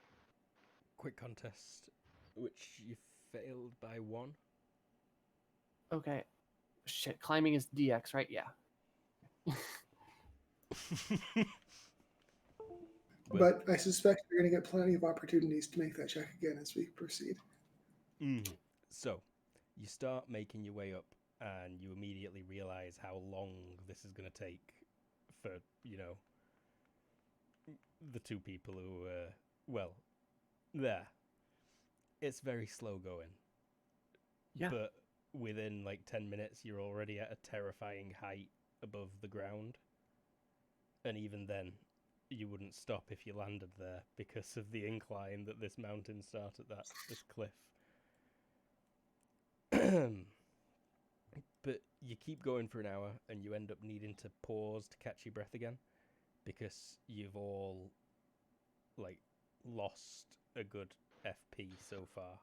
Quick contest, which you failed by 1. Okay. Shit, climbing is DX, right? Yeah. But I suspect you're going to get plenty of opportunities to make that check again as we proceed. So, you start making your way up, and you immediately realize how long this is going to take for, you know, the two people who, well, there. It's very slow going. Yeah. But within like 10 minutes, you're already at a terrifying height above the ground. And even then, you wouldn't stop if you landed there because of the incline that this mountain started at, this cliff. But you keep going for an hour and you end up needing to pause to catch your breath again because you've all like lost a good FP so far.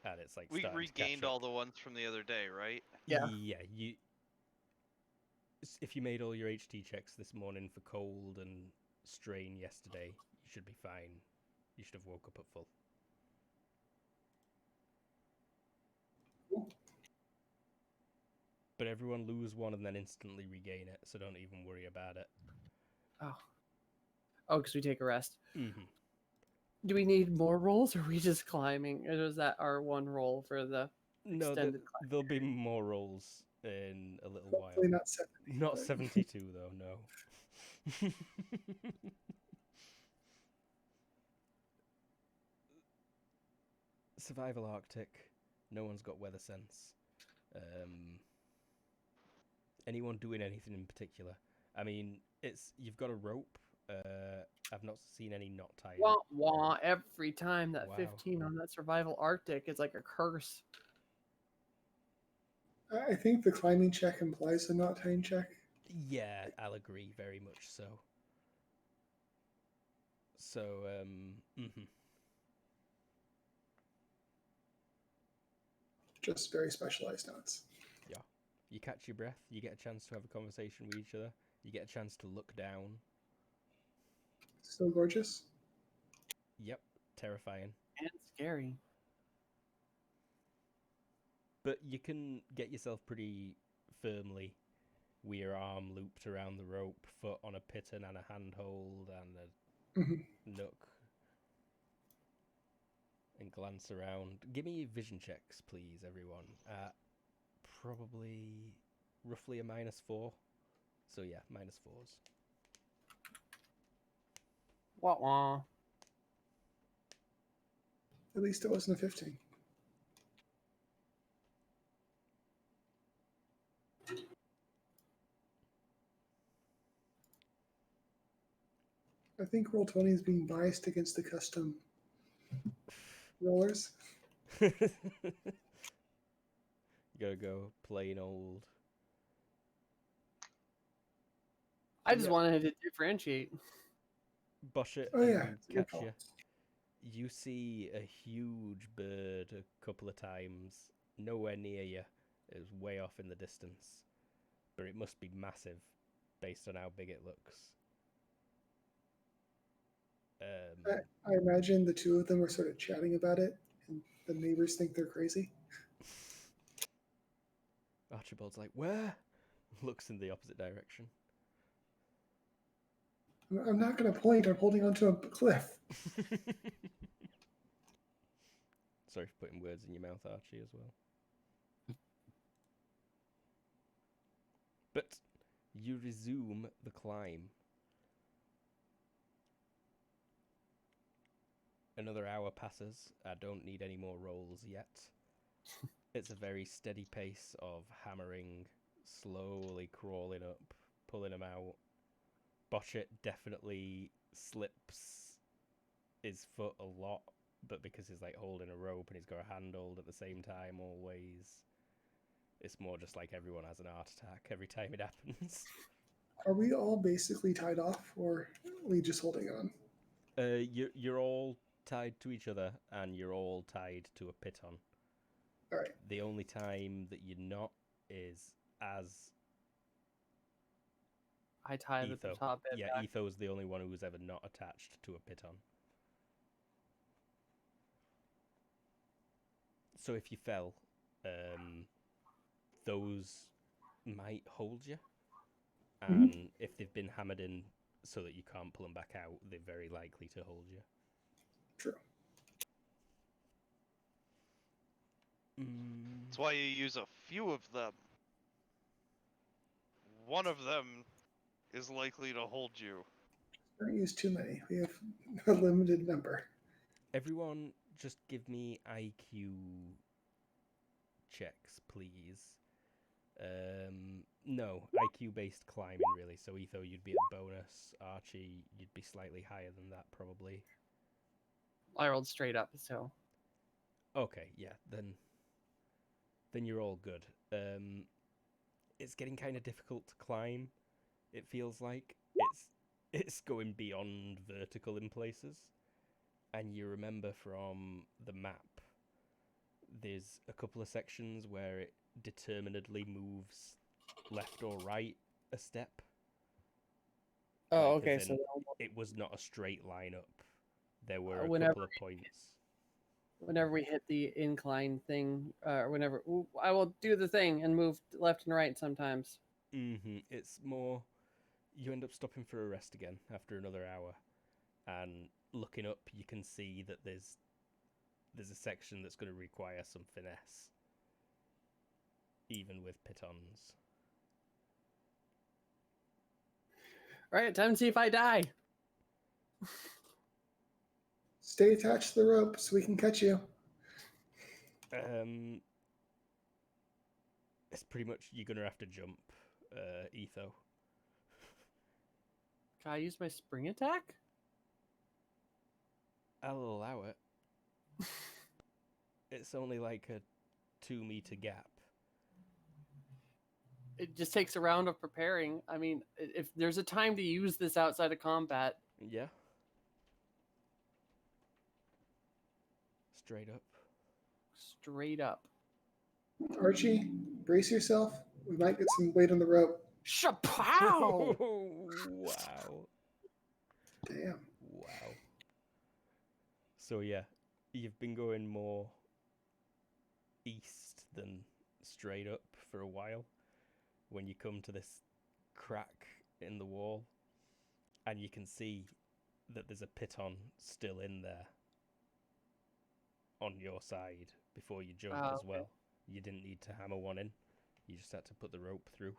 And it's like we starting to regained catch up. all the ones from the other day, right? Yeah. Yeah, if you made all your HT checks this morning for cold and strain yesterday, you should be fine. You should have woke up at full. But everyone lose 1 and then instantly regain it, so don't even worry about it. Oh, because we take a rest. Mm-hmm. Do we need more rolls, or are we just climbing? Or is that our one roll for the No, extended climb? there'll be more rolls in a little Hopefully while. not 70. Not but- 72 though, no. Survival Arctic. No one's got weather sense. Anyone doing anything in particular? I mean, you've got a rope. I've not seen any knot tying. Wah, wah, every time that Wow. 15 on that survival Arctic is like a curse. I think the climbing check implies a knot tying check. Yeah, I'll agree very much so. So, Just very specialized knots. yeah. You catch your breath, you get a chance to have a conversation with each other, you get a chance to look down. Still gorgeous. Yep, terrifying. And scary. But you can get yourself pretty firmly with your arm looped around the rope, foot on a piton and a handhold and a Mhm. nook. And glance around. Give me vision checks, please, everyone. Probably roughly a -4. So yeah, -4s. Wah, wah. At least it wasn't a 15. I think Roll20 is being biased against the custom rollers. You gotta go plain old. I just Yeah. wanted to differentiate. Bush it Oh, yeah, and it's a good catch call. you. You see a huge bird a couple of times, nowhere near you. It's way off in the distance, but it must be massive based on how big it looks. I imagine the two of them are sort of chatting about it, and the neighbors think they're crazy. Archibald's like, where? Looks in the opposite direction. I'm not going to point. I'm holding onto a cliff. Sorry for putting words in your mouth, Archie, as well. But you resume the climb. Another hour passes. I don't need any more rolls yet. It's a very steady pace of hammering, slowly crawling up, pulling him out. Botchet definitely slips his foot a lot, but because he's like holding a rope and he's got a handhold at the same time always, it's more just like everyone has an heart attack every time it happens. Are we all basically tied off, or are we just holding on? You're all tied to each other, and you're all tied to a piton. All right. The only time that you're not is as I tie the Etho. top bit Yeah, back. Etho's the only one who's ever not attached to a piton. So if you fell, those might hold you. And if they've been hammered in so that you can't pull them back out, they're very likely to hold you. True. That's why you use a few of them. One of them is likely to hold you. Don't use too many. We have a limited number. Everyone, just give me IQ checks, please. No, IQ-based climbing, really. So, Etho, you'd be at bonus. Archie, you'd be slightly higher than that, probably. I rolled straight up, so Okay, yeah, then you're all good. It's getting kind of difficult to climb. It feels like it's going beyond vertical in places. And you remember from the map, there's a couple of sections where it determinedly moves left or right a step. oh, Like, okay. as So in, it was not a straight line up. There were a whenever couple of points. whenever we hit the incline thing, or whenever I will do the thing and move left and right sometimes. It's more, you end up stopping for a rest again after another hour, and looking up, you can see that there's a section that's going to require some finesse, even with pitons. All right, time to see if I die. Stay attached to the rope so we can catch you. It's pretty much you're gonna have to jump, Etho. Can I use my spring attack? I'll allow it. It's only like a 2-meter gap. It just takes a round of preparing. I mean, if there's a time to use this outside of combat, Yeah. Straight up. straight up. Archie, brace yourself. We might get some weight on the rope. Shapow! Wow. Damn. Wow. So yeah, you've been going more east than straight up for a while. When you come to this crack in the wall, and you can see that there's a piton still in there on your side before you jump as Okay. well. You didn't need to hammer one in. You just had to put the rope through.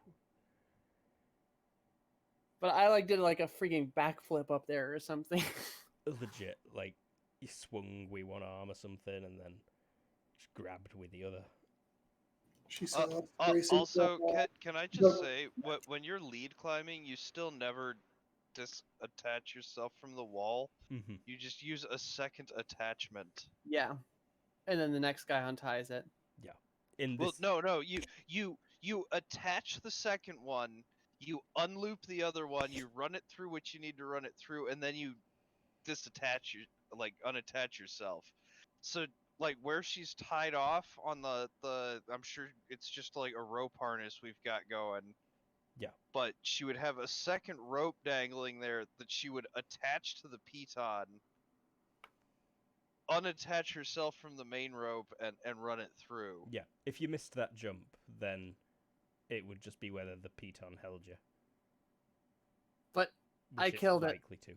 But I did like a freaking backflip up there or something. Legit, like you swung with one arm or something and then just grabbed with the other. She saw brace Also, herself. can I just Go. say, when you're lead climbing, you still never disattach yourself from the wall. Mm-hmm. You just use a second attachment. Yeah. And then the next guy unties it. Yeah. In Well, this, no, you attach the second one, you unloop the other one, you run it through what you need to run it through, and then you unattach yourself. So like where she's tied off on the I'm sure it's just like a rope harness we've got going. Yeah. But she would have a second rope dangling there that she would attach to the piton, unattach herself from the main rope, and run it through. yeah. If you missed that jump, then it would just be whether the piton held you. But I which it's killed it. likely to.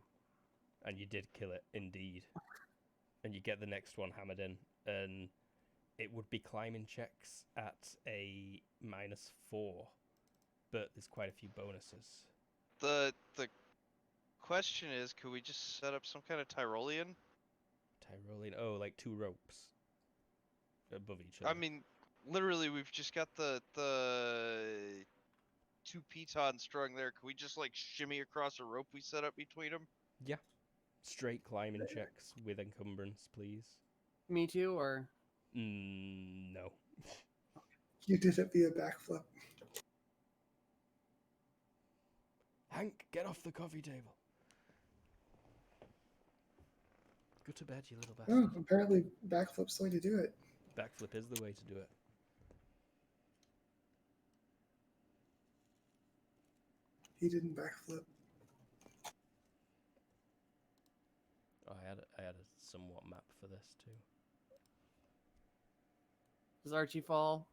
And you did kill it, indeed. And you get the next one hammered in, and it would be climbing checks at a -4. but there's quite a few bonuses. The question is, could we just set up some kind of Tyrolean? Tyrolean. Oh, like 2 ropes above each other. I mean, literally, we've just got the 2 pitons strung there. Could we just like shimmy across a rope we set up between them? yeah. Straight climbing checks with encumbrance, please. Me too, or No. You did it via backflip. Hank, get off the coffee table. Go to bed, you little bastard. Oh, apparently backflip's the way to do it. Backflip is the way to do it. He didn't backflip. Oh, I had a somewhat map for this too. does Archie fall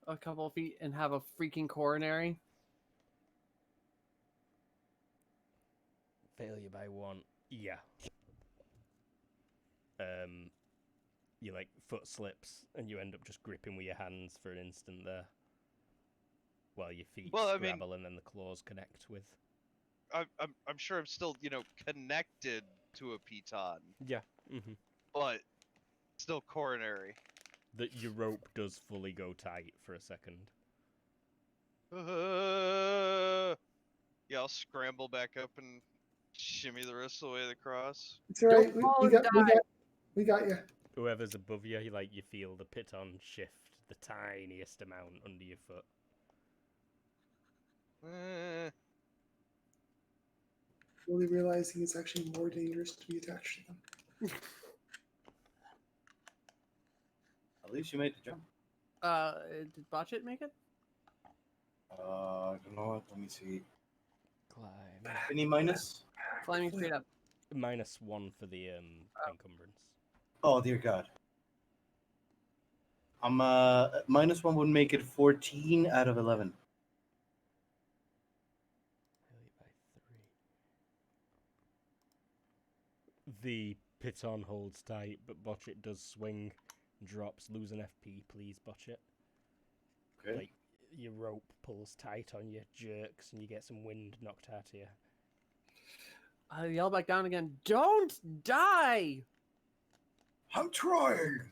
a couple of feet and have a freaking coronary? Failure by 1. Yeah. You like foot slips and you end up just gripping with your hands for an instant there, while your feet scrabble and then the claws connect with. I'm sure I'm still, connected to a piton, Yeah. Mm-hmm. but still coronary. That your rope does fully go tight for a second. Yeah, I'll scramble back up and shimmy the rest of the way across. It's all right. Don't fall and die. We got you. Whoever's above you, you feel the piton shift the tiniest amount under your foot. Really realizing it's actually more dangerous to be attached to them. At least you made the jump. Did Botchet make it? I don't know what. Let me see. Climb. Any minus? Climbing straight up. -1 for the encumbrance. Oh dear God. I'm -1 would make it 14 out of 11. Failure by 3. The piton holds tight, but Botchet does swing, drops, lose an FP, please, Botchet. Okay. Like, your rope pulls tight on you, jerks, and you get some wind knocked out of you. Yell back down again. Don't die! I'm trying.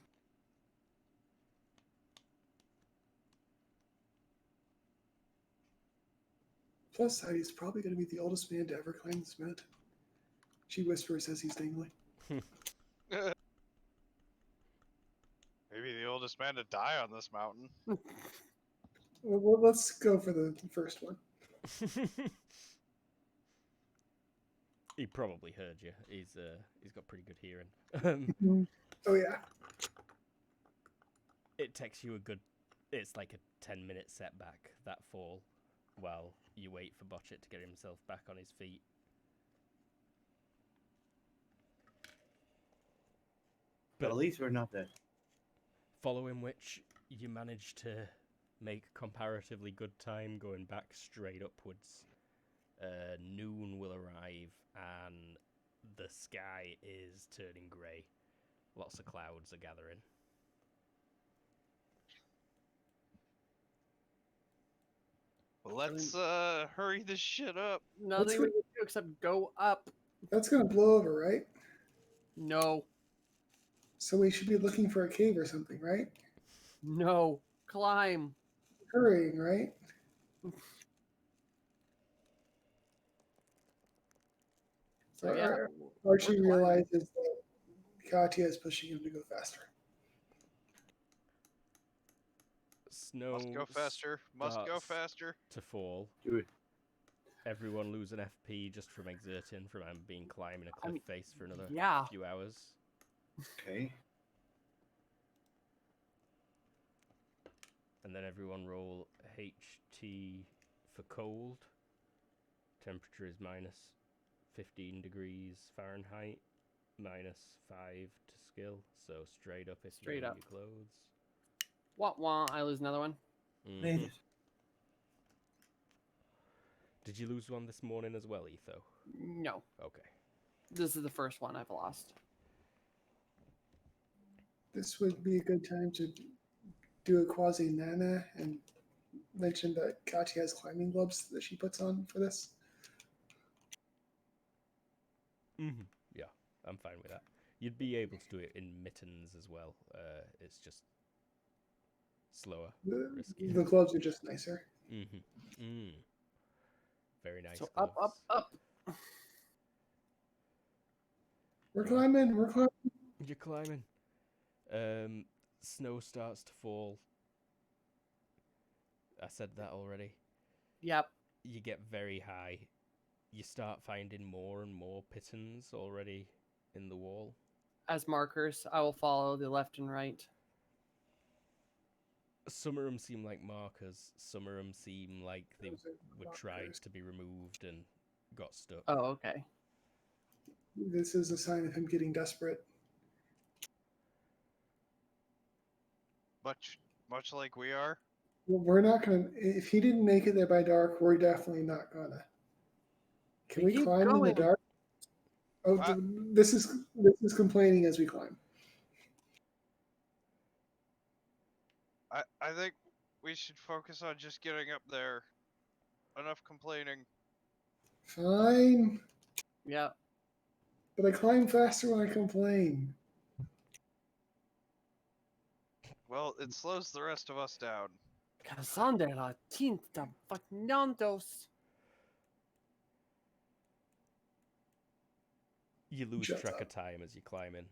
Plus, Heidi's probably going to be the oldest man to ever climb this mountain. She whispers as he's dangling. Maybe the oldest man to die on this mountain. Well, let's go for the first one. He probably heard you. He's got pretty good hearing. Oh yeah. It takes you it's like a 10-minute setback, that fall, while you wait for Botchet to get himself back on his feet. But at least we're not dead. Following which, you manage to make comparatively good time going back straight upwards. Noon will arrive and the sky is turning grey. Lots of clouds are gathering. Well, let's hurry this shit up. Nothing we can do except go up. That's going to blow over, right? No. So we should be looking for a cave or something, right? No. Climb. Hurrying, right? So yeah. Archie we're climbing. realizes that Katya is pushing him to go faster. Snow Must go faster. Must go starts faster. to fall. Do it. Everyone lose an FP just from exerting, from being climbing a cliff face for another Yeah. few hours. Okay. And then everyone roll HT for cold. Temperature is -15 degrees Fahrenheit, -5 to skill. So straight up if Straight you up. your clothes. Wah. I lose another one. Made it. Did you lose one this morning as well, Etho? No. Okay. This is the first one I've lost. This would be a good time to do a quasi-nana and mention that Katya has climbing gloves that she puts on for this? Yeah, I'm fine with that. You'd be able to do it in mittens as well. It's just slower, riskier. The gloves are just nicer. Very nice So gloves. up. We're climbing. We're climbing. You're climbing. Snow starts to fall. I said that already. Yep. You get very high. You start finding more and more pittons already in the wall. As markers, I will follow the left and right. Some of them seem like markers. Some of them seem like they Those are were tried markers. to be removed and got stuck. Oh, okay. This is a sign of him getting desperate. Much like we are. Well, we're not gonna. If he didn't make it there by dark, we're definitely not gonna. Can we Keep climb in the going. dark? Oh, I- this is complaining as we climb. I think we should focus on just getting up there. Enough complaining. Fine, Yep. but I climb faster when I complain. Well, it slows the rest of us down. Casande la tinta fagnandos. You lose Shut track up. of time as you climb in.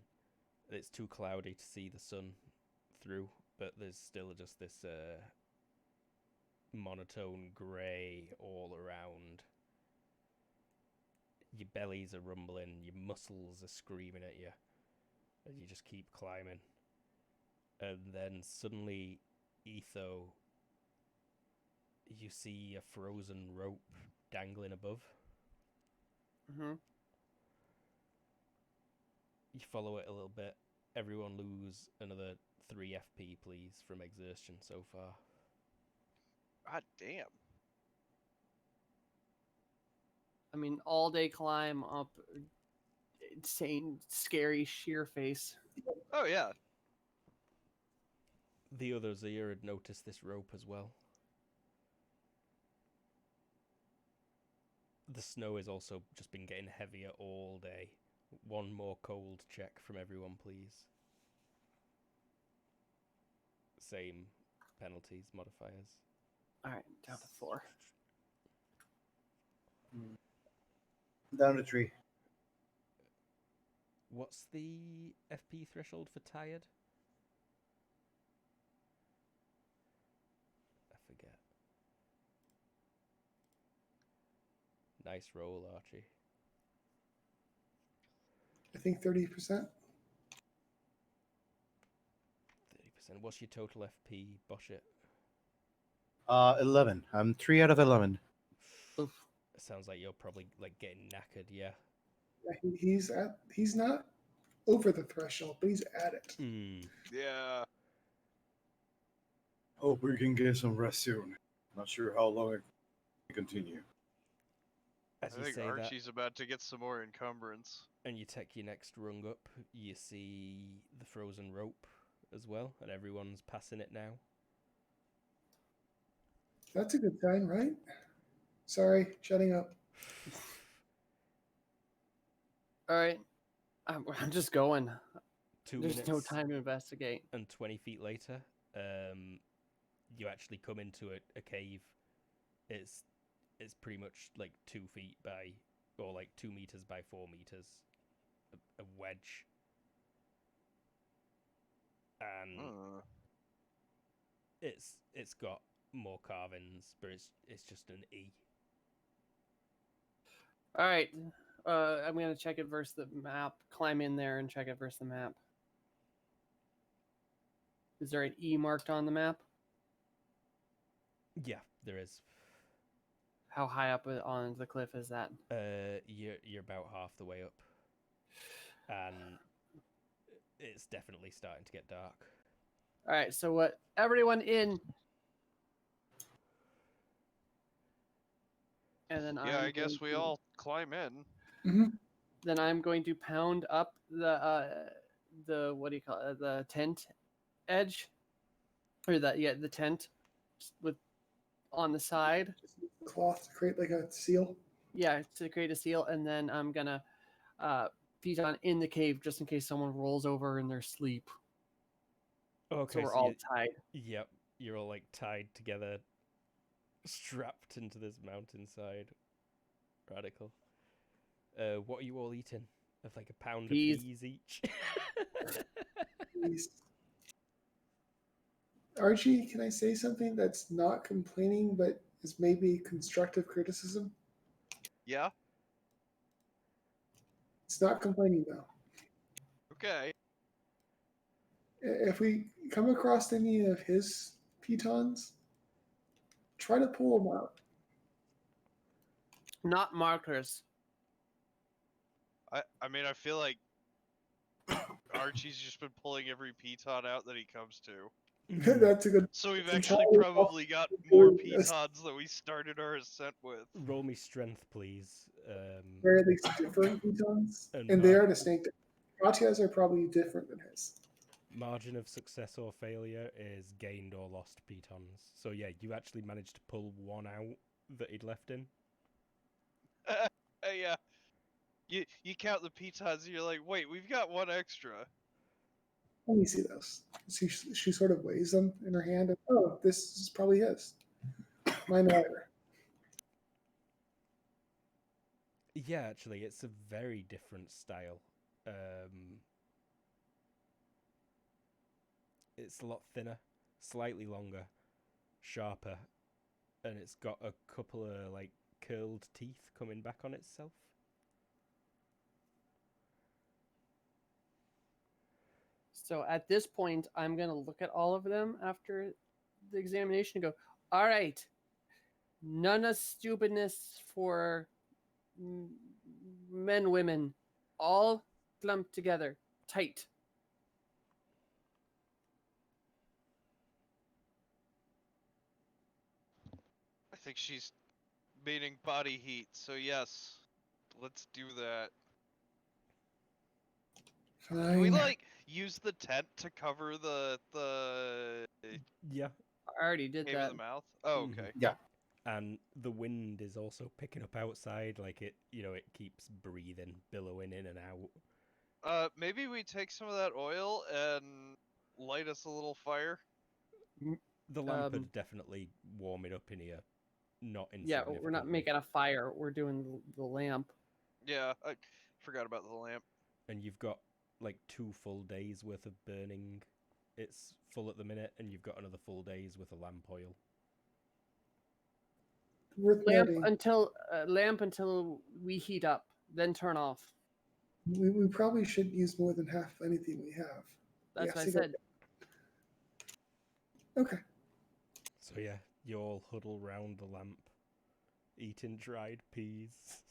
It's too cloudy to see the sun through, but there's still just this monotone grey all around. Your bellies are rumbling, your muscles are screaming at you as you just keep climbing. And then suddenly, Etho, you see a frozen rope dangling above. Mm-hmm. You follow it a little bit. Everyone lose another 3 FP, please, from exertion so far. God damn. I mean, all day climb up insane, scary sheer face. Oh yeah. The others here had noticed this rope as well. The snow has also just been getting heavier all day. One more cold check from everyone, please. Same penalties, modifiers. All right, down to 4. Down to 3. What's the FP threshold for tired? I forget. Nice roll, Archie. I think 30%. 30%. What's your total FP, Boshit? 11. I'm 3 out of 11. Oof. It sounds like you're probably like getting knackered, yeah. Yeah, he's not over the threshold, but he's at it. Yeah. Hope we can get some rest soon. Not sure how long it can continue. As I you think say that, Archie's about to get some more encumbrance. and you take your next rung up, you see the frozen rope as well, and everyone's passing it now. That's a good sign, right? Sorry, shutting up. All right, I'm just going. 2 There's minutes no time to investigate. and 20 feet later, you actually come into a cave. It's pretty much like 2 feet by, or like 2 meters by 4 meters, a wedge, and it's got more carvings, but it's just an E. All right, I'm gonna check it versus the map. Climb in there and check it versus the map. Is there an E marked on the map? Yeah, there is. How high up on the cliff is that? You're about half the way up, and it's definitely starting to get dark. All right, so what? Everyone in. And then Yeah, I'm I guess going we to- all climb in. Mm-hmm. Then I'm going to pound up the what do you call it? The tent edge, or the tent with on the side. Just use the cloth to create like a seal. Yeah, to create a seal, and then I'm gonna piton in the cave just in case someone rolls over in their sleep. Okay, So we're so all you, tied. yep, you're all like tied together, strapped into this mountainside. Radical. What are you all eating? Of like a pound Peas. of peas each. Please. Archie, can I say something that's not complaining but is maybe constructive criticism? Yeah. It's not complaining though. Okay. If we come across any of his pitons, try to pull them out. Not markers. I mean, I feel like Archie's just been pulling every piton out that he comes to. That's a good. So we've It's actually entirely probably got possible more doing this. pitons than we started our ascent with. Roll me strength, please. They're at least different pitons, And and they Mark- are distinct. Katia's are probably different than his. Margin of success or failure is gained or lost pitons. So yeah, you actually managed to pull one out that he'd left in. Yeah. You count the pitons and you're like, wait, we've got one extra. Let me see those. She sort of weighs them in her hand. And, oh, this is probably his. Mine lighter. Yeah, actually, it's a very different style. It's a lot thinner, slightly longer, sharper, and it's got a couple of like curled teeth coming back on itself. So at this point, I'm gonna look at all of them after the examination and go, all right, none of stupidness for men, women, all clumped together, tight. I think she's meaning body heat, so yes. Let's do that. Can we Fine. like use the tent to cover the Yeah, I already did cave that. of the mouth? Oh, Mhm. okay. and the wind is also picking up outside. Like it, it keeps breathing, billowing in and out. Maybe we take some of that oil and light us a little fire. The lamp Um, would definitely warm it up in here, not Yeah, insignificantly. we're not making a fire. We're doing the lamp. Yeah, I forgot about the lamp. And you've got like 2 full days worth of burning. It's full at the minute, and you've got another full days worth of lamp oil. Worth Lamp noting. lamp until we heat up, then turn off. We probably should use more than half of anything we have. That's Yeah, what I so said. Okay. So yeah, you all huddle round the lamp, eating dried peas.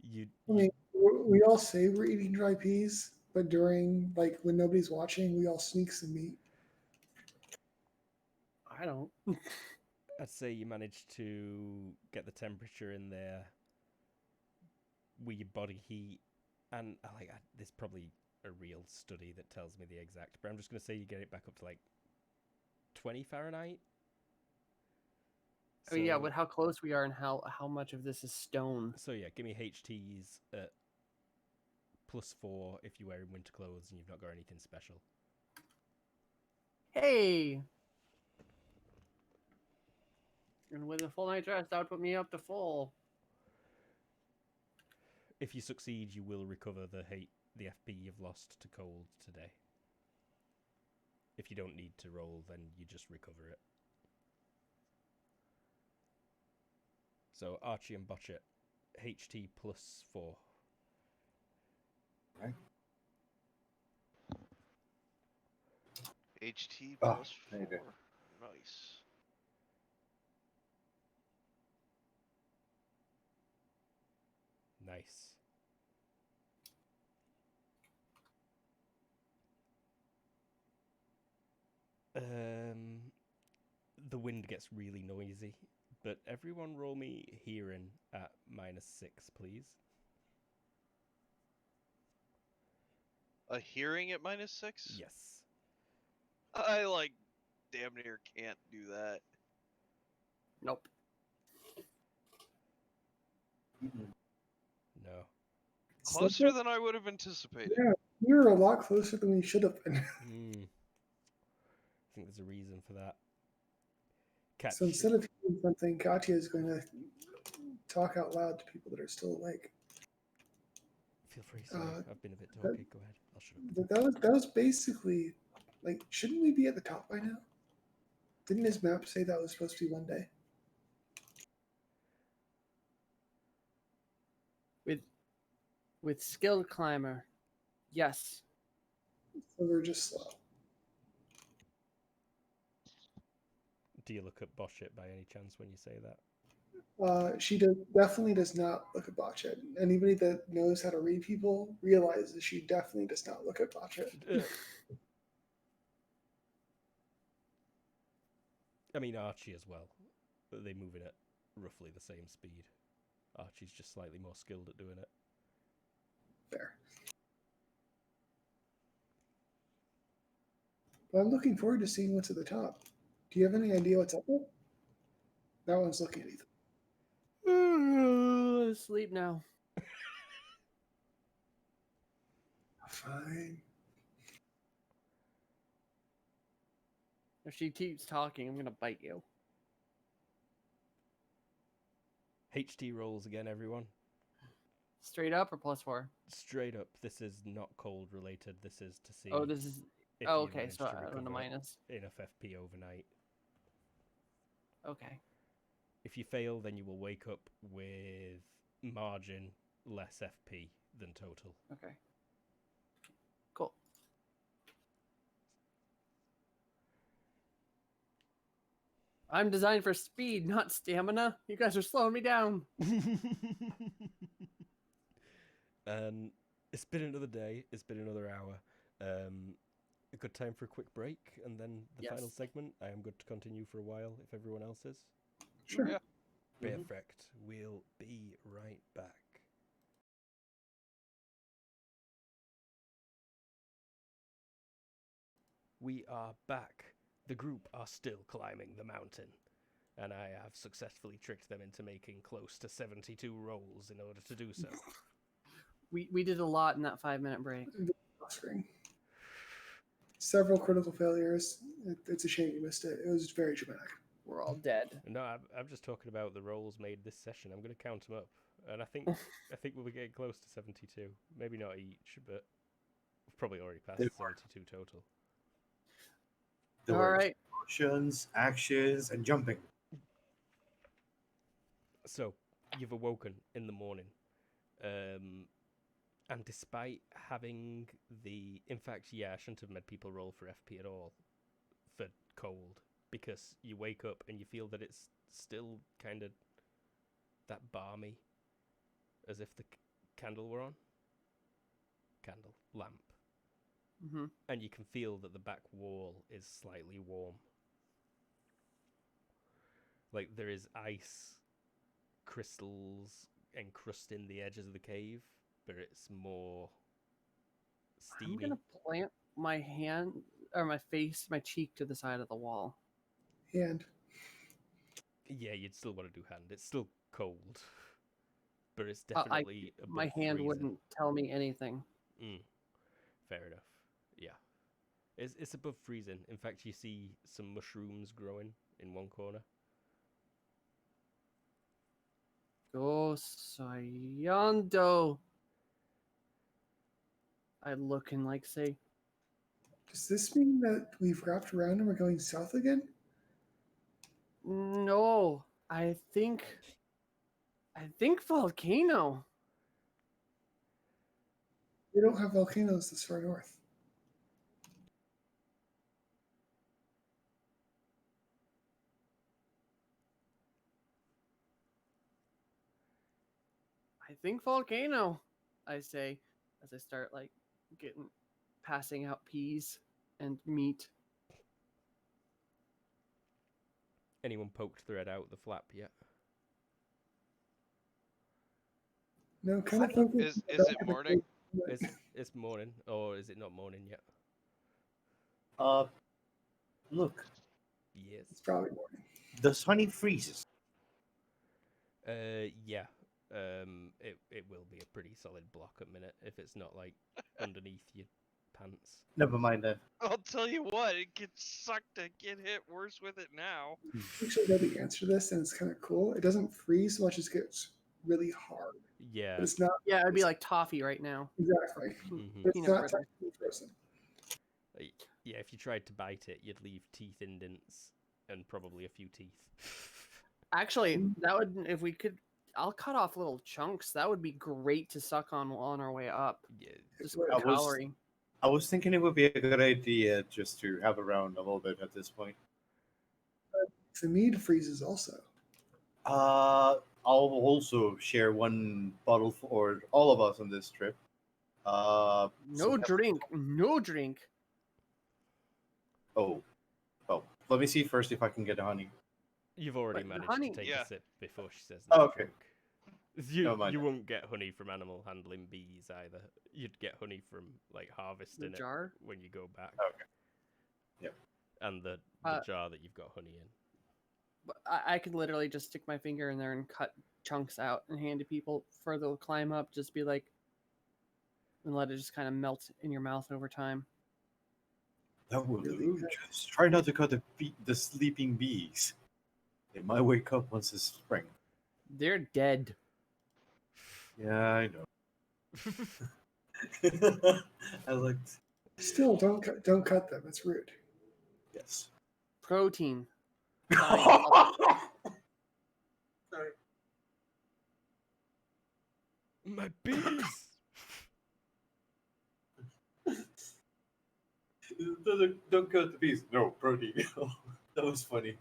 you, I mean, we all say we're eating dry peas, but during like when nobody's watching, we all sneak some meat. I don't. I'd say you managed to get the temperature in there with your body heat, and there's probably a real study that tells me the exact, but I'm just going to say you get it back up to like 20 Fahrenheit. I mean, yeah, with how close we are and how much of this is stone. So yeah, give me HTs at +4 if you're wearing winter clothes and you've not got anything special. Hey! And with a full night rest, that would put me up to full. If you succeed, you will recover the FP you've lost to cold today. If you don't need to roll, then you just recover it. So Archie and Botchet, HT +4. Right. HT Oh, plus there you 4. go. Nice. Nice. The wind gets really noisy, but everyone roll me hearing at -6, please. A hearing at -6? Yes. I like damn near can't do that. Nope. Mm-mm. No. Closer than I would have anticipated. Yeah, we were a lot closer than we should have been. I think there's a reason for that. Catch. So instead of hearing something, Katya is going to talk out loud to people that are still awake. Feel free. Sorry, I've been a bit that- talky. Go ahead. I'll shut up. That was basically like, shouldn't we be at the top by now? Didn't his map say that was supposed to be one day? With skilled climber, yes. So we're just slow. Do you look at Boschit by any chance when you say that? She definitely does not look at Botchet. Anybody that knows how to read people realizes she definitely does not look at Botchet. I mean, Archie as well. But they move in at roughly the same speed. Archie's just slightly more skilled at doing it. Fair. But I'm looking forward to seeing what's at the top. Do you have any idea what's up there? That one's looking at Ethan. Sleep now. Fine. If she keeps talking, I'm gonna bite you. HT rolls again, everyone. Straight up or +4? Straight up, this is not cold related. This is to see. Oh, this is. if Oh, you okay. manage So to I don't know recover minus. enough FP overnight. Okay. If you fail, then you will wake up with margin less FP than total. Okay. Cool. I'm designed for speed, not stamina. You guys are slowing me down. And it's been another day. It's been another hour. A good time for a quick break, and then the Yes. final segment. I am good to continue for a while if everyone else is. Sure. Yeah. Perfect. We'll be right back. We are back. The group are still climbing the mountain, and I have successfully tricked them into making close to 72 rolls in order to do so. We did a lot in that 5-minute break. Offspring. Several critical failures. It's a shame you missed it. It was very dramatic. We're all dead. No, I'm just talking about the rolls made this session. I'm going to count them up, and I think we'll be getting close to 72. Maybe not each, but we've probably already passed They were. 72 total. There All were right. explosions, actions, and jumping. So you've awoken in the morning, and despite having in fact, yeah, I shouldn't have made people roll for FP at all for cold, because you wake up and you feel that it's still kind of that balmy, as if the candle were on. Lamp. Mm-hmm. And you can feel that the back wall is slightly warm. Like there is ice crystals encrusting the edges of the cave, but it's more steamy. I'm gonna plant my hand or my face, my cheek to the side of the wall. And Yeah, you'd still want to do hand. It's still cold, but it's I- definitely above My hand freezing. wouldn't tell me anything. Fair enough. Yeah. It's above freezing. In fact, you see some mushrooms growing in one corner. Go Sayando. I look and like say, does this mean that we've wrapped around and we're going south again? no, I think volcano. We don't have volcanoes this far north. I think volcano. I say as I start like passing out peas and meat. Anyone poked their head out the flap yet? No, kind of Is it morning? It's morning, or is it not morning yet? Look, Yes. It's probably morning. Does honey freezes? Yeah. It will be a pretty solid block a minute if it's not like underneath your pants. Never mind that. I'll tell you what, it gets sucked to get hit worse with it now. I actually know the answer to this, and it's kind of cool. It doesn't freeze so much as it gets really hard, Yeah. but it's not Yeah, it'd be like toffee right now. exactly. Mhm. But it's Peanut not butter. technically frozen. Yeah, if you tried to bite it, you'd leave teeth indents and probably a few teeth. Actually, that would if we could. I'll cut off little chunks. That would be great to suck on our way up. Yeah. Just would. quick calorie. I was thinking it would be a good idea just to have around a little bit at this point. The mead freezes also. I'll also share one bottle for all of us on this trip. No so- drink. No drink. Oh, well, let me see first if I can get the honey. You've already But managed honey- to take Yeah. a sip before she says Oh, no okay. drink. You, Never mind you then. won't get honey from animal handling bees either. You'd get honey from like harvesting it Jar. when you go back. Okay. Yep. And the Uh, jar that you've got honey in. But I could literally just stick my finger in there and cut chunks out and hand to people for the climb up. Just be like, and let it just kind of melt in your mouth over time. That will Really do. good. Just try not to cut the sleeping bees. They might wake up once it's spring. They're dead. Yeah, I know. I like. Still, don't cut them. It's rude. Yes. Protein. Sorry. My bees! Don't cut the bees. No, protein. That was funny.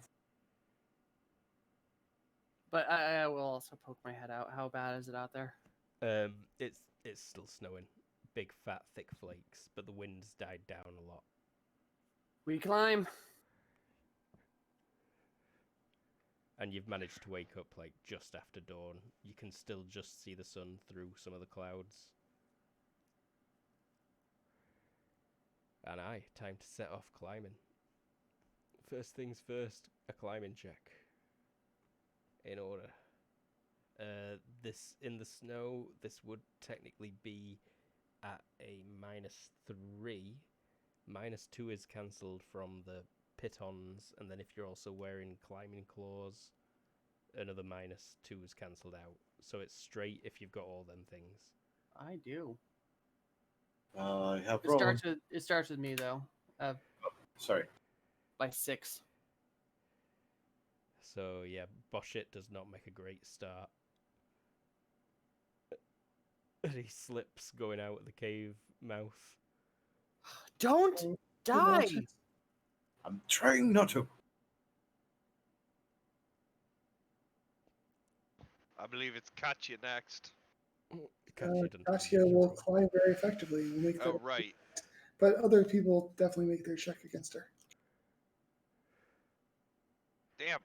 But I will also poke my head out. How bad is it out there? It's still snowing. Big fat thick flakes, but the wind's died down a lot. We climb. And you've managed to wake up like just after dawn. You can still just see the sun through some of the clouds. And time to set off climbing. First things first, a climbing check. In order. This in the snow, this would technically be at a -3. -2 is cancelled from the pitons, and then if you're also wearing climbing claws, another -2 is cancelled out. So it's straight if you've got all them things. I do. I have It wrong. starts with me though. Sorry. By 6. So yeah, Boshit does not make a great start. And he slips going out the cave mouth. Don't Oh, die. I'm trying not to. I believe it's Katya next. Katya doesn't have Katya much will roll. climb very effectively. Will make Oh, that, right. but other people definitely make their check against her. Damn.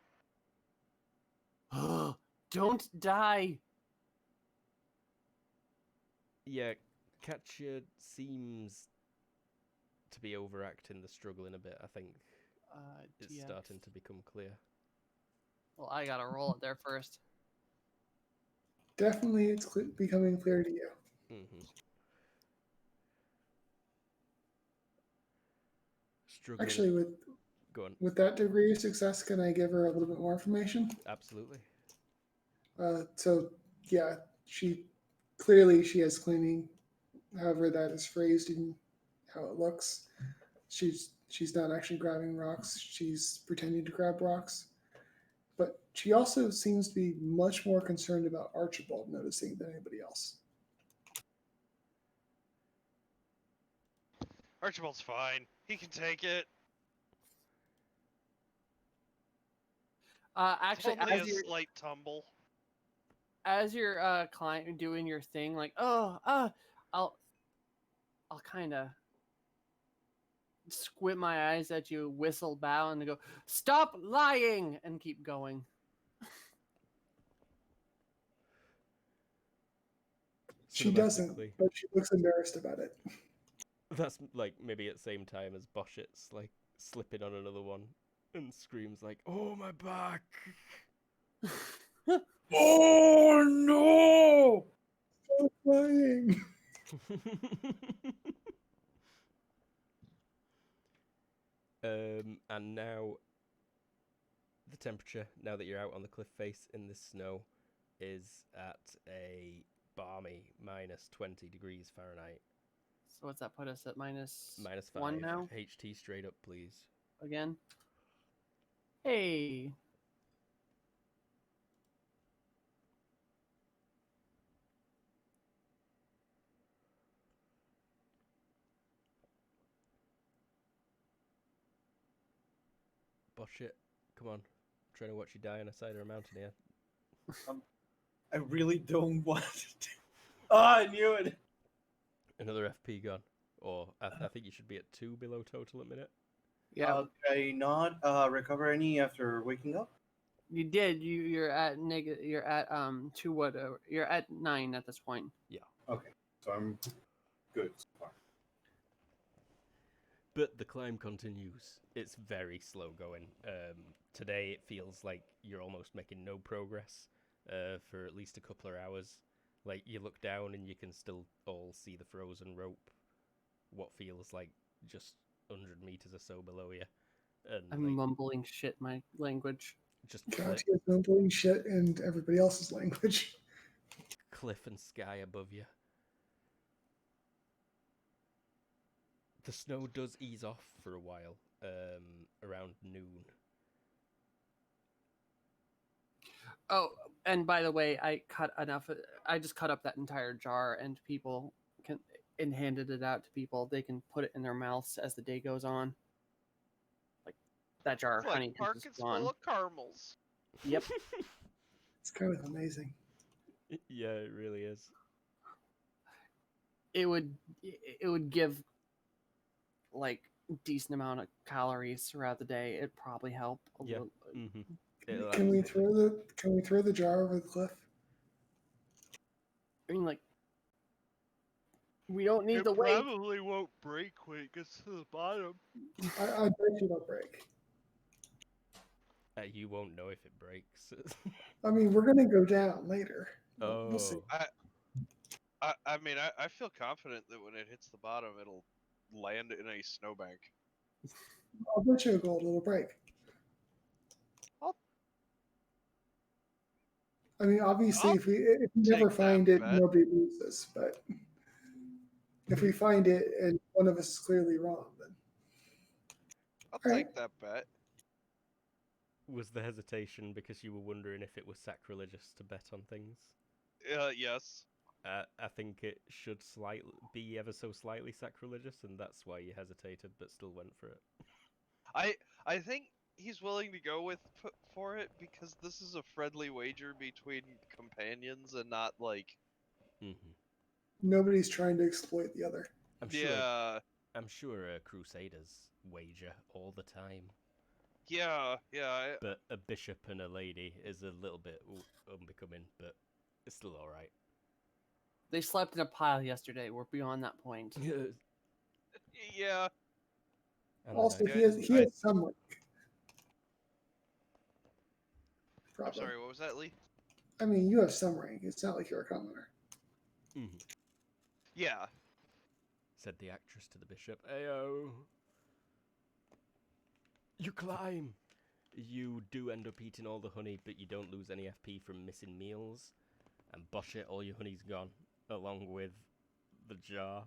Don't die. Yeah, Katya seems to be overacting the struggling a bit. I think it's TX. starting to become clear. Well, I gotta roll it there first. Definitely, it's becoming clear to you. Mm-hmm. Struggling. Actually, Go on. with that degree of success, can I give her a little bit more information? Absolutely. So yeah, she clearly she has cleaning. However, that is phrased in how it looks. She's not actually grabbing rocks. She's pretending to grab rocks. But she also seems to be much more concerned about Archibald noticing than anybody else. Archibald's fine. He can take it. Actually, Only a as you're slight tumble. client doing your thing, like, I'll kind of squint my eyes at you, whistle, bow, and go, "Stop lying!" and keep going. She doesn't, Cinematically. but she looks embarrassed about it. That's like maybe at the same time as Boshit's like slipping on another one. and screams like, "Oh, my back!" Oh no! Stop flying. And now the temperature, now that you're out on the cliff face in this snow, is at a balmy minus 20 degrees Fahrenheit. So what's that put us at Minus 5. -1 now? HT straight up, please. Again? Hey. Botch it. Come on. I'm trying to watch you die on a side of a mountain here. I really don't want to. Oh, I knew it. Another FP gone. Or I think you should be at 2 below total at minute. Yeah, Did I not recover any after waking up? you did. You're at negative. You're at 2 what? You're at 9 at this point. Okay, so I'm good so far. But the climb continues. It's very slow going. Today it feels like you're almost making no progress for at least a couple of hours. Like, you look down and you can still all see the frozen rope, what feels like just 100 meters or so below you. And I'm like, mumbling shit my language. just Katya's mumbling shit in everybody else's language. cliff and sky above you. The snow does ease off for a while, around noon. Oh, and by the way, I cut enough. I just cut up that entire jar, and people can and handed it out to people. They can put it in their mouths as the day goes on. Like that jar of It's like honey is just pockets gone. full of caramels. Yep. It's kind of amazing. Yeah, it really is. It would give like decent amount of calories throughout the day. It'd probably help a Yeah. little. Mm-hmm. Can we throw the jar over the cliff? I mean, like we don't need It the weight. probably won't break when it gets to the bottom. I bet you it'll break. You won't know if it breaks. I mean, we're gonna go down later. We'll see. Oh. I mean, I feel confident that when it hits the bottom, it'll land in a snowbank. I'll bet you a gold it'll break. I'll I mean, obviously, I'll if we never take that find it, bet. nobody loses. But if we find it and one of us is clearly wrong, then I'll Alright. take that bet. Was the hesitation because you were wondering if it was sacrilegious to bet on things? Yes. I think it should be ever so slightly sacrilegious, and that's why you hesitated, but still went for it. I think he's willing to go for it because this is a friendly wager between companions and not like. Mm-hmm. nobody's trying to exploit the other. Yeah. I'm sure crusaders wager all the time, Yeah. but a bishop and a lady is a little bit unbecoming, but it's still all right. They slept in a pile yesterday. We're beyond that point. Yeah. And Also, then he has some rank. I'm Probably. sorry. What was that, Lee? I mean, you have some rank. It's not like you're a commoner. Mhm, Yeah. said the actress to the bishop. Ayo. You climb. You do end up eating all the honey, but you don't lose any FP from missing meals. And bosh it, all your honey's gone, along with the jar.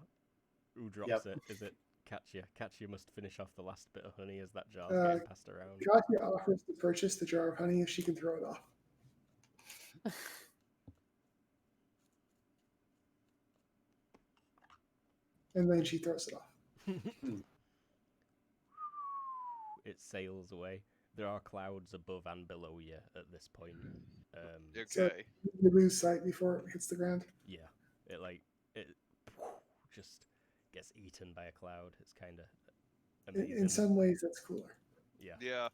Who drops it? Is it Katya? Katya must finish off the last bit of honey as that jar's getting passed around. Katya offers to purchase the jar of honey if she can throw it off. And then she throws it off. It sails away. There are clouds above and below you at this point. So Okay. you lose sight before it hits the ground. Yeah, it just gets eaten by a cloud. It's kind of amazing. In some ways, that's cooler. Yeah, Yeah.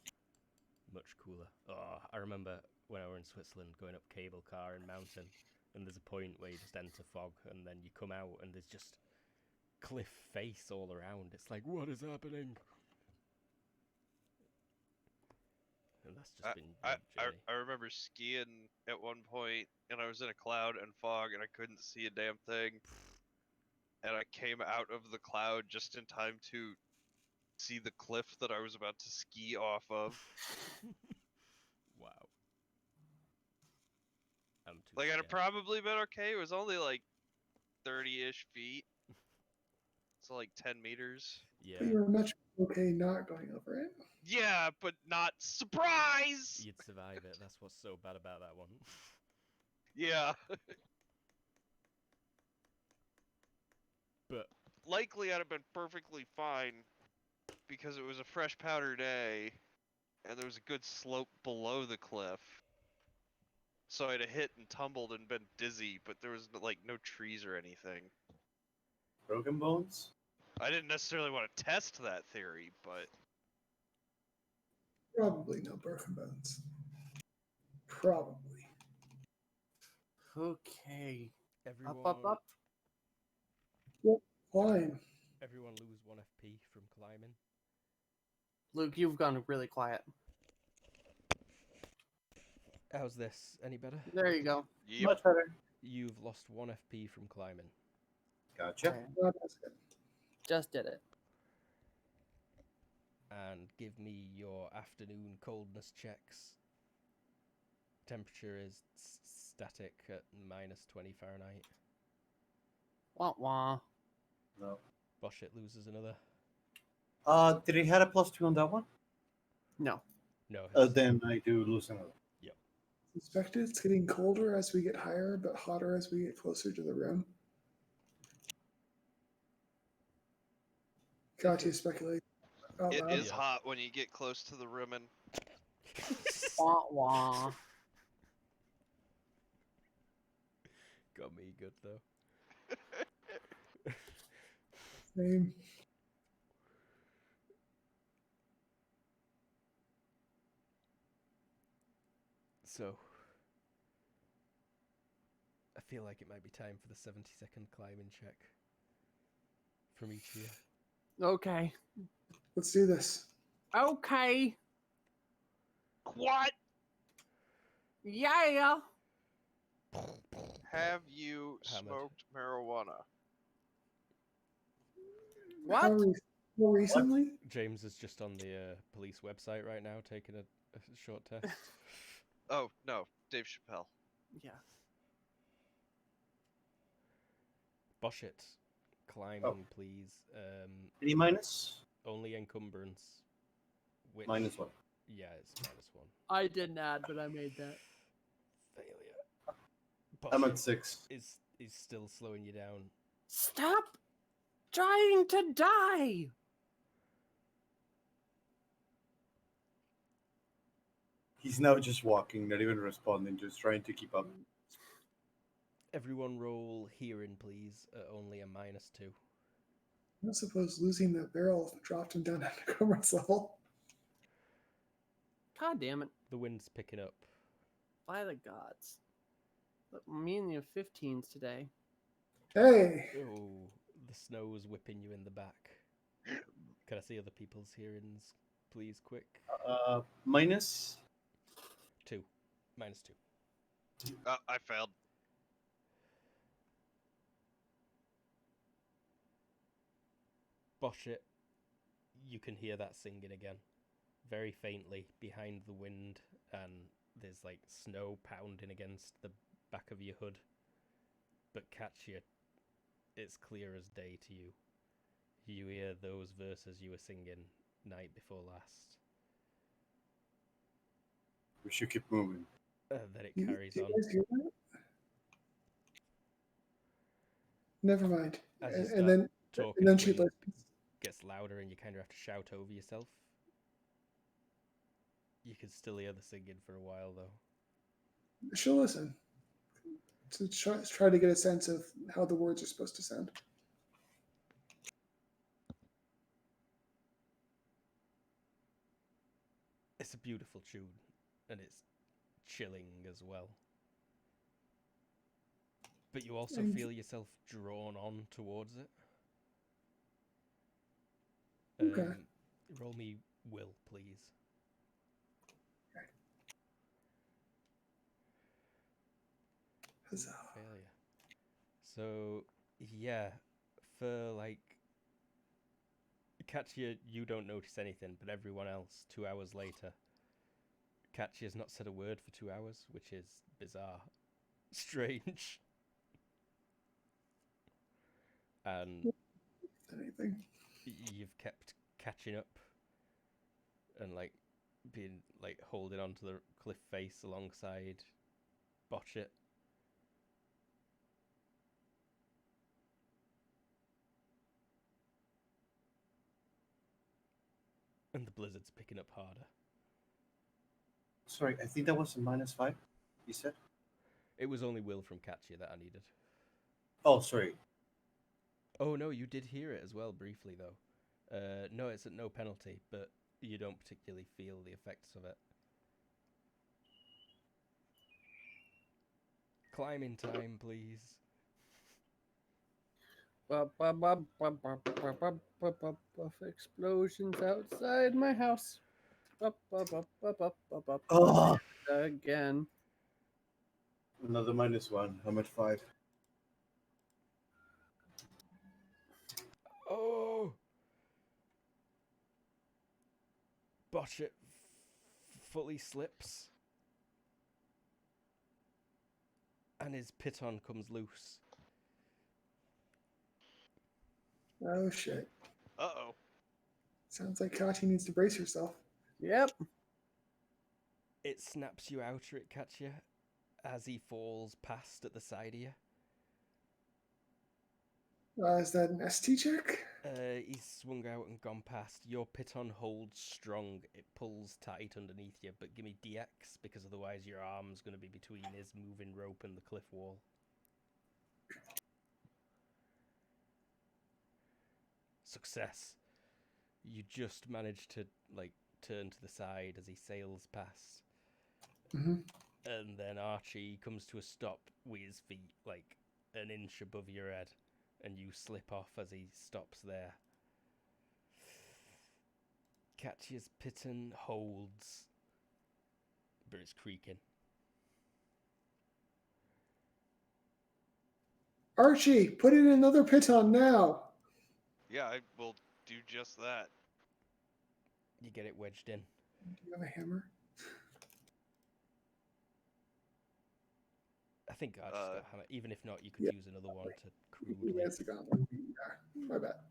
much cooler. Oh, I remember when I were in Switzerland going up cable car and mountain, and there's a point where you just enter fog, and then you come out, and there's just cliff face all around. It's like, what is happening? And that's just I, been I, your I, journey. I remember skiing at one point, and I was in a cloud and fog, and I couldn't see a damn thing. And I came out of the cloud just in time to see the cliff that I was about to ski off of. Wow. I'm too Like, I'd scared. have probably been okay. It was only like 30-ish feet. So like 10 meters. Yeah, But you were much okay not going over it. Yeah, but not surprise! you'd survive it. That's what's so bad about that one. Yeah. But Likely I'd have been perfectly fine because it was a fresh powder day and there was a good slope below the cliff. So I'd have hit and tumbled and been dizzy, but there was like no trees or anything. Broken bones? I didn't necessarily want to test that theory, but Probably no broken bones. Probably. Okay. everyone, Up. Climb. everyone lose 1 FP from climbing. Luke, you've gone really quiet. How's this? Any better? There you go. yep. Much better. You've lost 1 FP from climbing. Gotcha. Okay. Not as good. Just did it. And give me your afternoon coldness checks. Temperature is static at -20 Fahrenheit. Wah wah. No. Boshit loses another. Did he had a +2 on that one? No. No. Then I do lose another. Suspected it's getting colder as we get higher, but hotter as we get closer to the rim. Katya speculates. Out It loud. is Yeah. hot when you get close to the rimming. Wah wah. Got me good though. Same. So, I feel like it might be time for the 70-second climbing check from each of you. Okay. Let's do this. Okay. What? Yeah. Have you Hammered. smoked marijuana? What? More recently? James is just on the police website right now taking a short test. Oh, no. Dave Chappelle. Yeah. Boshit, climbing, please. Any minus? Only encumbrance. Which, -1. Yeah, it's -1. I didn't add, but I made that. Failure. I'm at Boshit 6. is still slowing you down. Stop trying to die. He's now just walking, not even responding, just trying to keep up. Everyone roll hearing, please, at only a -2. I don't suppose losing that barrel dropped him down to Comer's level. God damn it. The wind's picking up. By the gods. But me and you have 15s today. Hey! Oh, the snow's whipping you in the back. Can I see other people's hearings, please, quick? Minus? 2. -2. I failed. Boshit, you can hear that singing again. Very faintly behind the wind, and there's like snow pounding against the back of your hood. But Katya, it's clear as day to you. You hear those verses you were singing night before last. We should keep moving. Then it You carries guys on. hear that? Never mind. As you And start then talking, then the she wind listens. gets louder and you kind of have to shout over yourself. You can still hear the singing for a while, though. She'll listen. To try to get a sense of how the words are supposed to sound. It's a beautiful tune, and it's chilling as well. But you also And- feel yourself drawn on towards it. Okay. Roll me will, please. Right. Huzzah. Failure. So, yeah, for like Katya, you don't notice anything, but everyone else, 2 hours later, Katya's not said a word for 2 hours, which is bizarre. Strange. And Anything? you've kept catching up and like being like holding onto the cliff face alongside Botchet. And the blizzard's picking up harder. Sorry, I think that was a -5. You said? It was only will from Katya that I needed. Oh, sorry. Oh no, you did hear it as well briefly though. No, it's at no penalty, but you don't particularly feel the effects of it. Climbing time, please. Explosions outside my house. Oh, Again. another -1. I'm at 5. Oh! Botchet fully slips. And his piton comes loose. Oh shit. Uh-oh. Sounds like Kachi needs to brace herself. Yep. It snaps you out, or it catch you as he falls past at the side of you. Is that an ST check? He's swung out and gone past. Your piton holds strong. It pulls tight underneath you, but give me DX, because otherwise your arm's going to be between his moving rope and the cliff wall. Success. You just managed to, like, turn to the side as he sails past. Mm-hmm. And then Archie comes to a stop with his feet, like, an inch above your head. And you slip off as he stops there. Katya's piton holds, but it's creaking. Archie, put in another piton now. Yeah, I will do just that. You get it wedged in. Do you have a hammer? I think Archie's got a hammer. Even if not, you could Yeah. use another one to He crudely. has a gauntlet. Yeah, my bad.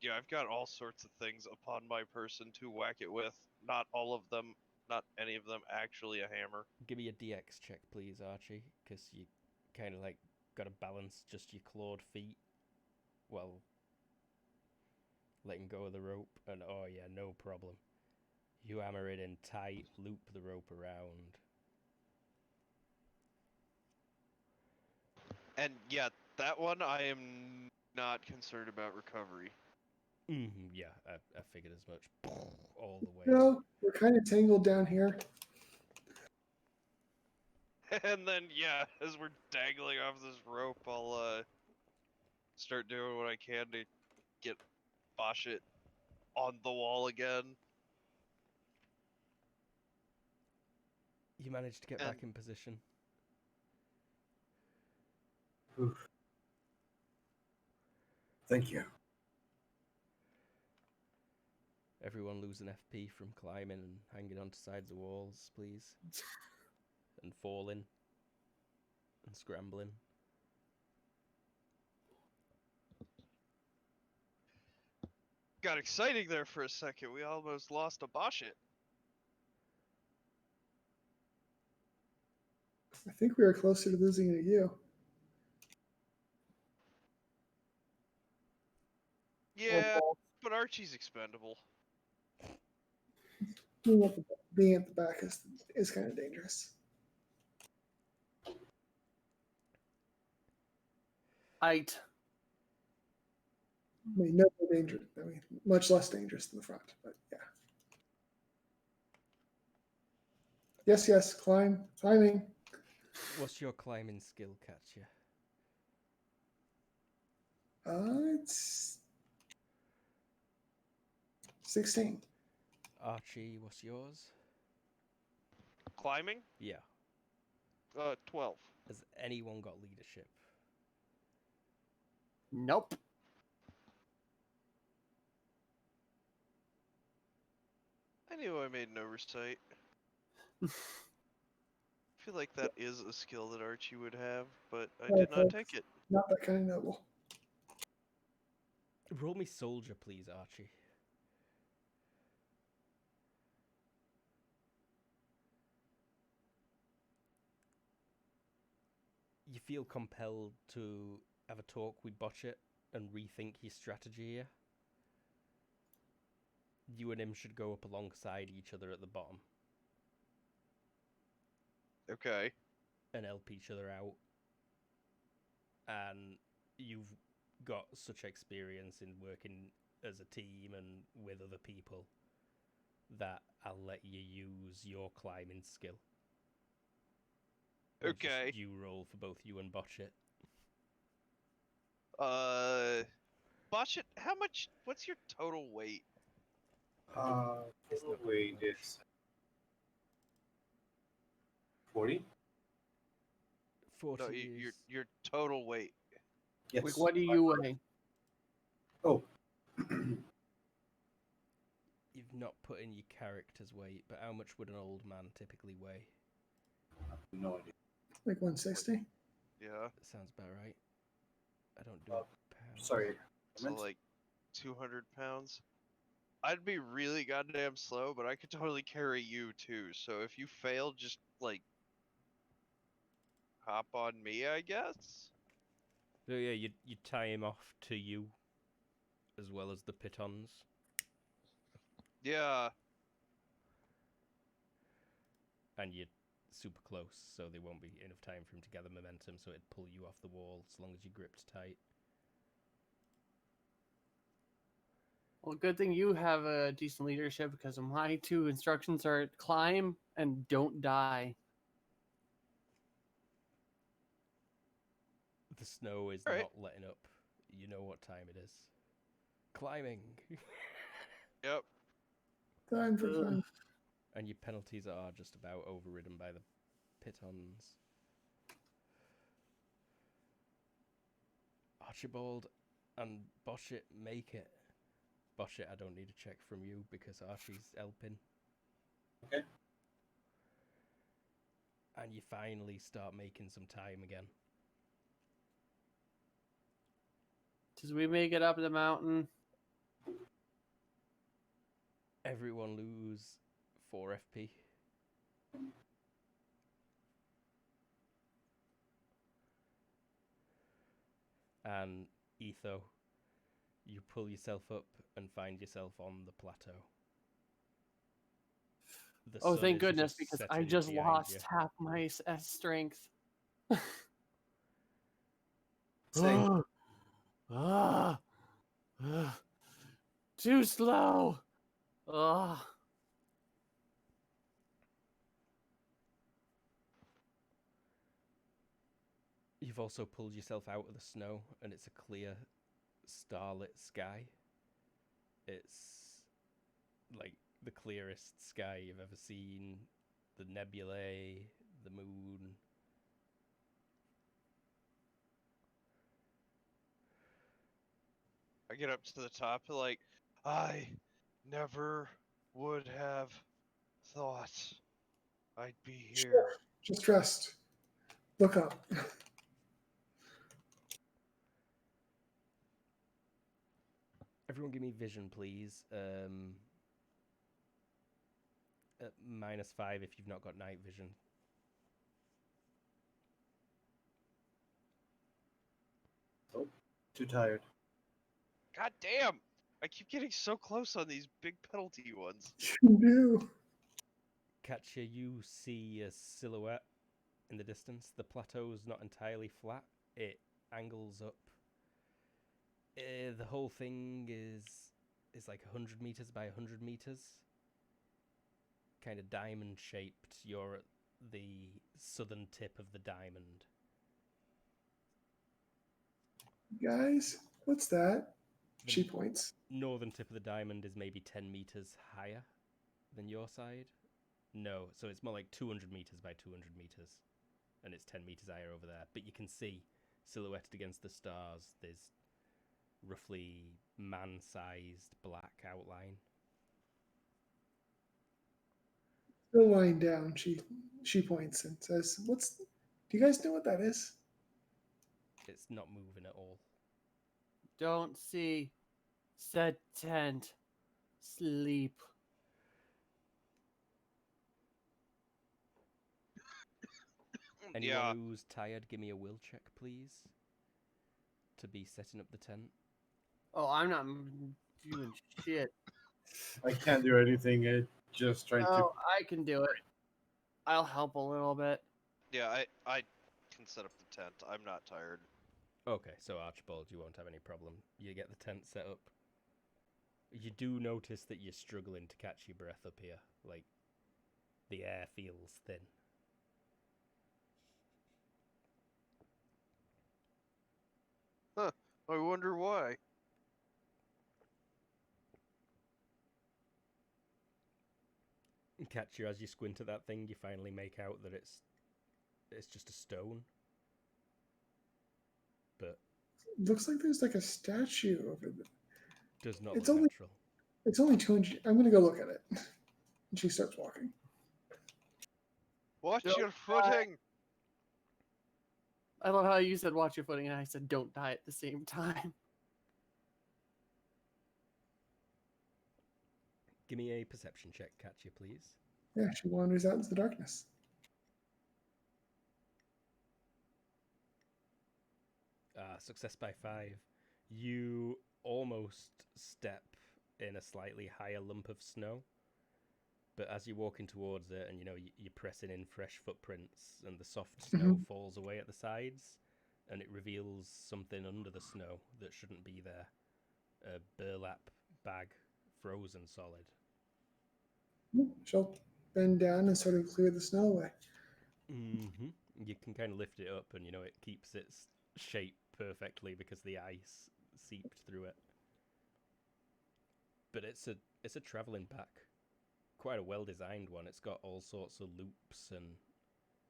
Yeah, I've got all sorts of things upon my person to whack it with. Not all of them, not any of them actually a hammer. Give me a DX check, please, Archie, because you kind of like got to balance just your clawed feet while letting go of the rope. And oh yeah, no problem. You hammer it in tight, loop the rope around. And yeah, that one I am not concerned about recovery. Yeah, I figured as much. All the way. No, we're kind of tangled down here. And then yeah, as we're dangling off this rope, I'll start doing what I can to get Boshet on the wall again. You managed to get back in position. Oof. Thank you. Everyone lose an FP from climbing and hanging onto sides of walls, please. And falling. And scrambling. Got exciting there for a second. We almost lost a Boshet. I think we are closer to losing it to you. Yeah, but Archie's expendable. Being at the back is kind of dangerous. Height. I mean, no more dangerous. I mean, much less dangerous than the front, but yeah. Yes, climbing. What's your climbing skill, Katya? It's 16. Archie, what's yours? Climbing? Yeah. 12. Has anyone got leadership? Nope. I knew I made an oversight. I feel like that is a skill that Archie would have, but I did not take it. Not that kind of noble. Roll me soldier, please, Archie. You feel compelled to have a talk with Botchet and rethink your strategy here. You and him should go up alongside each other at the bottom Okay. and help each other out. And you've got such experience in working as a team and with other people that I'll let you use your climbing skill. And just Okay. you roll for both you and Botchet. Botchet, how much? What's your total weight? It's not Weight much. is 40. 40 No, is... your total weight. Yes. Like, what do you weigh? Oh. You've not put in your character's weight, but how much would an old man typically weigh? No idea. Like 160. Yeah. Sounds about right. I don't do Uh, pounds. Sorry. So like 200 pounds. I'd be really goddamn slow, but I could totally carry you too. So if you fail, just like hop on me, I guess. So yeah, you tie him off to you, as well as the pitons, Yeah. and you're super close, so there won't be enough time for him to gather momentum, so it'd pull you off the wall as long as you gripped tight. Well, good thing you have a decent leadership because my two instructions are climb and don't die. The snow is All right. not letting up. You know what time it is. Climbing. Yep. Time for fun. And your penalties are just about overridden by the pitons. Archibald and Botchet make it. Botchet, I don't need a check from you because Archie's helping. Okay. And you finally start making some time again. Did we make it up the mountain? Everyone lose 4 FP. And Etho, you pull yourself up and find yourself on the plateau. The Oh, sun thank is goodness, just because I setting just behind lost you. half my strength. Same. Too slow. Ugh. You've also pulled yourself out of the snow, and it's a clear, starlit sky. It's like the clearest sky you've ever seen. The nebulae, the moon. I get up to the top, like, I never would have thought I'd be here. Sure. Just trust. Look up. Everyone give me vision, please. At -5 if you've not got night vision. Oh, too tired. God damn! I keep getting so close on these big penalty ones. You do. Katya, you see a silhouette in the distance. The plateau is not entirely flat. It angles up. The whole thing is like 100 meters by 100 meters. Kind of diamond shaped. You're at the southern tip of the diamond. Guys, what's that? The She points. northern tip of the diamond is maybe 10 meters higher than your side. No, so it's more like 200 meters by 200 meters. and it's 10 meters higher over there. But you can see, silhouetted against the stars, there's roughly man-sized black outline. Still lying down, she points and says, "What's? Do you guys know what that is?" It's not moving at all. Don't see. Said tent. Sleep. Anyone Yeah. who's tired, give me a will check, please. To be setting up the tent. Oh, I'm not doing shit. I can't do anything. I just trying to. Oh, I can do it. I'll help a little bit. Yeah, I can set up the tent. I'm not tired. Okay, so Archibald, you won't have any problem. You get the tent set up. You do notice that you're struggling to catch your breath up here. Like, the air feels thin. Huh. I wonder why. Catch you as you squint at that thing, you finally make out that it's just a stone. But Looks like there's like a statue over there. does not It's look only- natural. It's only 200. I'm gonna go look at it. And she starts walking. Watch Don't your footing. I love how you said watch your footing and I said don't die at the same time. Give me a perception check, Katya, please. Yeah, she wanders out into the darkness. Success by 5. You almost step in a slightly higher lump of snow, but as you're walking towards it and you're pressing in fresh footprints and the soft snow falls away at the sides and it reveals something under the snow that shouldn't be there. A burlap bag, frozen solid. She'll bend down and sort of clear the snow away. You can kind of lift it up and it keeps its shape perfectly because the ice seeped through it. But it's a traveling pack. Quite a well-designed one. It's got all sorts of loops, and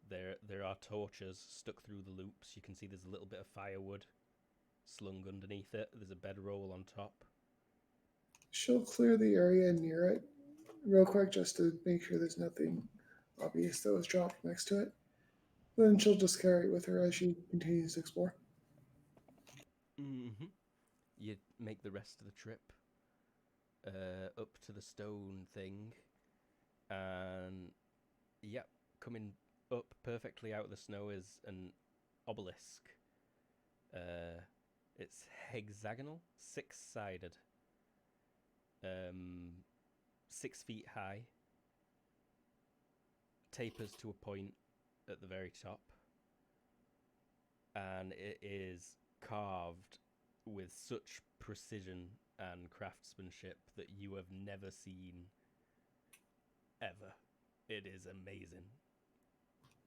there are torches stuck through the loops. You can see there's a little bit of firewood slung underneath it. There's a bedroll on top. She'll clear the area near it real quick just to make sure there's nothing obvious that was dropped next to it. Then she'll just carry it with her as she continues to explore. You make the rest of the trip up to the stone thing, and yep, coming up perfectly out of the snow is an obelisk. It's hexagonal, 6-sided, 6 feet high, tapers to a point at the very top, and it is carved with such precision and craftsmanship that you have never seen ever. It is amazing.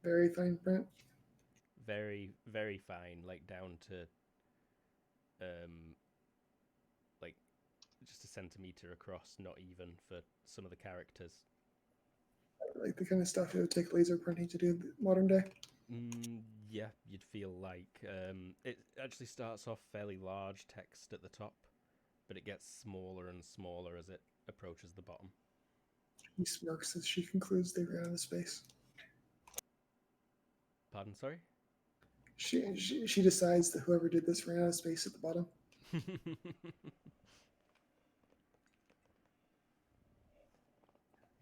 Very fine print. Very, very fine, like down to like just a centimeter across, not even for some of the characters. Like the kind of stuff it would take laser printing to do modern day. Yeah, you'd feel like it actually starts off fairly large text at the top, but it gets smaller and smaller as it approaches the bottom. He smirks as she concludes they ran out of space. Pardon, sorry? She decides that whoever did this ran out of space at the bottom.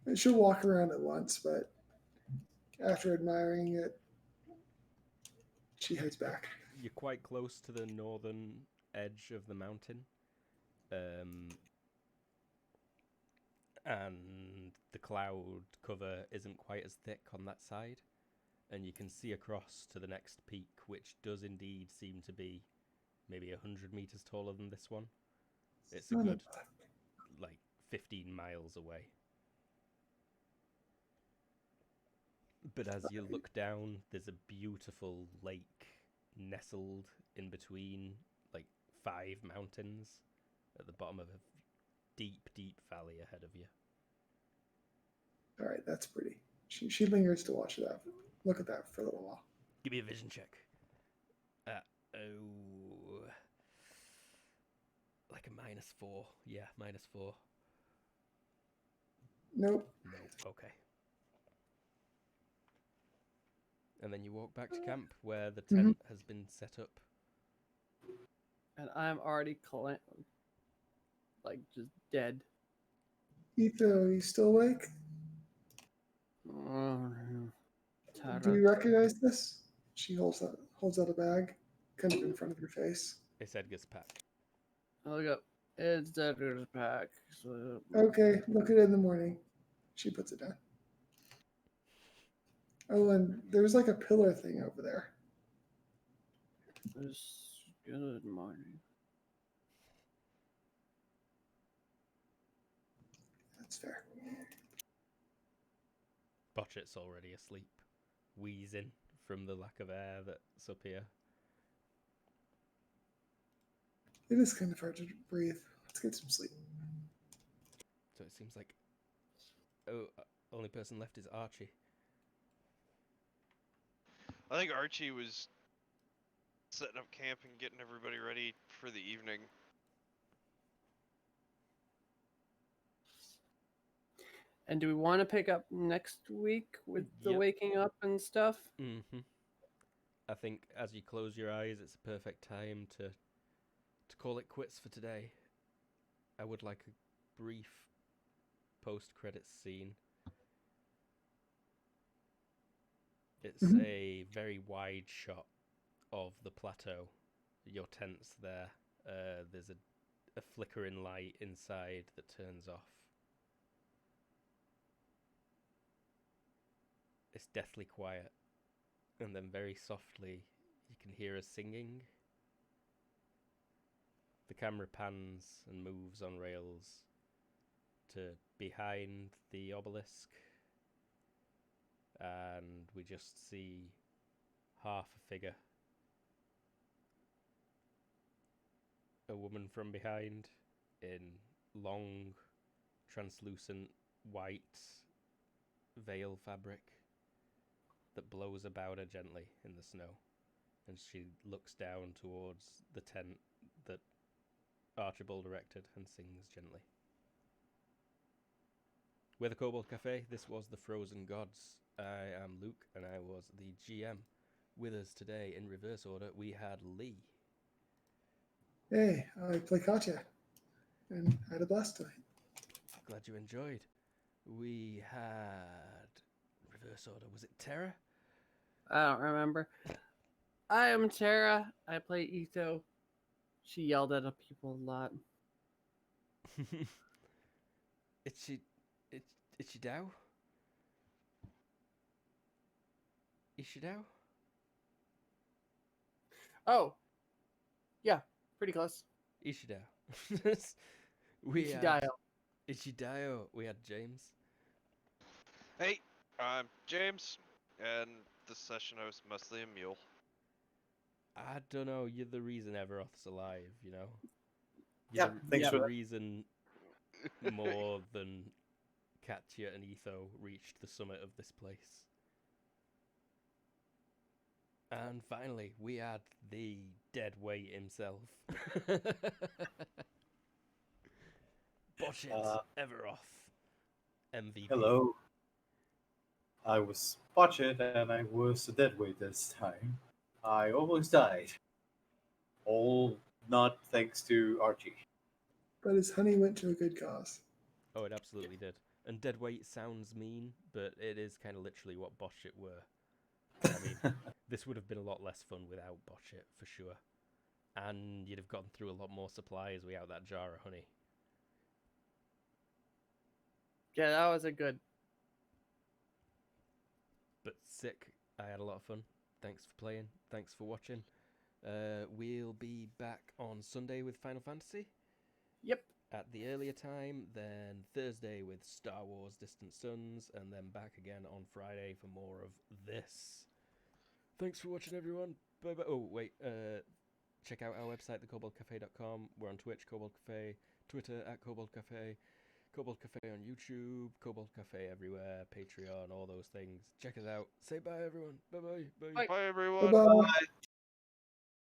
And she'll walk around it once, but after admiring it, she heads back. You're quite close to the northern edge of the mountain. And the cloud cover isn't quite as thick on that side. And you can see across to the next peak, which does indeed seem to be maybe 100 meters taller than this one. It's a Son of good, like, 15 miles away. But as you look down, there's a beautiful lake nestled in between, like, 5 mountains at the bottom of a deep, deep valley ahead of you. All right, that's pretty. She lingers to watch that. Look at that for a little while. Give me a vision check. Oh, like a -4. Yeah, -4. Nope. No, okay. And then you walk back to camp where the tent has been set up. And I'm already like just dead. Etho, are you still awake? Oh, Do you recognize this? She holds out a bag, kind of in front of your face. It's Edgar's pack. I look up. It's Edgar's pack. So Okay, look at it in the morning. She puts it down. Oh, and there's like a pillar thing over there. it's good morning. That's fair. Botchet's already asleep, wheezing from the lack of air that's up here. It is kind of hard to breathe. Let's get some sleep. So it seems like, only person left is Archie. I think Archie was setting up camp and getting everybody ready for the evening. And do we want to pick up next week with the Yep. waking up and stuff? Mm-hmm. I think as you close your eyes, it's a perfect time to call it quits for today. I would like a brief post-credits scene. It's a very wide shot of the plateau. Your tent's there. There's a flickering light inside that turns off. It's deathly quiet. And then very softly, you can hear us singing. The camera pans and moves on rails to behind the obelisk. And we just see half a figure. A woman from behind in long, translucent, white veil fabric that blows about her gently in the snow. And she looks down towards the tent that Archibald erected and sings gently. We're the Kobold Cafe. This was the Frozen Gods. I am Luke, and I was the GM. With us today, in reverse order, we had Lee. Hey, I play Katya, and I had a blast tonight. Glad you enjoyed. We had reverse order. Was it Terra? I don't remember. I am Tara. I play Etho. She yelled at people a lot. Ichidao? Ishidao? Oh, yeah, pretty close. Ishidao. We She had died. Ichidayo. We had James. Hey, I'm James, and this session I was mostly a mule. I don't know. You're the reason Everoth's alive. You know. Yeah, thanks You're for the that. reason more than Katya and Etho reached the summit of this place. And finally, we had the dead weight himself. Botchet Everoth, MVP. Hello. I was Botchet and I was a deadweight this time. I almost died. All not thanks to Archie. But his honey went to a good cause. Oh, it absolutely did. And dead weight sounds mean, but it is kind of literally what Botchet were. I mean, this would have been a lot less fun without Botchet, for sure. And you'd have gotten through a lot more supplies without that jar of honey. Yeah, that was a good. But sick. I had a lot of fun. Thanks for playing. Thanks for watching. We'll be back on Sunday with Final Fantasy. Yep. At the earlier time, then Thursday with Star Wars Distant Suns, and then back again on Friday for more of this. Thanks for watching, everyone. Bye-bye. Oh, wait. Check out our website, thekoboldcafe.com. We're on Twitch, Kobold Cafe, Twitter, @Kobold Cafe. Kobold Cafe on YouTube, Kobold Cafe everywhere, Patreon, all those things. Check us out. Say bye, everyone. Bye-bye. Bye. Bye. Bye, everyone. Bye-bye.